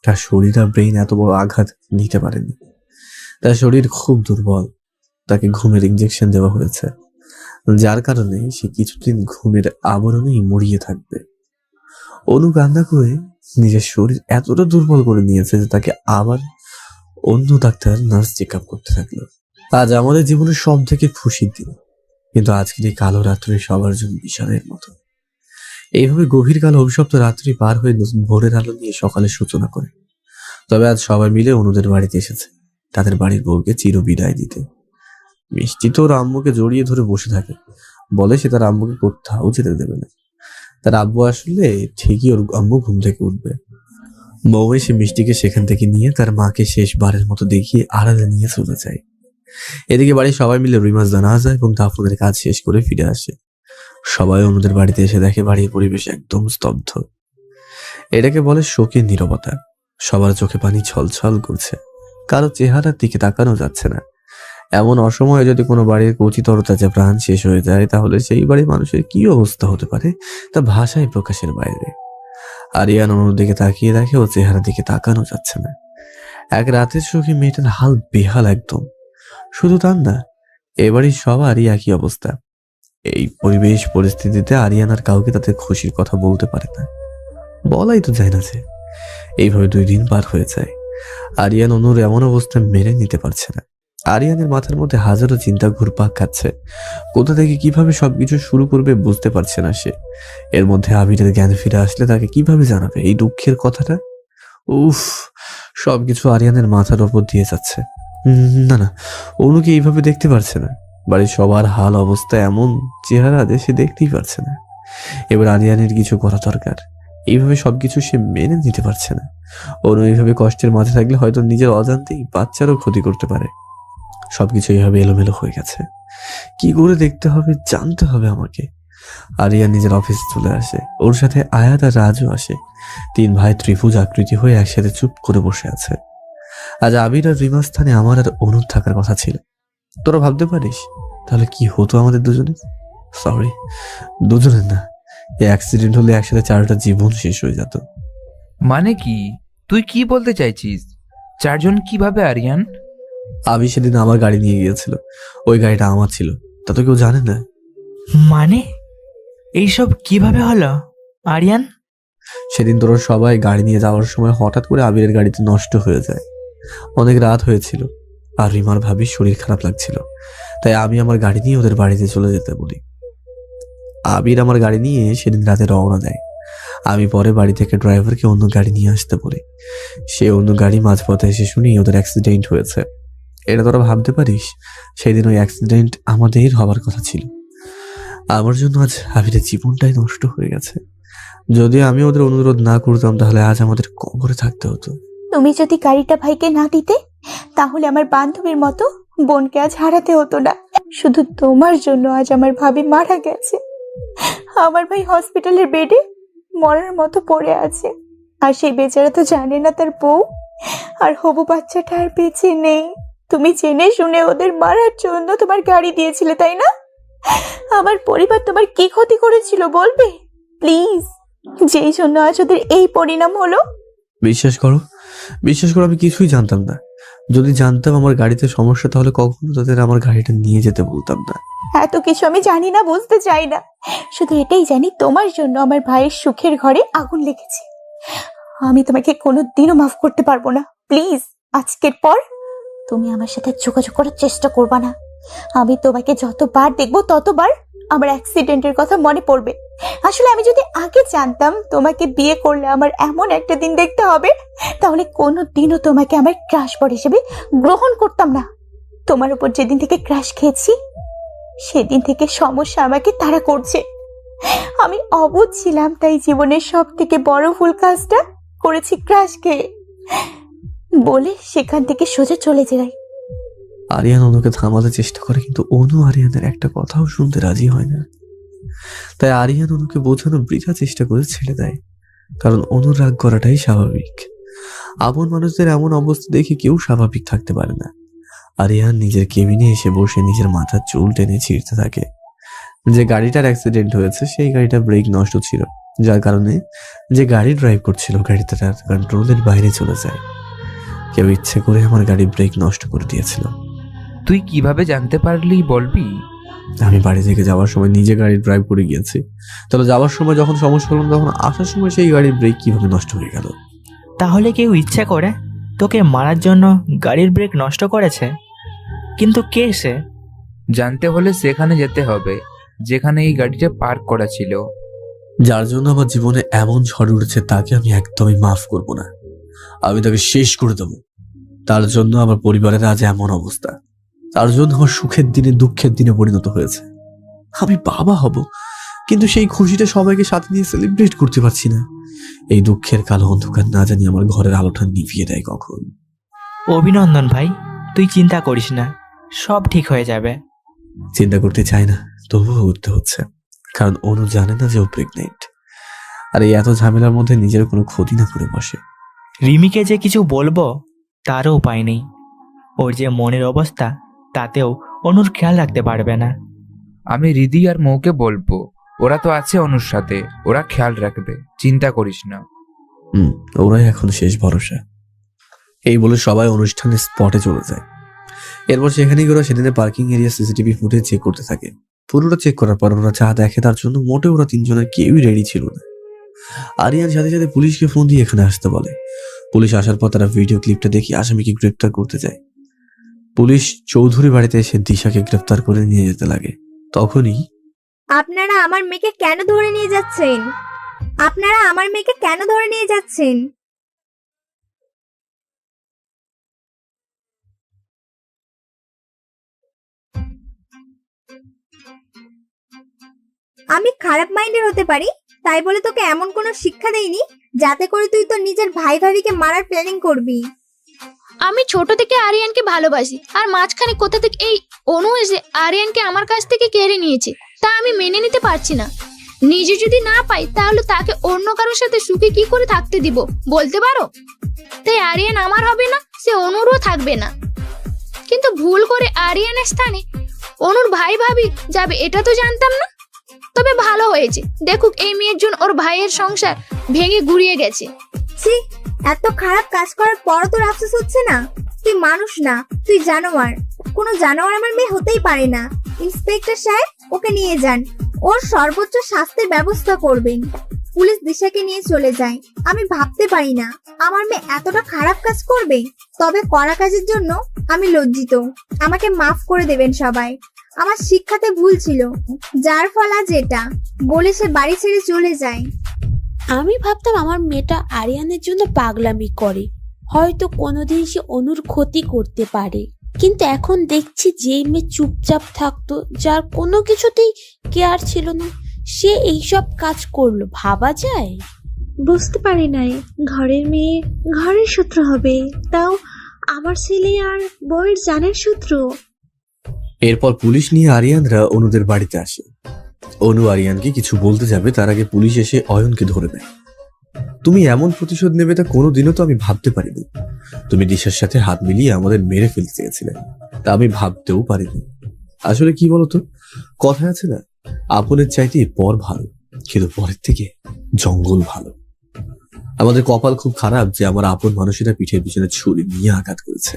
তার শরীর আর ব্রেইন এত বড় আঘাত নিতে পারেনি। তার শরীর খুব দুর্বল। তাকে ঘুমের ইনজেকশন দেওয়া হয়েছে, যার কারণে সে কিছুদিন ঘুমের আবরণেই মরিয়ে থাকবে। অনু কান্না করে নিজের শরীর এতটা দুর্বল করে নিয়েছে যে তাকে আবার অন্য ডাক্তার নার্স চেক আপ করতে থাকলো। আজ আমাদের জীবনের সব থেকে খুশির দিন, কিন্তু আজকের এই কালো রাত্রি সবার জন্য বিষাদের মতো। এইভাবে গভীর কালো অভিশপ্ত রাত্রি পার হয়ে ভোরের আলো নিয়ে সকালের সূচনা করে। তবে আজ সবাই মিলে অনুদের বাড়িতে এসেছে তাদের বাড়ির বউকে চির বিদায় দিতে। মিষ্টি তো ওর আম্মুকে জড়িয়ে ধরে বসে থাকে, বলে সে তার আম্মুকে কোথাও যেতে দেবে না। তার আব্বু আসলে ঠিকই ওর আম্মু ঘুম থেকে উঠবে। বউ এসে মিষ্টিকে সেখান থেকে নিয়ে তার মাকে শেষবারের মতো দেখিয়ে আড়ালে নিয়ে চলে যায়। এদিকে বাড়ির সবাই মিলে রিমাজ জানাজা এবং দাফনের কাজ শেষ করে ফিরে আসে। সবাই অনুদের বাড়িতে এসে দেখে বাড়ির পরিবেশ একদম স্তব্ধ। এটাকে বলে শোকের নীরবতা। সবার চোখে পানি ছলছল করছে, কারো চেহারার দিকে তাকানো যাচ্ছে না। এমন অসময়ে যদি কোনো বাড়ির কচিতরতা যে প্রাণ শেষ হয়ে যায়, তাহলে সেই বাড়ির মানুষের কি অবস্থা হতে পারে তা ভাষায় প্রকাশের বাইরে। আরিয়ান অনুর দিকে তাকিয়ে দেখে ও চেহারার দিকে তাকানো যাচ্ছে না। এক রাতের শোকে মেয়েটার হাল বেহাল একদম। শুধু তার না, এবারই সবারই একই অবস্থা। এই পরিবেশ পরিস্থিতিতে আরিয়ান আর কাউকে তাদের খুশির কথা বলতে পারে না, বলাই তো যায় না। যে এইভাবে 2 দিন পার হয়ে যায়। আরিয়ান অনুর এমন অবস্থা মেনে নিতে পারছে না। আরিয়ানের মাথার মধ্যে হাজারো চিন্তা ঘুরপাক খাচ্ছে। কোথা থেকে কিভাবে সবকিছু শুরু করবে বুঝতে পারছে না সে। এর মধ্যে আবিরের জ্ঞান ফিরে আসলে তাকে কিভাবে জানাবে এই দুঃখের কথাটা? উফ, সবকিছু আরিয়ানের মাথার ওপর দিয়ে যাচ্ছে। না না, অনুকে এইভাবে দেখতে পারছে না। বাড়ির সবার হাল অবস্থা এমন, চেহারা সে দেখতেই পারছে না। এবার আরিয়ানের কিছু করা দরকার। এইভাবে সবকিছু সে মেনে নিতে পারছে না। অনু এইভাবে কষ্টের মাঝে থাকলে হয়তো নিজের অজান্তেই বাচ্চারও ক্ষতি করতে পারে। সবকিছু এইভাবে এলোমেলো হয়ে গেছে। কি করে দেখতে হবে, জানতে হবে আমাকে। আরিয়ান নিজের অফিসে চলে আসে। ওর সাথে আয়াত আর রাজু আসে। 3 ভাই ত্রিভুজ আকৃতি হয়ে একসাথে চুপ করে বসে আছে। আজ আবির আর রিমার স্থানে আমার আর অনুর থাকার কথা ছিল। তোরা ভাবতে পারিস তাহলে কি হতো আমাদের দুজনের? সরি, দুজনের না। এই অ্যাক্সিডেন্ট হলে একসাথে 4টা জীবন শেষ হয়ে যেত। মানে কি? তুই কি বলতে চাইছিস? 4 জন কিভাবে আরিয়ান? আবি সেদিন আমার গাড়ি নিয়ে গিয়েছিল, ওই গাড়িটা আমার ছিল, তা তো কেউ জানে না। মানে এইসব কিভাবে হলো আরিয়ান? সেদিন তোরা সবাই গাড়ি নিয়ে যাওয়ার সময় হঠাৎ করে আবিরের গাড়িতে নষ্ট হয়ে যায়। অনেক রাত হয়েছিল আর রিমার ভাবির শরীর খারাপ লাগছিল, তাই আমি আমার গাড়ি নিয়ে ওদের বাড়িতে চলে যেতে বলি। আবির আমার গাড়ি নিয়ে সেদিন রাতে রওনা দেয়। আমি পরে বাড়ি থেকে ড্রাইভারকে অন্য গাড়ি নিয়ে আসতে বলি। সে অন্য গাড়ি মাঝপথে এসে শুনি ওদের অ্যাক্সিডেন্ট হয়েছে। এটা তোরা ভাবতে পারিস সেদিন ওই অ্যাক্সিডেন্ট আমাদের হবার কথা ছিল। আমার জন্য আজ আবিরের জীবনটাই নষ্ট হয়ে গেছে। যদি আমি ওদের অনুরোধ না করতাম তাহলে আজ আমাদের কবরে থাকতে হতো। তুমি যদি গাড়িটা ভাইকে না দিতে, তাহলে আমার বান্ধবীর মতো বোনকে আজ হারাতে হতো না। শুধু তোমার জন্য আজ আমার ভাবি মারা গেছে। আমার ভাই হসপিটালের বেডে মরার মতো পড়ে আছে, আর সেই বেচারা তো জানে না তার বউ আর হবু বাচ্চাটা আর বেঁচে নেই। তুমি জেনে শুনে ওদের মারার জন্য তোমার গাড়ি দিয়েছিলে, তাই না? আমার পরিবার তোমার কি ক্ষতি করেছিল বলবে প্লিজ, যেই জন্য আজ ওদের এই পরিণাম হলো? বিশ্বাস করো, আমি কিছুই জানতাম না। যদি জানতাম আমার গাড়িতে সমস্যা, তাহলে কখনো তাদের আমার গাড়িটা নিয়ে যেতে বলতাম না। এত কিছু আমি জানি না, বুঝতে চাই না। শুধু এটাই জানি তোমার জন্য আমার ভাইয়ের সুখের ঘরে আগুন লেগেছে। আমি তোমাকে কোনোদিনও মাফ করতে পারবো না। প্লিজ, আজকের পর তুমি আমার সাথে যোগাযোগ করার চেষ্টা করবা না। আমি তোমাকে যতবার দেখবো ততবার আমার অ্যাক্সিডেন্টের কথা মনে পড়বে। আসলে আমি যদি আগে জানতাম তোমাকে বিয়ে করলে আমার এমন একটা দিন দেখতে হবে, তাহলে কোনোদিনও তোমাকে আমার ক্রাশ বর হিসেবে গ্রহণ করতাম না। তোমার উপর যেদিন থেকে ক্রাশ খেয়েছি, সেদিন থেকে সমস্যা আমাকে তাড়া করছে। আমি অবুঝ ছিলাম, তাই জীবনের সব থেকে বড় ভুল কাজটা করেছি ক্রাশ খেয়ে, বলে সেখান থেকে সোজা চলে যাই। আরিয়ান অনুকে থামাতে চেষ্টা করে, কিন্তু অনু আরিয়ানের একটা কথাও শুনতে রাজি হয় না। তাই আরিয়ান অনুকে বোঝানো বৃথা চেষ্টা করে ছেড়ে দেয়, কারণ অনুর রাগ করাটাই স্বাভাবিক। আপন মানুষদের এমন অবস্থা দেখে কেউ স্বাভাবিক থাকতে পারে না। আরিয়ান নিজের কেবিনে এসে বসে নিজের মাথার চুল টেনে ছিঁড়তে থাকে। যে গাড়িটার অ্যাক্সিডেন্ট হয়েছে সেই গাড়িটা ব্রেক নষ্ট ছিল, যার কারণে যে গাড়ি ড্রাইভ করছিল গাড়িটা তার কন্ট্রোলের বাইরে চলে যায়। কেউ ইচ্ছে করে আমার গাড়ি ব্রেক নষ্ট করে দিয়েছিল। তুই কিভাবে জানতে পারলি বলবি? আমি বাড়ি থেকে যাওয়ার সময় নিজে গাড়ি ড্রাইভ করে গিয়েছি, তবে যাওয়ার সময় যখন সমস্যা হলো তখন আসার সময় সেই গাড়ির ব্রেক কিভাবে নষ্ট হয়ে গেল? তাহলে কেউ ইচ্ছে করে তোকে মারার জন্য গাড়ির ব্রেক নষ্ট করেছে? কিন্তু কে সে? জানতে হলে সেখানে যেতে হবে যেখানে এই গাড়িটা পার্ক করা ছিল। যার জন্য আমার জীবনে এমন ঝড় উঠেছে তাকে আমি একদমই মাফ করব না। আমি তাকে শেষ করে দেবো। তার জন্য আমার পরিবারের আজ এমন অবস্থা, তার জন্য আমার সুখের দিনে দুঃখের দিনে পরিণত হয়েছে। আমি বাবা হব, কিন্তু সেই খুশিটা সবাইকে সাথে নিয়ে সেলিব্রেট করতে পারছি না। এই দুঃখের কালো অন্ধকার না জানি আমার ঘরের আলোটা নিভিয়ে দেয় কখন। অভিনন্দন ভাই, তুই চিন্তা করিস না, সব ঠিক হয়ে যাবে। চিন্তা করতে চাই না, তবুও উঠতে হচ্ছে, কারণ অনু জানে না যে ও প্রেগনেন্ট। আর এই এত ঝামেলার মধ্যে নিজের কোনো ক্ষতি না করে বসে। রিমিকে যে কিছু বলবো তারও উপায় নেই। ওর যে মনের অবস্থা তাতেও অনুর খেয়াল রাখতে পারবে না। আমি রিদি আর মৌকে বলবো, ওরা তো আছে অনুর সাথে, ওরা খেয়াল রাখবে, চিন্তা করিস না। ওরাই এখন শেষ ভরসা। এই বলে সবাই অনুষ্ঠানের স্পটে চলে যায়। এরপর সেখানেই ওরা সেদিনের parking area CCTV footage check করতে থাকে। পুরোটা চেক করার পর ওরা যা দেখে তার জন্য মোটে ওরা তিনজনের কেউই রেডি ছিল না। আরিয়ান সাথে সাথে পুলিশকে ফোন দিয়ে এখানে আসতে বলে। পুলিশ আসার পর তারা ভিডিও ক্লিপটা দেখে আসামিকে গ্রেপ্তার করতে যায়। পুলিশ চৌধুরী বাড়িতে এসে দিশাকে গ্রেপ্তার করে নিয়ে যেতে লাগে। তখনই আপনারা আমার মেয়েকে কেন ধরে নিয়ে যাচ্ছেন? আপনারা আমার মেয়েকে কেন ধরে নিয়ে যাচ্ছেন? আমি খারাপ মাইন্ডের হতে পারি, তাই বলে তোকে এমন কোনো শিক্ষা দেইনি যাতে করে তুই তোর নিজের ভাই ভাবিকে মারার প্ল্যানিং করবি। আমি ছোট থেকে আরিয়ানকে ভালোবাসি, আর মাঝখানে কোথা থেকে এই অনু এসে আরিয়ানকে আমার কাছ থেকে কেড়ে নিয়েছে, তা আমি মেনে নিতে পারছি না। নিজে যদি না পাই তাহলে তাকে অন্য কারোর সাথে সুখে কি করে থাকতে দিব বলতে পারো? তাই আরিয়ান আমার হবে না, সে অনুরও থাকবে না। কিন্তু ভুল করে আরিয়ানের স্থানে অনুর ভাই ভাবি যাবে এটা তো জানতাম না। তবে ভালো হয়েছে, দেখুক এই মেয়ের জন্য ওর ভাইয়ের সংসার ভেঙে গুড়িয়ে গেছে। ছি, এত খারাপ কাজ করার পর তোর আফসোস হচ্ছে না? তুই মানুষ না, তুই জানোয়ার। কোনো জানোয়ার আমার মেয়ে হতেই পারে না। ইন্সপেক্টর সাহেব, ওকে নিয়ে যান, ওর সর্বোচ্চ শাস্তির ব্যবস্থা করবেন। পুলিশ দিশাকে নিয়ে চলে যায়। আমি ভাবতে পারি না আমার মেয়ে এতটা খারাপ কাজ করবে। তবে করা কাজের জন্য আমি লজ্জিত। আমাকে মাফ করে দেবেন সবাই। আমার শিক্ষাতে ভুল ছিল, যার ফল আজ এটা, বলে সে বাড়ি ছেড়ে চলে যায়। আমি ভাবতাম আমার মেয়েটা আরিয়ানের জন্য পাগলামি করে, হয়তো কোনোদিন সে অনুর ক্ষতি করতে পারে। কিন্তু এখন দেখছি যে মেয়ে চুপচাপ থাকতো, যার কোনো কিছুতেই কেয়ার ছিল না, সে এইসব কাজ করলো, ভাবা যায়? বুঝতে পারি নাই ঘরের মেয়ে ঘরের সূত্র হবে, তাও আমার ছেলে আর বউয়ের জানের সূত্র। এরপর পুলিশ নিয়ে আরিয়ানরা অনুদের বাড়িতে আসে। অনু আরিয়ানকে কিছু বলতে যাবে তার আগে পুলিশ এসে অয়নকে ধরে নেয়। তুমি এমন প্রতিশোধ নেবে তা কোনোদিনও তো আমি ভাবতে পারিনি। তুমি দিশার সাথে হাত মিলিয়ে আমাদের মেরে ফেলতে চেয়েছিলে, তা আমি ভাবতেও পারিনি। আসলে কি বলতো, কথা আছে না, আপনের চাইতে পর ভালো, কিন্তু পরের থেকে জঙ্গল ভালো। আমাদের কপাল খুব খারাপ যে আমার আপন মানুষেরা পিঠের পিছনে ছুরি নিয়ে আঘাত করেছে।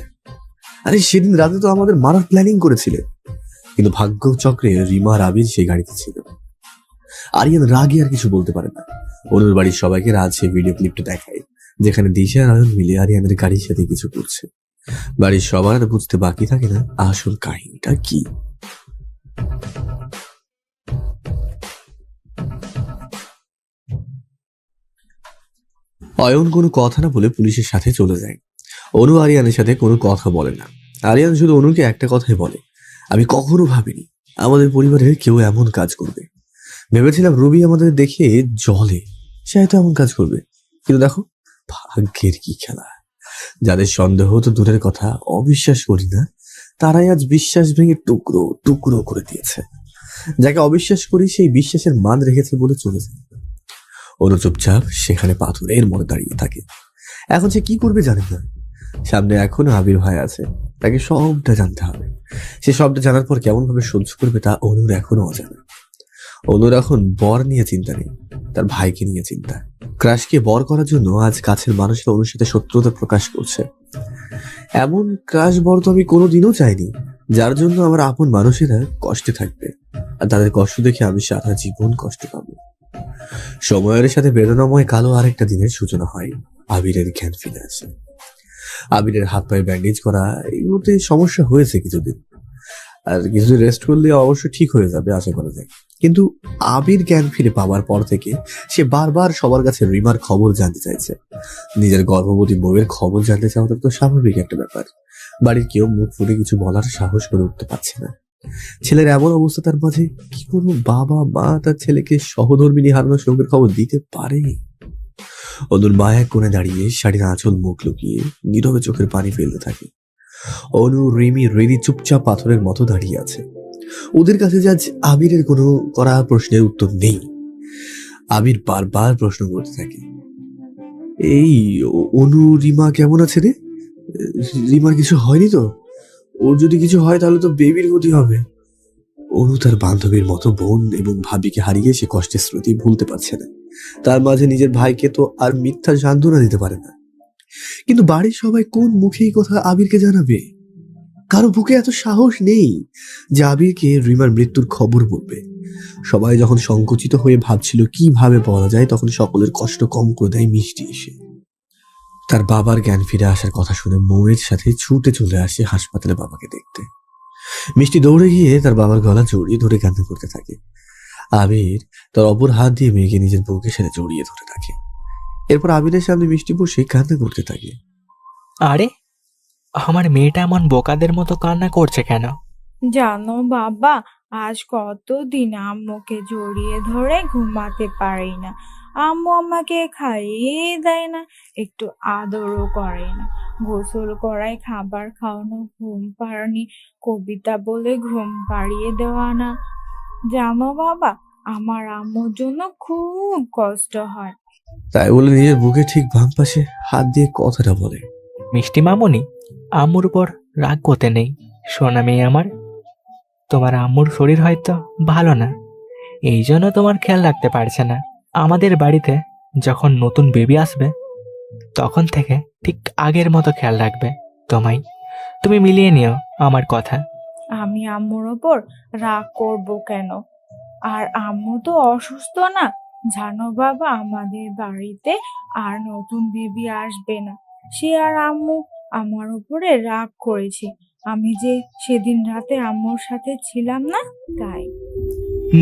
আরে সেদিন রাতে তো আমাদের মারার প্ল্যানিং করেছিলে, কিন্তু ভাগ্য চক্রে রিমা আর আবির সেই গাড়িতে ছিল। আরিয়ান রাগে আর কিছু বলতে পারে না। অনুর বাড়ির সবাইকে রাত সেই ভিডিও ক্লিপটা দেখায় যেখানে দিশা আর অয়ন মিলে আরিয়ানের গাড়ির সাথে কিছু করছে। বাড়ির সবার বুঝতে বাকি থাকে না আসল কাহিনীটা কি। অয়ন কোনো কথা না বলে পুলিশের সাথে চলে যায়। অনু আরিয়ানের সাথে কোনো কথা বলে না। আরিয়ান শুধু অনুকে একটা কথাই বলে, আমি কখনো ভাবিনি আমাদের পরিবারের কেউ এমন কাজ করবে। ভেবেছিলাম রবি আমাদের দেখে জলে, সে হয়তো এমন কাজ করবে, কিন্তু দেখো ভাগ্যের কি খেলা। যাদের সন্দেহ তো দূরের কথা, অবিশ্বাস করি না, তারাই আজ বিশ্বাস ভেঙে টুকরো টুকরো করে দিয়েছে। যাকে অবিশ্বাস করি সেই বিশ্বাসের মান রেখেছে বলে চলে যায়। অনু চুপচাপ সেখানে পাথরের মনে দাঁড়িয়ে থাকে। এখন সে কি করবে জানে না। সামনে এখনো আবির ভাই আছে, তাকে সবটা জানতে হবে। সে সবটা জানার পর কেমন ভাবে সহ্য করবে তা অনুর এখনো অজানা। অনুর এখন বর নিয়ে চিন্তা নেই, তার ভাইকে নিয়ে চিন্তা। ক্রাশকে বর করার জন্য আজ কাছের মানুষরা অনুর সাথে শত্রুতা প্রকাশ করছে। এমন ক্রাশ বর তো আমি কোনোদিনও চাইনি, যার জন্য আমার আপন মানুষেরা কষ্টে থাকবে, আর তাদের কষ্ট দেখে আমি সারা জীবন কষ্ট পাবো। সময়ের সাথে বেদনাময় কালো আরেকটা দিনের সূচনা হয়। আবিরের জ্ঞান ফিরে আসে। আবিরের হাত পায়ে ব্যান্ডেজ করা, এগুলোতে সমস্যা হয়েছে কিছুদিন, আর কিছুদিন রেস্ট করলে অবশ্য ঠিক হয়ে যাবে আশা করা যায়। কিন্তু আবির জ্ঞান ফিরে পাওয়ার পর থেকে সে বারবার সবার কাছে রিমার খবর জানতে চাইছে। নিজের গর্ভবতী বউয়ের খবর জানতে চাওয়াটা তো স্বাভাবিক একটা ব্যাপার। বাড়ির কেউ মুখ ফুটে কিছু বলার সাহস করে উঠতে পারছে না। ছেলের এমন অবস্থা, তার মাঝে কি কোনো বাবা মা তার ছেলেকে সহধর্মিনী হারানোর শোকের খবর দিতে পারে? অনুর মা এক কোণে দাঁড়িয়ে শাড়ির আঁচল মুখ লুকিয়ে নীরবে চোখের পানি ফেলতে থাকে। অনু, রিমি, রেডি চুপচাপ পাথরের মতো দাঁড়িয়ে আছে। ওদের কাছে যে আজ আবিরের কোনো করা প্রশ্নের উত্তর নেই। আবির বারবার প্রশ্ন করতে থাকে, এই অনু, রিমা কেমন আছে রে? রিমার কিছু হয়নি তো? ওর যদি কিছু হয় তাহলে তো বেবির ক্ষতি হবে। অনু তার বান্ধবীর মতো বোন এবং ভাবিকে হারিয়ে সে কষ্টের স্মৃতি ভুলতে পারছে না। তার মাঝে নিজের ভাইকে তো আর মিথ্যা সান্ত্বনা দিতে পারে না। কিন্তু বাড়ির সবাই কোন মুখে এই কথা আবিরকে জানাবে? কারো বুকে এত সাহস নেই যে আবিরকে রিমার মৃত্যুর খবর বলবে। সবাই যখন সংকুচিত হয়ে ভাবছিল কিভাবে বলা যায়, তখন সকলের কষ্ট কম করে দেয় মিষ্টি এসে। তার বাবার জ্ঞান ফিরে আসার কথা শুনে মৌয়ের সাথে ছুটে চলে আসে হাসপাতালে বাবাকে দেখতে। মিষ্টি দৌড়ে গিয়ে তার বাবার গলা জড়িয়ে ধরে কান্না করতে থাকে। আবির তার অপর হাত দিয়ে মেয়েকে নিজের বুকের সাথে জড়িয়ে ধরে থাকে। এরপর আবিরের সামনে মিষ্টি বসে কান্না করতে থাকে। আরে আমার মেয়েটা এমন বোকাদের মতো কান্না করছে কেন? জানো বাবা, আজ কতদিন আম্মুকে জড়িয়ে ধরে ঘুমাতে পারি না। আম্মু আমাকে খাইয়ে দেয় না, একটু আদরও করে না। গোসল করায়, খাবার খাওয়ানো, ঘুম পাড়ানি, কবিতা বলে ঘুম পাড়িয়ে দেওয়া না। জানো বাবা, আমার আম্মুর জন্য খুব কষ্ট হয়। তাই বলে নিজের বুকে ঠিক বাম পাশে হাত দিয়ে কথাটা বলে। মিষ্টি মামুনি, আম্মুর উপর রাগ করতে নেই। সোনা মেয়ে আমার, তোমার আম্মুর শরীর হয়তো ভালো না, এই জন্য তোমার খেয়াল রাখতে পারছে না। আমাদের বাড়িতে যখন নতুন বেবি আসবে তখন থেকে ঠিক আগের মতো খেয়াল রাখবে তোমায়। তুমি মিলিয়ে নিও আমার কথা। আমি আম্মুর ওপর রাগ করব কেন? আর আম্মু তো অসুস্থ না। জানো বাবা, আমাদের বাড়িতে আর নতুন বেবি আসবে না। সে আর আম্মু আমার উপরে রাগ করেছে, আমি যে সেদিন রাতে আম্মুর সাথে ছিলাম না তাই।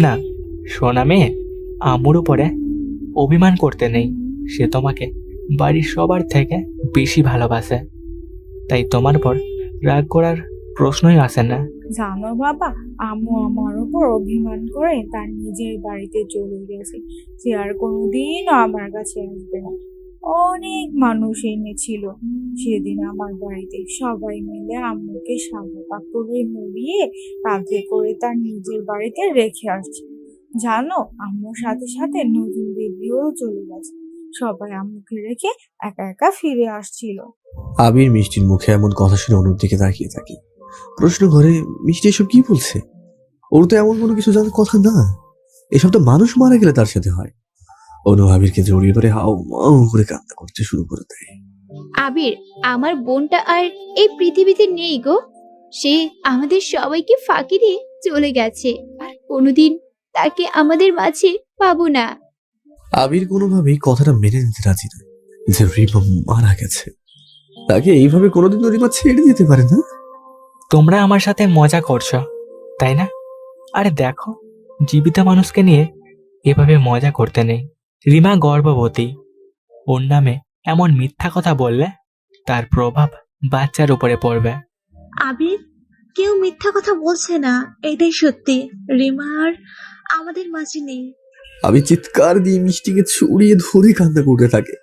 না সোনা মেয়ে, আম্মুর উপরে অভিমান করতে নেই। সে তোমাকে বাড়ির সবার থেকে বেশি ভালোবাসে, তাই তোমার পর রাগ করার প্রশ্নই আসে না। জানো বাবা, আম্মু আমার উপর অভিমান করে তার নিজের বাড়িতে চলে গেছে। সে আর কোনোদিনও আমার কাছে আসবে না। অনেক মানুষ এনেছিল, সেদিন আমার বাড়িতে সবাই মিলে আম্মুকে সাদা কাপড়ে মুড়িয়ে কাঁধে করে তার নিজের বাড়িতে রেখে আসছে। জানো, আম্মুর সাথে সাথে নতুন বেবিও চলে গেছে। সবাই আম্মুকে রেখে একা একা ফিরে আসছিল। আবির মিষ্টির মুখে এমন কথা শুনে অনুর দিকে তাকিয়ে থাকি। প্রশ্ন করে, মিষ্টি এসব কি বলছে? ওর তো এমন কোনো কিছু জানার কথা না। এসব তো মানুষ মারা গেলে তার সাথে হয়। অনু আবিরকে জড়িয়ে ধরে হাও মাও করে কান্না করতে শুরু করে দেয়। আবির, আমার বোনটা আর এই পৃথিবীতে নেই গো। সে আমাদের সবাইকে ফাঁকি দিয়ে চলে গেছে, আর কোনোদিন তাকে আমাদের মাঝে পাবো না। আবির কোনোভাবেই কথাটা মেনে নিতে রাজি না যে রিমা মারা গেছে। তাকে এইভাবে কোনোদিন রিমা ছেড়ে দিতে পারে না। তোমরা আমার সাথে মজা করছো, তাই না? আরে দেখো, জীবিত মানুষকে নিয়ে এভাবে মজা করতে নেই। রিমা গর্ভবতী। ওর নামে এমন মিথ্যা কথা বললে তার প্রভাব বাচ্চার উপরে পড়বে। আবির, কেউ মিথ্যা কথা বলছে না, এটাই সত্যি। রিমা আর আমাদের মাঝে নেই। আমি চিৎকার দিয়ে মিষ্টিকে ছড়িয়ে ধরে কান্না করতে থাকে।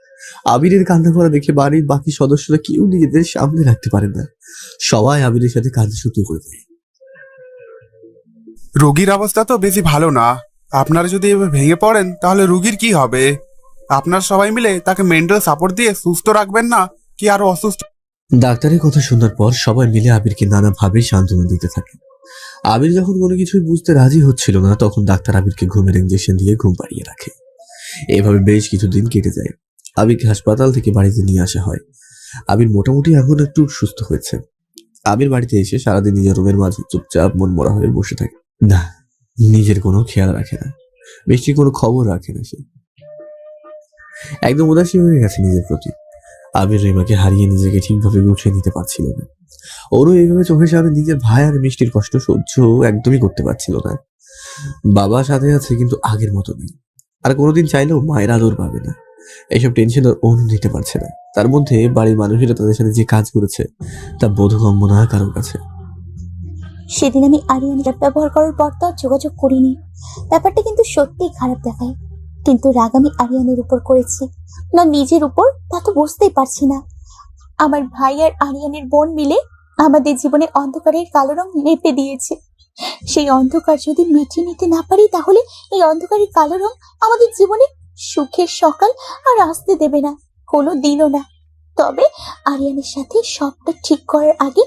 আবিরের কান্না করা দেখে বাড়ির বাকি সদস্যরা কেউ নিজেদের সামনে রাখতে পারে না। সবাই আবিরের সাথে কাঁদতে শুরু করে দেয়। রোগীর অবস্থা তো বেশি ভালো না। আপনারা যদি এভাবে ভেঙে পড়েন তাহলে রোগীর কি হবে? আপনারা সবাই মিলে তাকে মেন্টাল সাপোর্ট দিয়ে সুস্থ রাখবেন না কি আরো অসুস্থ? ডাক্তারের কথা শোনার পর সবাই মিলে আবিরকে নানাভাবে সান্ত্বনা দিতে থাকে। আবির যখন কোনো কিছুই বুঝতে রাজি হচ্ছিল না, তখন ডাক্তার আবিরকে ঘুমের ইঞ্জেকশন দিয়ে ঘুম পাড়িয়ে রাখে। এভাবে বেশ কিছুদিন কেটে যায়। আবিরকে হাসপাতাল থেকে বাড়িতে নিয়ে আসা হয়। আবির মোটামুটি এখন একটু সুস্থ হয়েছে। আবির বাড়িতে এসে সারাদিন নিজের রুমের মাঝে চুপচাপ মন মরা হয়ে বসে থাকে। না, নিজের কোনো খেয়াল রাখে না, মিষ্টির কোনো খবর রাখে না। সে একদম উদাসী হয়ে গেছে নিজের প্রতি। আবির রিমাকে হারিয়ে নিজেকে ঠিকভাবে গুছিয়ে নিতে পারছিল না। ওরও এইভাবে চোখের সামনে নিজের ভাই আর মিষ্টির কষ্ট সহ্য একদমই করতে পারছিল না। বাবা সাথে আছে কিন্তু আগের মতো নেই, আর কোনোদিন চাইলেও মায়ের আদর পাবে না। এইসব টেনশন ওর নিতে পারছে না। তার মধ্যে বাড়ির মানুষেরা তাদের সাথে যে কাজ করেছে তা বোধগম্য না কারোর কাছে। সেদিন আমি আরিয়ানের ব্যবহার করার পর তো আর যোগাযোগ করিনি। ব্যাপারটা কিন্তু সত্যিই খারাপ দেখায়, কিন্তু রাগ আমি আরিয়ানের উপর করেছি না নিজের উপর, তা তো বুঝতেই পারছি না। আমার ভাই আর আরিয়ানের বোন মিলে আমাদের জীবনে অন্ধকারের কালো রং লেপে দিয়েছে। সেই অন্ধকার যদি মিটিয়ে নিতে না পারি, তাহলে এই অন্ধকারের কালো রং আমাদের জীবনে সুখের সকাল আর আসতে দেবে না, কোনো দিনও না। তবে আরিয়ানের সাথে সবটা ঠিক করার আগে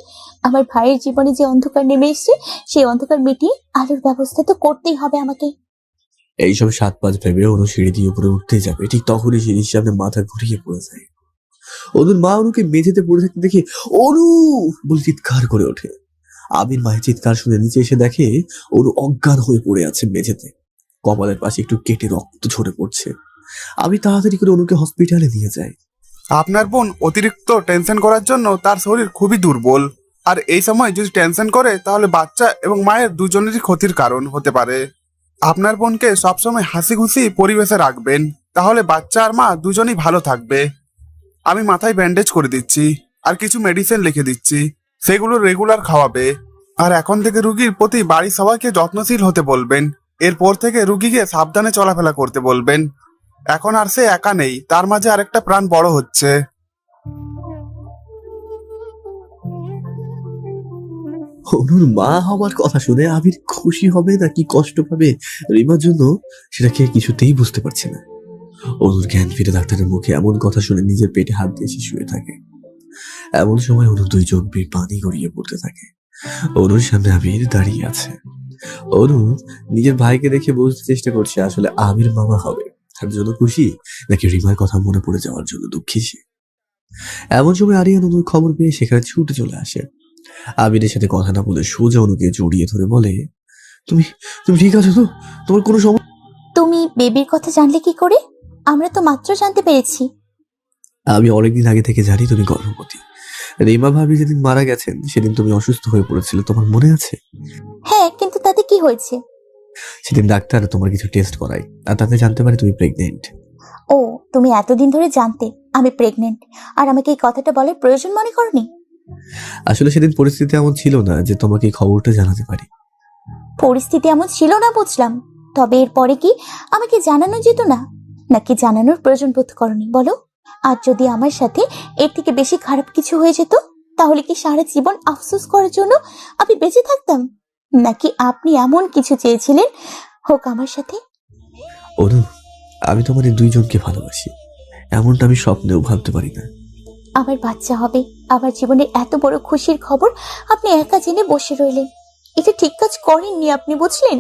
আমার ভাইয়ের জীবনে যে অন্ধকার নেমে এসছে, সেই অন্ধকার মিটিয়ে আলোর ব্যবস্থা তো করতেই হবে আমাকে। এইসব 7-5 ভেবে অনু সিঁড়ি দিয়ে উপরে উঠতে যাবে, ঠিক তখনই সিঁড়ির সামনে মাথা ঘুরিয়ে পড়ে যায়। অনুর মা অনুকে মেঝেতে পড়ে থাকতে দেখে অনু বলে চিৎকার করে ওঠে। আবির মায়ের চিৎকার শুনে নিচে এসে দেখে অনু অজ্ঞান হয়ে পড়ে আছে মেঝেতে। কপালের পাশে একটু কেটে রক্ত ঝরে পড়ছে। আমি তাড়াতাড়ি করে অনুকে হসপিটালে নিয়ে যাই। আপনার বোন অতিরিক্ত টেনশন করার জন্য তার শরীর খুবই দুর্বল, আর এই সময় যদি টেনশন করে তাহলে বাচ্চা এবং মায়ের দুজনেরই ক্ষতির কারণ হতে পারে। আপনার বোনকে সবসময় হাসি খুশি পরিবেশে রাখবেন, তাহলে বাচ্চা আর মা দুজনেই ভালো থাকবে। আমি মাথায় ব্যান্ডেজ করে দিচ্ছি আর কিছু মেডিসিন লিখে দিচ্ছি, সেগুলো রেগুলার খাওয়াবে। আর এখন থেকে রুগীর প্রতি বাড়ির সবাইকে যত্নশীল হতে বলবেন। এরপর থেকে রুগীকে সাবধানে চলাফেরা করতে বলবেন। এখন আর সে একা নেই, তার মাঝে আরেকটা প্রাণ বড় হচ্ছে। অনুর মা হওয়ার কথা শুনে আবির খুশি হবে নাকি কষ্ট পাবে রিমার জন্য, সেটাকে কিছুতেই বুঝতে পারছে না। অনুর জ্ঞান ফিরে ডাক্তারের মুখে এমন কথা শুনে নিজের পেটে হাত দিয়ে শুয়ে থাকে। এমন সময় অনুর 2 চোখ বেয়ে পানি গড়িয়ে পড়তে থাকে। অনুর সামনে আবির দাঁড়িয়ে আছে। অনু নিজের ভাইকে দেখে বুঝতে চেষ্টা করছে আসলে আবির মামা হবে তার জন্য খুশি নাকি রিমার কথা মনে পড়ে যাওয়ার জন্য দুঃখী সে। এমন সময় আরিয়ান অনুর খবর পেয়ে সেখানে ছুটে চলে আসে। আবিরের সাথে কথা না বলে সোজা অনুকে জড়িয়ে ধরে বলে, তুমি তুমি ঠিক আছো তো? তোমার কোনো সমস্যা? তুমি বেবির কথা জানলে কি করে? আমরা তো মাত্র জানতে পেরেছি। আমি অনেকদিন আগে থেকে জানি তুমি গর্ভবতী। রিমা ভাবি যেদিন মারা গেছেন সেদিন তুমি অসুস্থ হয়ে পড়েছিলে, তোমার মনে আছে? হ্যাঁ, কিন্তু তাতে কি হয়েছে? সেদিন ডাক্তার তোমার কিছু টেস্ট করায় আর তাতে জানতে পারে তুমি প্রেগনেন্ট। ও, তুমি এতদিন ধরে জানতে আমি প্রেগনেন্ট আর আমাকে এই কথাটা বলার প্রয়োজন মনে করনি? আসলে সেদিন পরিস্থিতি এমন ছিল না যে তোমাকে এই খবরটা জানাতে পারি। পরিস্থিতি এমন ছিল না বুঝলাম, তবে এরপরে কি আমাকে জানানো যেত না, নাকি জানানোর প্রয়োজন বোধ করনি বলো? আর যদি আমার সাথে এর থেকে বেশি খারাপ কিছু হয়ে যেত, তাহলে কি সারা জীবন আফসোস করার জন্য আমি বেঁচে থাকতাম, নাকি আপনি এমন কিছু চেয়েছিলেন হোক আমার সাথে? অনু, আমি তোমাদের দুইজনকে ভালোবাসি, এমনটা আমি স্বপ্নেও ভাবতে পারি না। আমার বাচ্চা হবে, আমার জীবনের এত বড় খুশির খবর আপনি একা জেনে বসে রইলেন। এটা ঠিক কাজ করেননি আপনি, বুঝলেন?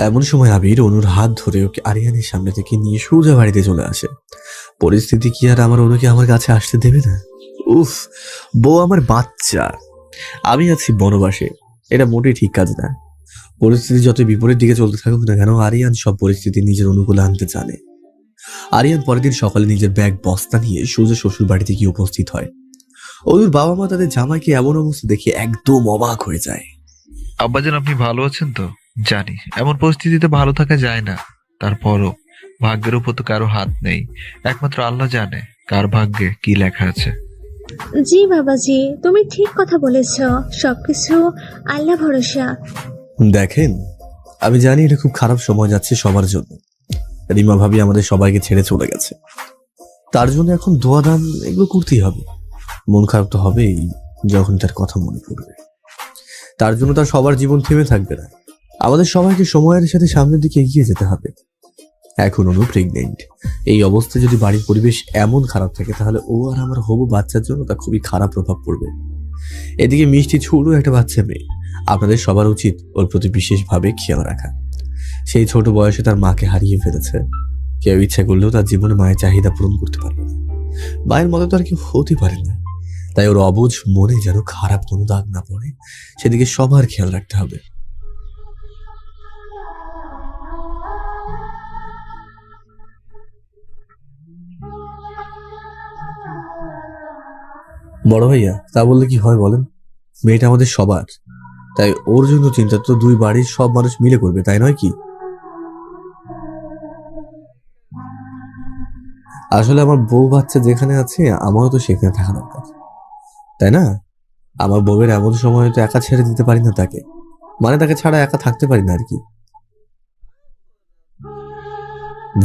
এমন সময় আবির অনুর হাত ধরে ওকে আরিয়ানের সামনে থেকে নিয়ে সোজা বাড়িতে চলে আসে। পরিস্থিতি কি আর আমার অনুকে আমার কাছে আসতে দেবে না? উফ, বউ আমার বাচ্চা, আমি আছি বনবাসে, এটা মোটেই ঠিক কাজ না। পরিস্থিতি যত বিপরীত দিকে চলতে থাকুক না কেন, আরিয়ান সব পরিস্থিতি নিজের অনুকূলে আনতে জানে। আরিয়ান পরের দিন সকালে নিজের ব্যাগ বস্তা নিয়ে সোজা শ্বশুর বাড়িতে গিয়ে উপস্থিত হয়। অনুর বাবা মা তাদের জামাইকে এমন অবস্থা দেখে একদম অবাক হয়ে যায়। আব্বাজান, আপনি ভালো আছেন তো? জানি এমন পরিস্থিতিতে ভালো থাকা যায় না, তারপরও ভাগ্যের উপর তো কারো হাত নেই, একমাত্র আল্লাহ জানে কার ভাগ্যে কি লেখা আছে। জি বাবাজি, তুমি ঠিক কথা বলেছ, সবকিছু আল্লাহ ভরসা। দেখেন, আমি জানি এটা খুব খারাপ সময় যাচ্ছে সবার জন্য। রিমা ভাবি আমাদের সবাইকে ছেড়ে চলে গেছে, তার জন্য এখন দোয়া দান এগুলো করতেই হবে। মন খারাপ তো হবেই যখন তার কথা মনে পড়বে। তার জন্য তার সবার জীবন থেমে থাকবে না, আমাদের সবাইকে সময়ের সাথে সামনের দিকে এগিয়ে যেতে হবে। এখন অনু প্রেগনেন্ট, এই অবস্থায় যদি বাড়ির পরিবেশ এমন খারাপ থাকে তাহলে ও আর আমার হবু বাচ্চার জন্য তা খুবই খারাপ প্রভাব পড়বে। এদিকে মিষ্টি ছোট একটা বাচ্চা মেয়ে, আপনাদের সবার উচিত ওর প্রতি বিশেষভাবে খেয়াল রাখা। সেই ছোট বয়সে তার মাকে হারিয়ে ফেলেছে, কেউ ইচ্ছা করলেও তার জীবনে মায়ের চাহিদা পূরণ করতে পারবে না। মায়ের মতো তো আর কেউ হতে পারে না, তাই ওর অবুঝ মনে যেন খারাপ কোনো দাগ না পড়ে, সেদিকে সবার খেয়াল রাখতে হবে। বড় ভাইয়া, তা বললে কি হয় বলেন? মেয়েটা আমাদের সবার, তাই ওর জন্য চিন্তা তো দুই বাড়ির সব মানুষ মিলে করবে, তাই নয় কি? আসলে আমার বউ বাচ্চা যেখানে আছে আমারও তো সেখানে থাকা দরকার, তাই না? আমার বউয়ের এমন সময় তো একা ছেড়ে দিতে পারি না তাকে, মানে তাকে ছাড়া একা থাকতে পারি না আর কি।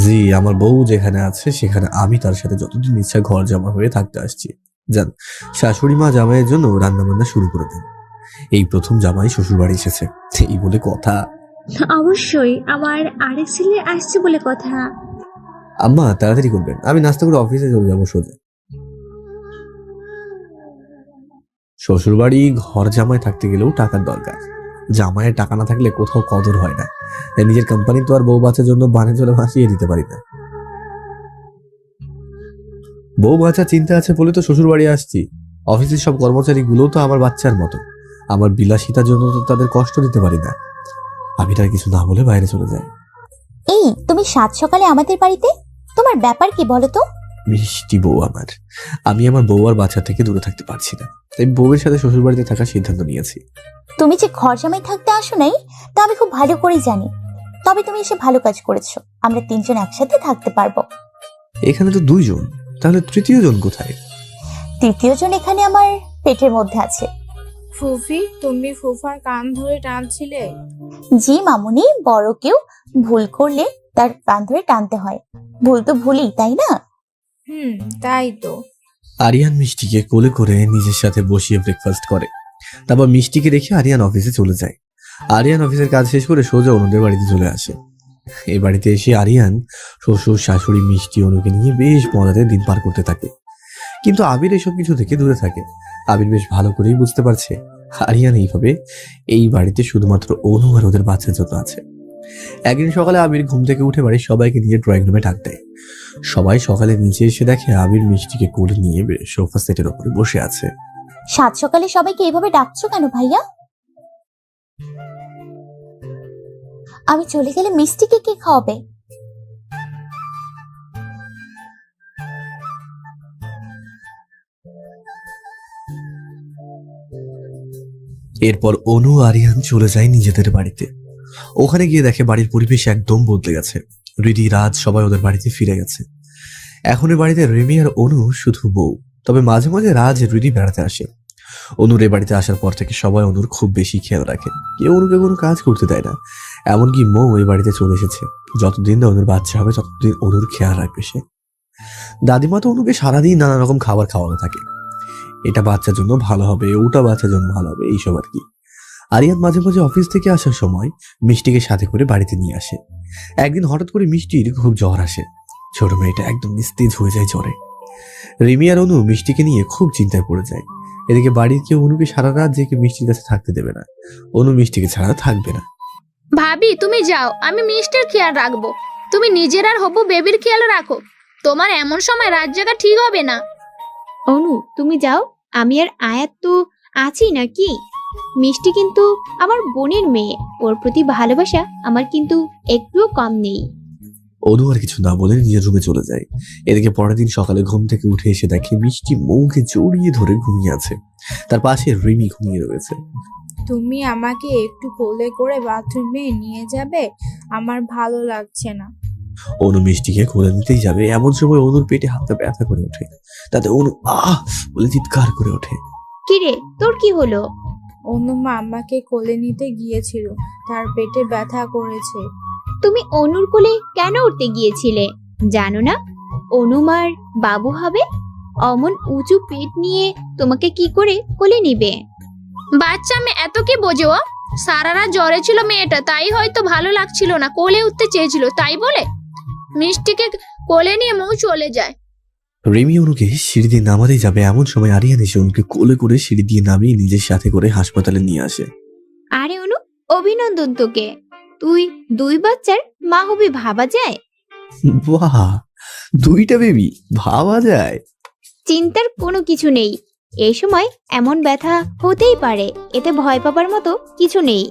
জি, আমার বউ যেখানে আছে সেখানে আমি তার সাথে যতদিন ইচ্ছা ঘর জামা হয়ে থাকতে আসছি। জান, শাশুড়ি মা জামাইয়ের জন্য রান্না বান্না শুরু করে দেন। এই প্রথম জামাই শ্বশুর বাড়ি এসেছে, এই বলে কথা। অবশ্যই, আমার আরেক ছেলে আসছে বলে কথা। আম্মা তাড়াতাড়ি করবেন, আমি নাস্তা করে অফিসে চলে যাবো সোজা। শ্বশুর বাড়ি ঘর জামাই থাকতে গেলেও টাকার দরকার, জামাইয়ের টাকা না থাকলে কোথাও কদর হয় না। তাই নিজের কোম্পানি তো আর বউ বাচ্চার জন্য বানে চলে ভাসিয়ে দিতে পারি না। বউ বাচ্চা চিন্তা আছে বলে তো শ্বশুর বাড়ি আসছি। অফিসের সব কর্মচারী গুলো তো আমার বাচ্চার মতো, আমার বিলাসিতার জন্য তো তাদের কষ্ট দিতে পারি না। আমি তার কিছু না বলে বাইরে চলে যাই। এই, তুমি সাত সকালে আমাদের বাড়িতে, তোমার ব্যাপার কি বলো তো? মিষ্টি বউ আমার, আমি আমার বউ আর বাচ্চা থেকে দূরে থাকতে পারছি না, তাই বউয়ের সাথে শ্বশুর বাড়িতে থাকার সিদ্ধান্ত নিয়েছি। তুমি যে ঘর জামাই থাকতে আসো নাই তা আমি খুব ভালো করেই জানি, তবে তুমি এসে ভালো কাজ করেছো, আমরা তিনজন একসাথে থাকতে পারবো। এখানে তো দুইজন, তাহলে তৃতীয় জন কোথায়? তৃতীয় জন এখানে আমার পেটের মধ্যে আছে। ফুফি, তুমি ফুফার কান ধরে টানছিলে? জি মামুনি, বড় কেউ ভুল করলে তার কান ধরে টানতে হয়। ভুল তো ভুলই, তাই না? তাই তো। আরিয়ান মিষ্টিকে কোলে করে নিজের সাথে বসিয়ে ব্রেকফাস্ট করে, তারপর মিষ্টিকে রেখে আরিয়ান অফিসে চলে যায়। আরিয়ান অফিসের কাজ শেষ করে সোজা অনুদের বাড়িতে চলে আসে। এই বাড়িতে এসে আরিয়ান শ্বশুর শাশুড়ি মিষ্টি অনুকে নিয়ে বেশ মজাতে দিন পার করতে থাকে, কিন্তু আবির এসব কিছু থেকে দূরে থাকে। আবির বেশ ভালো করেই বুঝতে পারছে আরিয়ান এইভাবে এই বাড়িতে শুধুমাত্র অনু আর ওদের বাচ্চার জন্য আছে। একদিন সকালে আবির ঘুম থেকে উঠে বাড়ির সবাইকে নিয়ে ড্রয়িং রুমে ডাক দেয়। সবাই সকালে নিচে এসে দেখে আবির মিষ্টিকে কোলে নিয়ে সোফা সেটের উপরে বসে আছে। সাত সকালে সবাইকে এইভাবে ডাকছো কেন ভাইয়া? আমি চলে গেলে মিষ্টিকে কে খাওয়াবে? এরপর অনু আরিয়ান চলে যায় নিজেদের বাড়িতে। ওখানে গিয়ে দেখে বাড়ির পরিবেশ একদম বদলে গেছে। রিদি, রাজ সবাই ওদের বাড়িতে ফিরে গেছে। এখন এই বাড়িতে রিমি আর অনু শুধু বউ, তবে মাঝে মাঝে রাজ রিদি বেড়াতে আসে। অনুর এই বাড়িতে আসার পর থেকে সবাই অনুর খুব বেশি খেয়াল রাখে, কেউ অনুকে কোনো কাজ করতে দেয় না। এমনকি মৌ এই বাড়িতে চলে এসেছে, যতদিন না অনুর বাচ্চা হবে ততদিন অনুর খেয়াল রাখবে সে। দাদিমা তো অনুকে সারাদিন নানা রকম খাবার খাওয়ানো থাকে, এটা বাচ্চার জন্য ভালো হবে, ওটা বাচ্চার জন্য ভালো হবে, এইসব আর কি। আরিয়ান মাঝে মাঝে অফিস থেকে আসার সময় মিষ্টিকে সাথে করে বাড়িতে নিয়ে আসে। একদিন হঠাৎ করে মিষ্টির খুব জ্বর আসে, ছোট মেয়েটা একদম নিস্তেজ হয়ে যায় জ্বরে। রিমি আর অনু মিষ্টিকে নিয়ে খুব চিন্তায় পড়ে যায়। এদিকে বাড়ির কেউ অনুকে সারা রাত জেগে মিষ্টির কাছে থাকতে দেবে না, অনু মিষ্টিকে ছাড়া থাকবে না। ভাবি তুমি যাও, আমি মিষ্টির খেয়াল রাখবো, তুমি নিজের আর হবু বেবির খেয়াল রাখো। তোমার এমন সময় রাত জাগা ঠিক হবে না। অনু তুমি যাও, আমি আর আয়াত তো আছি নাকি। মিষ্টি কিন্তু আমার বোনের মেয়ে, ওর প্রতি ভালোবাসা আমার কিন্তু একটুও কম নেই। অনু আর কিছু না বলে নিজের রুমে চলে যায়। এদিকে পরের দিন সকালে ঘুম থেকে উঠে এসে দেখে মিষ্টি মৌকে জড়িয়ে ধরে ঘুমিয়ে আছে, তার পাশে রিমি ঘুমিয়ে রয়েছে। তুমি আমাকে একটু কোলে করে বাথরুমে নিয়ে যাবে, আমার ভালো লাগছে না। অনু মিষ্টিকে কোলে নিতেই যাবে, এমন সময় অনুর পেটে হাতটা ব্যথা করে ওঠে, তাতে অনু আহ বলে চিৎকার করে ওঠে। কিরে তোর কি হলো? অনুমা আমাকে কোলে নিতে গিয়েছিল, তার পেটে ব্যথা করেছে। তুমি অনুর কোলে কেন উঠতে গিয়েছিলে? জানো না অনুমার বাবু হবে? অমন উঁচু পেট নিয়ে তোমাকে কি করে কোলে নিবে? বাচ্চা মেয়ে এত কি বোঝো? সারা রাত জ্বরে ছিল মেয়েটা, তাই হয়তো ভালো লাগছিল না, কোলে উঠতে চেয়েছিল, তাই বলে মিষ্টিকে কোলে নিয়ে মৌ চলে যায়। রিমি অনুকে সিঁড়ি দিয়ে নামাতেই যাবে, এমন সময় আরিয়ান এসে অনুকে কোলে করে সিঁড়ি দিয়ে নামিয়ে নিজের সাথে করে হাসপাতালে নিয়ে আসে। আরে অনু, অভিনন্দন তোকে, তুই 2 বাচ্চার মা হবি, ভাবা যায়? বাহ, 2টা বেবি, ভাবা যায়? চিন্তার কোনো কিছু নেই, এই সময় এমন ব্যথা হতেই পারে, এতে ভয় পাবার মতো কিছু নেই।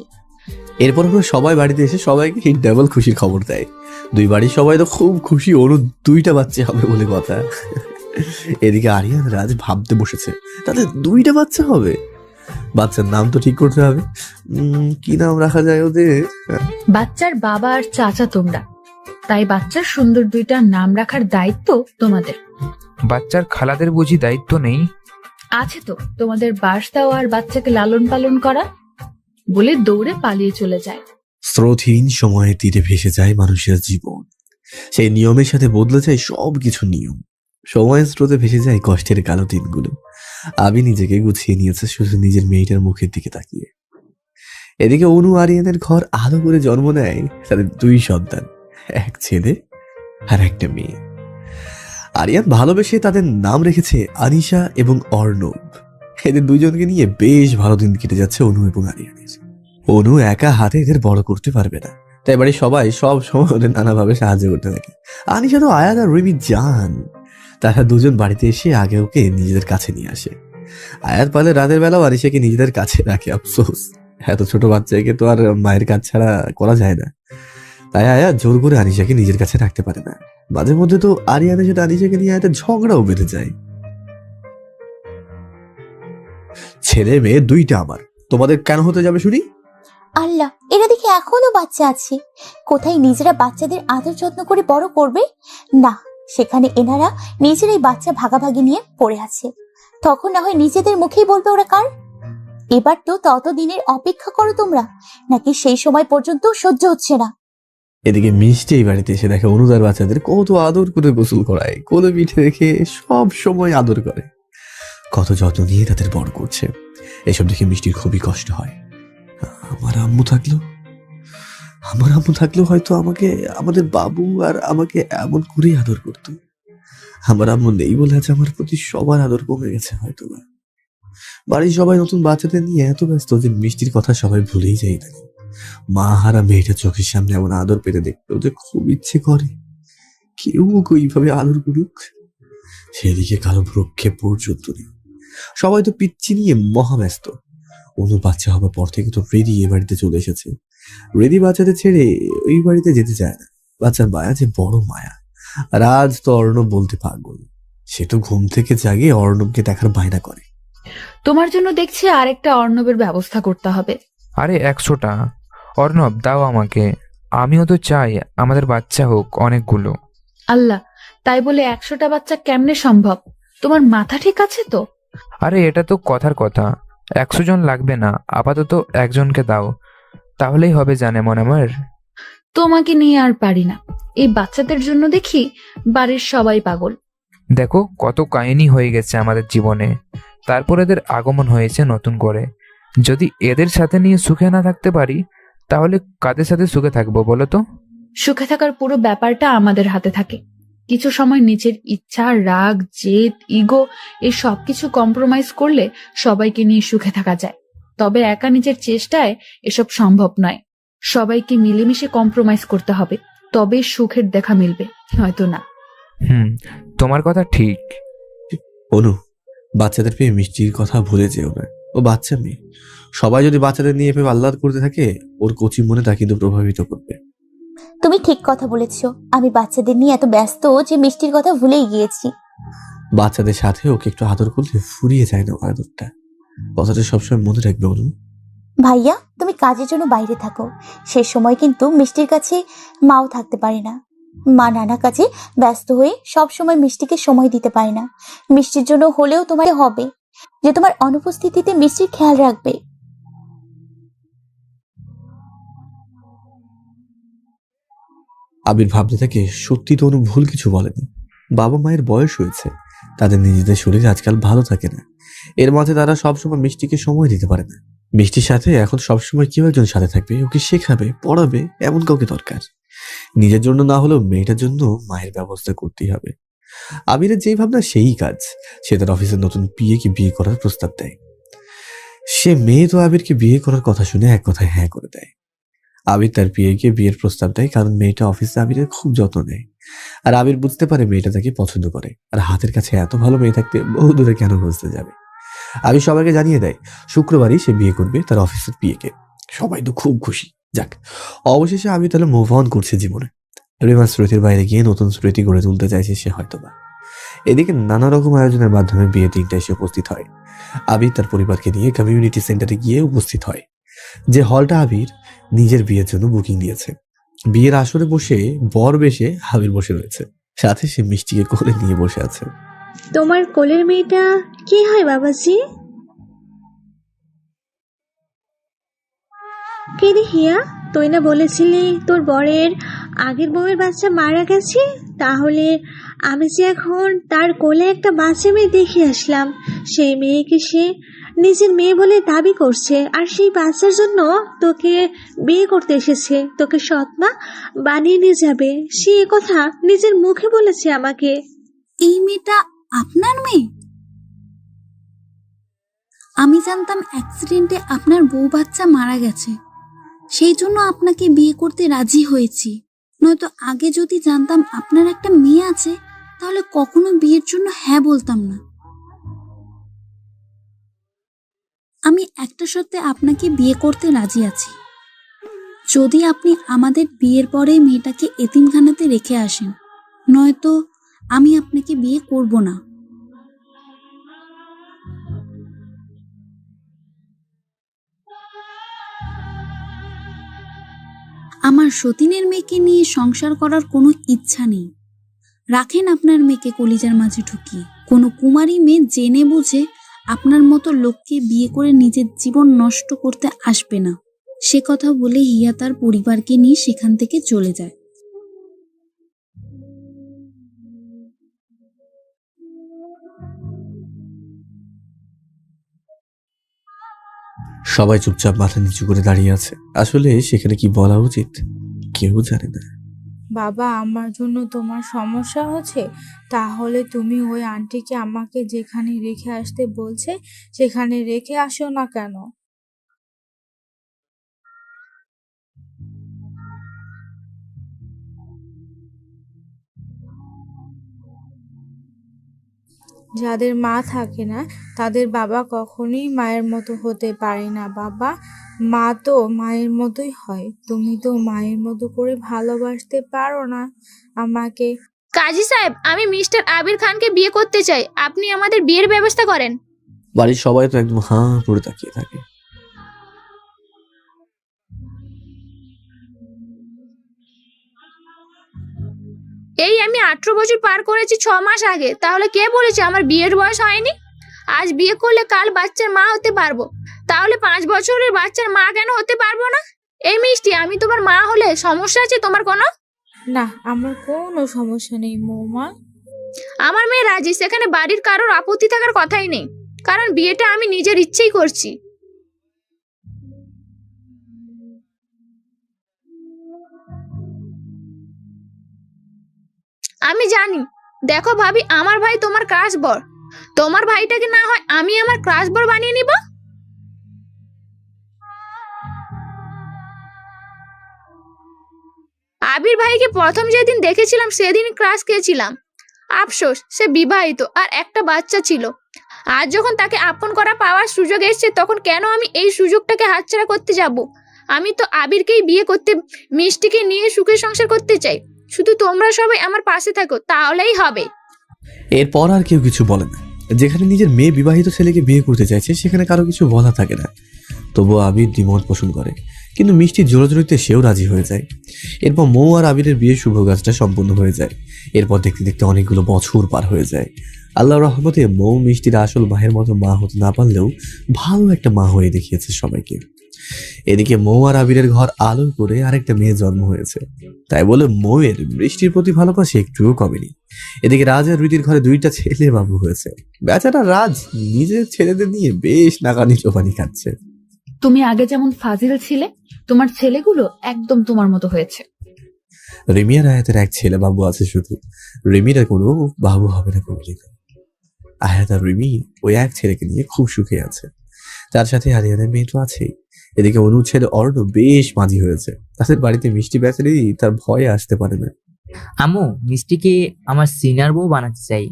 এরপর আমরা সবাই বাড়িতে এসে সবাইকে হিট ডাবল খুশির খবর দেয়। 2 বাড়ির সবাই তো খুব খুশি, ওরও 2টা বাচ্চা হবে বলে কথা। এদিকে আরিয়ান রাজ ভাবতে বসেছে, তাদের 2টা বাচ্চা হবে। বাচ্চার নাম তো ঠিক করতে হবে, কি নাম রাখা যায় ওদের? বাচ্চার বাবা আর চাচা তোমরা, তাই বাচ্চার সুন্দর 2টা নাম রাখার দায়িত্ব তোমাদের। বাচ্চার খালাদের বুঝি দায়িত্ব নেই? আছে তো, তোমাদের বাস দেওয়া আর বাচ্চাকে লালন পালন করা, বলে দৌড়ে পালিয়ে চলে যায়। স্রোতহীন সময়ে তীরে ভেসে যায় মানুষের জীবন, সেই নিয়মের সাথে বদলে যায় সবকিছু নিয়ম। সময়ের স্রোতে ভেসে যায় কষ্টের কালো দিনগুলো। আমি নিজেকে গুছিয়ে নিয়েছে শুধু নিজের মেয়েটার মুখের দিকে তাকিয়ে। এদিকে অনু আরিয়ানের ঘর আলো করে জন্ম নেয় তাদের 2 সন্তান, এক ছেলে আর একটা মেয়ে। আরিয়ান ভালোবেসে তাদের নাম রেখেছে আনিশা এবং অর্ণব। এদের 2জনকে নিয়ে বেশ ভালো দিন কেটে যাচ্ছে অনু এবং আরিয়ানের। অনু একা হাতে এদের বড় করতে পারবে না, তাই বাড়ির সবাই সব সময় ওদের নানাভাবে সাহায্য করতে থাকে। আনিশা তো আয়াত আর রিমি জান, তারা 2জন বাড়িতে এসে আগে ওকে নিজেদের কাছে নিয়ে আসে। আয়াত পালে রাতের বেলাও আনিশাকে নিজেদের কাছে রাখে। আফসোস, এত ছোট বাচ্চাকে তো আর মায়ের কাজ ছাড়া করা যায় না, তাই আয়াত জোর করে আনিশাকে নিজের কাছে রাখতে পারে না। মাঝে মধ্যে তো আরিয়ানের সাথে আনিশাকে নিয়ে আয়াতের ঝগড়াও বেঁধে যায়। ছেলে মেয়ে 2টা আমার, তোমাদের কেন হতে যাবে শুনি? আল্লাহ, এরা দেখে এখনো বাচ্চা আছে, কোথায় নিজেরা বাচ্চাদের আদর যত্ন করে বড় করবে না, সেখানে এনারা নিজেরাই বাচ্চা ভাগাভাগি নিয়ে পড়ে আছে। তখন না হয় নিজেদের মুখেই বলবে ওরা কার। এবার তো ততদিনের অপেক্ষা করো তোমরা, নাকি সেই সময় পর্যন্ত সহ্য হচ্ছে না? এদিকে মিষ্টি এই বাড়িতে এসে দেখে অনুদার বাচ্চাদের কত আদর করে গোসল করায়, কোলে পিঠে রেখে সব সময় আদর করে, কত যত্ন নিয়ে তাদের বড় করছে। এসব দেখে মিষ্টির খুবই কষ্ট হয়। আমার আম্মু থাকলেও হয়তো আমাকে, আমাদের বাবু আর আমাকে এমন করেই আদর করতো। আমার আম্মু নেই বলে আজ আমার প্রতি সবার আদর কমে গেছে হয়তো। বাড়ির সবাই নতুন বাচ্চাদের নিয়ে এত ব্যস্ত যে মিষ্টির কথা সবাই ভুলেই যায়। না মা হারা মেয়েটা চোখের সামনে এমন আদর পেতে দেখতেও যে খুব ইচ্ছে করে কেউ ওকে এইভাবে আদর করুক। সেদিকে কারো ভ্রক্ষেপ পর্যন্ত নেই, সবাই তো পিচ্ছি নিয়ে মহাব্যস্ত। অনু বাচ্চা হবার পর থেকে তো রেডি এ বাড়িতে চলে এসেছে। রেডি বাচ্চাদের ছেড়ে ওই বাড়িতে যেতে চায় না, বাচ্চার মায়া যে বড় মায়া। রাজ তো অর্ণব বলতে পাগল, সে তো ঘুম থেকে জাগে অর্ণবকে দেখার বায়না করে। তোমার জন্য দেখছি আরেকটা অর্ণবের ব্যবস্থা করতে হবে। আরে 100টা অর্ণব দাও আমাকে, আমিও তো চাই আমাদের বাচ্চা হোক অনেকগুলো। আল্লাহ, তাই বলে 100টা বাচ্চা কেমনে সম্ভব? তোমার মাথা ঠিক আছে তো? আরে এটা তো কথার কথা, 100 জন লাগবে না, আপাতত 1 জনকে দাও, তাহলেই হবে জানে মন আমার। তোমাকে নিয়ে আর পারি না, এই বাচ্চাদের জন্য দেখি বাড়ির সবাই পাগল। দেখো কত কাহিনী হয়ে গেছে আমাদের জীবনে, তারপর এদের আগমন হয়েছে নতুন করে। যদি এদের সাথে নিয়ে সুখে না থাকতে পারি তাহলে কাদের সাথে সুখে থাকবো বলো তো? সুখে থাকার পুরো ব্যাপারটা আমাদের হাতে থাকে। কিছু সময় নিজের ইচ্ছা, রাগ, জেদ, ইগো এই সবকিছু কম্প্রোমাইজ করলে সবাইকে নিয়ে সুখে থাকা যায়। তবে একা নিজের চেষ্টায় এসব সম্ভব নয়। সবাইকে মিলেমিশে কম্প্রোমাইজ করতে হবে, তবে সুখের দেখা মিলবে, হয়তো না। তোমার কথা ঠিক। অনু, বাচ্চাদের পেয়ে মিষ্টির কথা ভুলে যেও না। ও বাচ্চা মেয়ে। সবাই যদি বাচ্চাদের নিয়ে এভাবে আহ্লাদ করতে থাকে, ওর কচি মনে তা কিন্তু প্রভাবিত করবে। তুমি ঠিক কথা বলেছো। আমি বাচ্চাদের নিয়ে এত ব্যস্ত যে মিষ্টির কথা ভুলেই গিয়েছি। বাচ্চাদের সাথে ওকে একটু আদর করলে ফুরিয়ে যায় না আদরটা। কথাটা সবসময় মনে রাখবে অনু। ভাইয়া, তুমি কাজের জন্য বাইরে থাকো, সে সময় কিন্তু মিষ্টির কাছে মাও থাকতে পারে না। মা নানা কাজে ব্যস্ত হয়ে সব সময় মিষ্টিকে সময় দিতে পারে না। মিষ্টির জন্য হলেও তোমার হবে যে তোমার অনুপস্থিতিতে মিষ্টির খেয়াল রাখবে। আবির ভাবতে থাকে, সত্যি তো অনু ভুল কিছু বলেনি। বাবা মায়ের বয়স হয়েছে, তাদের নিজেদের শরীর আজকাল ভালো থাকে না। এর মাঝে তারা সবসময় মিষ্টিকে সময় দিতে পারে না। মিষ্টির সাথে এখন সবসময় কেউ একজন সাথে থাকবে, ওকে শেখাবে, পড়াবে, এমন কাউকে দরকার। নিজের জন্য না হলেও মেয়েটার জন্য মায়ের ব্যবস্থা করতেই হবে। আবিরের যেই ভাবনা সেই কাজ। সে তার অফিসের নতুন পিএকে বিয়ে করার প্রস্তাব দেয়। সে মেয়ে তো আবিরকে বিয়ে করার কথা শুনে এক কথায় হ্যাঁ করে দেয়। আবির তার পিএকে বিয়ের প্রস্তাব দেয়, কারণ মেয়েটা অফিসে আবিরের খুব যত্ন নেয়। আর আবির বুঝতে পারে মেয়েটা তাকে পছন্দ করে, আর হাতের কাছে এত ভালো মেয়ে থাকতে বহু দূরে কেন বুঝতে যাবে। আবির সবাইকে জানিয়ে দেয় শুক্রবারই সে বিয়ে করবে তার অফিসের পিএকে। সবাই তো খুব খুশি। যাক, অবশেষে আবির তাহলে মুভ অন করছে জীবনে। রিমার স্মৃতির বাইরে গিয়ে নতুন স্মৃতি গড়ে তুলতে চাইছে সে হয়তোবা। এদিকে নানা রকম আয়োজনের মাধ্যমে বিয়ে দিনটা এসে উপস্থিত হয়। আবির তার পরিবারকে নিয়ে কমিউনিটি সেন্টারে গিয়ে উপস্থিত হয়, যে হলটা আবির নিজের বিয়ের জন্য বুকিং দিয়েছে। বিয়ের আসরে বসে বর বেশে আবির বসে রয়েছে, সাথে সে মিষ্টিকে কোলে নিয়ে বসে আছে। তোমার কোলের মেয়েটা কি হয় বাবাজি? কে রে হিয়া, তুই না বলেছিলি তোর বরের আগের বউয়ের বাচ্চা মারা গেছে? তাহলে আমি যে এখন তার কোলে একটা বাচ্চা মেয়ে দেখে আসলাম। সেই মেয়েকে সে নিজের মেয়ে বলে দাবি করছে, আর সেই বাচ্চার জন্য তোকে বিয়ে করতে এসেছে, তোকে সৎমা বানিয়ে নিয়ে যাবে। সে কথা নিজের মুখে বলেছে আমাকে। এই মেয়েটা আপনার মেয়ে? আমি জানতাম অ্যাক্সিডেন্টে আপনার বউ বাচ্চা মারা গেছে, সেই জন্য আপনাকে বিয়ে করতে রাজি হয়েছি। নয়তো আগে যদি জানতাম আপনার একটা মেয়ে আছে, তাহলে কখনো বিয়ের জন্য হ্যাঁ বলতাম না। আমি একটা শর্তে আপনাকে বিয়ে করতে রাজি আছি, যদি আপনি আমাদের বিয়ের পরে মেয়েটাকে এতিমখানাতে রেখে আসেন, নয়তো আমি আপনাকে বিয়ে করব না। আমার সতীনের মেয়েকে নিয়ে সংসার করার কোনো ইচ্ছা নেই। রাখেন আপনার মেয়েকে কলিজার মাঝে ঢুকিয়ে। কোনো কুমারী মেয়ে জেনে বুঝে আপনার মতো লোককে বিয়ে করে নিজের জীবন নষ্ট করতে আসবে না। সে কথা বলে হিয়া তার পরিবারকে নিয়ে সেখান থেকে চলে যায়। সবাই চুপচাপ মাথা নিচু করে দাঁড়িয়ে আছে। আসলে সেখানে কি বলা উচিত কেউ জানে না। বাবা, আমার জন্য তোমার সমস্যা হচ্ছে? তাহলে তুমি ওই আন্টিকে আমাকে যেখানে রেখে আসতে বলছে সেখানে রেখে আসো না কেন? যাদের মা থাকে না তাদের বাবা কখনোই মায়ের মতো হতে পারে না বাবা। মা তো মায়ের মতোই হয়। তুমি তো মায়ের মতো করে ভালোবাসতে পারো না আমাকে। কাজী সাহেব, আমি মিস্টার আবির খানকে বিয়ে করতে চাই, আপনি আমাদের বিয়ের ব্যবস্থা করেন। বাড়ির সবাই তো একদম হাঁ করে তাকিয়ে থাকে। এই আমি 18 বছর পার করেছি 6 মাস আগে, তাহলে কে বলেছে আমার বিয়ের বয়স হয়নি? আজ বিয়ে করলে কাল বাচ্চার মা হতে পারবো, তাহলে 5 বছরের বাচ্চার মা কেন হতে পারবো না? এই মিষ্টি, আমি তোমার মা হলে সমস্যা আছে তোমার কোনো? না, আমার কোনো সমস্যা নেই মৌমা। আমার মেয়ে রাজি, সেখানে বাড়ির কারোর আপত্তি থাকার কথাই নেই, কারণ বিয়েটা আমি নিজের ইচ্ছেই করছি। আমি জানি, দেখো ভাবি, আমার ভাই তোমার ক্রাশ বর, তোমার ভাইটাকে না হয় আমি আমার ক্রাশ বর বানিয়ে নিব। আবির ভাইকে প্রথম যেদিন দেখেছিলাম সেদিন ক্রাশ খেয়েছিলাম। আফসোস, সে বিবাহিত আর একটা বাচ্চা ছিল। আজ যখন তাকে আপন করা পাওয়ার সুযোগ এসেছে, তখন কেন আমি এই সুযোগটাকে হাতছাড়া করতে যাব? আমি তো আবিরকেই বিয়ে করতে, মিষ্টিকে নিয়ে সুখের সংসার করতে চাই। শুধু তোমরা সবাই আমার পাশে থাকো, তাহলেই হবে। এরপর আর কেউ কিছু বলে না। যেখানে নিজের মেয়ে বিবাহিত ছেলেকে বিয়ে করতে চাইছে, সেখানে কারো কিছু বলা থাকে না। তবুও আবির দ্বিমত পোষণ করে, কিন্তু মিষ্টির জোরাজোরিতে সেও রাজি হয়ে যায়। এরপর মৌ আর আবিরের বিয়ের শুভ কাজটা সম্পূর্ণ হয়ে যায়। এরপর দেখতে দেখতে অনেকগুলো বছর পার হয়ে যায়। আল্লাহর রহমতে মৌ মিষ্টির আসল মায়ের মতো মা হতে না পারলেও ভালো একটা মা হয়ে দেখিয়েছে সবাইকে। এদিকে মৌ আর আবিরের ঘর আলো করে আরেকটা মেয়ে জন্ম হয়েছে। তাই বলে মৌয়ের বৃষ্টির প্রতি ভালোবাসা একটুও কমেনি। এদিকে রাজ আর রীতির ঘরে দুইটা ছেলে বাবু হয়েছে। বেচারা রাজ নিজের ছেলেদের নিয়ে বেশ নাকানি চোপানি খাচ্ছে। তুমি আগে যেমন ফাজিল ছিলে, তোমার ছেলেগুলো একদম তোমার মতো হয়েছে। রিমি আর আয়াতের এক ছেলে বাবু আছে শুধু। রিমির আর কোনো বাবু হবে না কোনোদিন। আয়াত আর রিমি ওই এক ছেলেকে নিয়ে খুব সুখে আছে। তার সাথে আরিয়ানের মেয়ে তো আছেই। এদিকে অনুর ছেলে অর্ণ বেশ মাঝি হয়েছে। তাদের বাড়িতে মিষ্টি বেচারি তার ভয়ে আসতে পারে না। আম্মু, মিষ্টিকে আমার সিনিয়র বউ বানাতে চাই।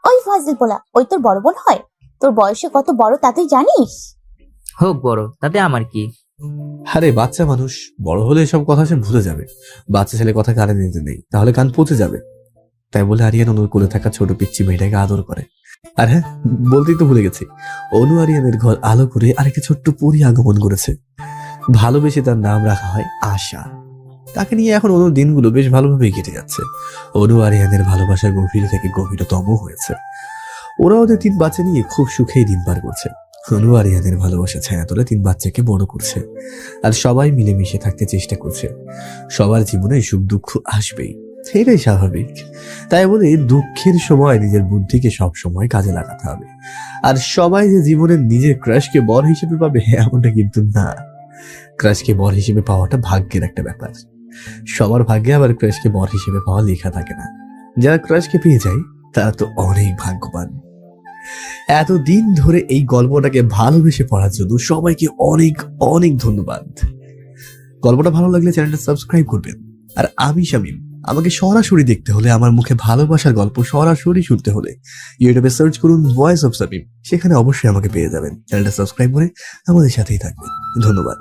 ওই ফাজিল বলা, ওই তোর বড় বোন হয়? তোর বয়সে কত বড় তা তুই জানিস? হোক বড়, তাতে আমার কি? আরে বাচ্চা মানুষ, বড় হলে এসব কথা সে ভুলে যাবে। বাচ্চা ছেলে কথা কানে নিতে নেই, তাহলে কান পচে যাবে। তাই বলে আরিয়ান অনুর কোলে থাকা ছোট পিচ্চি মেয়েটাকে আদর করে। আর হ্যাঁ, বলতেই তো ভুলে গেছি, অনু আরিয়ানের ঘর আলো করে আরেকটা ছোট্ট পরী আগমন করেছে। ভালোবেসে তার নাম রাখা হয় আশা। তাকে নিয়ে এখন অনুর দিনগুলো বেশ ভালোভাবেই কেটে যাচ্ছে। অনু আরিয়ানের ভালোবাসার গভীর থেকে গভীরতম হয়েছে। ওরা ওদের 3 বাচ্চা নিয়ে খুব সুখেই দিন পার করছে। অনু আরিয়ানের ভালোবাসা ছায়া তোলে 3 বাচ্চাকে বড় করছে, আর সবাই মিলেমিশে থাকতে চেষ্টা করছে। সবার জীবনে সুখ দুঃখ আসবেই, এটাই স্বাভাবিক। তাই বলে দুঃখের সময় নিজের বুদ্ধিকে সব সময় কাজে লাগাতে হবে। আর সবাই যে জীবনের নিজের ক্রাশকে বর হিসেবে পাবে এমনটা কিন্তু না। ক্রাশকে বর হিসেবে পাওয়াটা ভাগ্যের একটা ব্যাপার। সবার ভাগ্যে আবার ক্রাশকে বর হিসেবে পাওয়া লেখা থাকে না। যারা ক্রাশকে পেয়ে যায় তারা তো অনেক ভাগ্যবান। এতদিন ধরে এই গল্পটাকে ভালোবেসে পড়ার জন্য সবাইকে অনেক অনেক ধন্যবাদ। গল্পটা ভালো লাগলে চ্যানেলটা সাবস্ক্রাইব করবেন। আর আমি শামীম, আমাকে সরাসরি দেখতে হলে, আমার মুখে ভালোবাসার গল্প সরাসরি শুনতে হলে ইউটিউবে সার্চ করুন ভয়েস অফ শামীম। সেখানে অবশ্যই আমাকে পেয়ে যাবেন। চ্যানেলটা সাবস্ক্রাইব করে আমাদের সাথেই থাকবেন। ধন্যবাদ।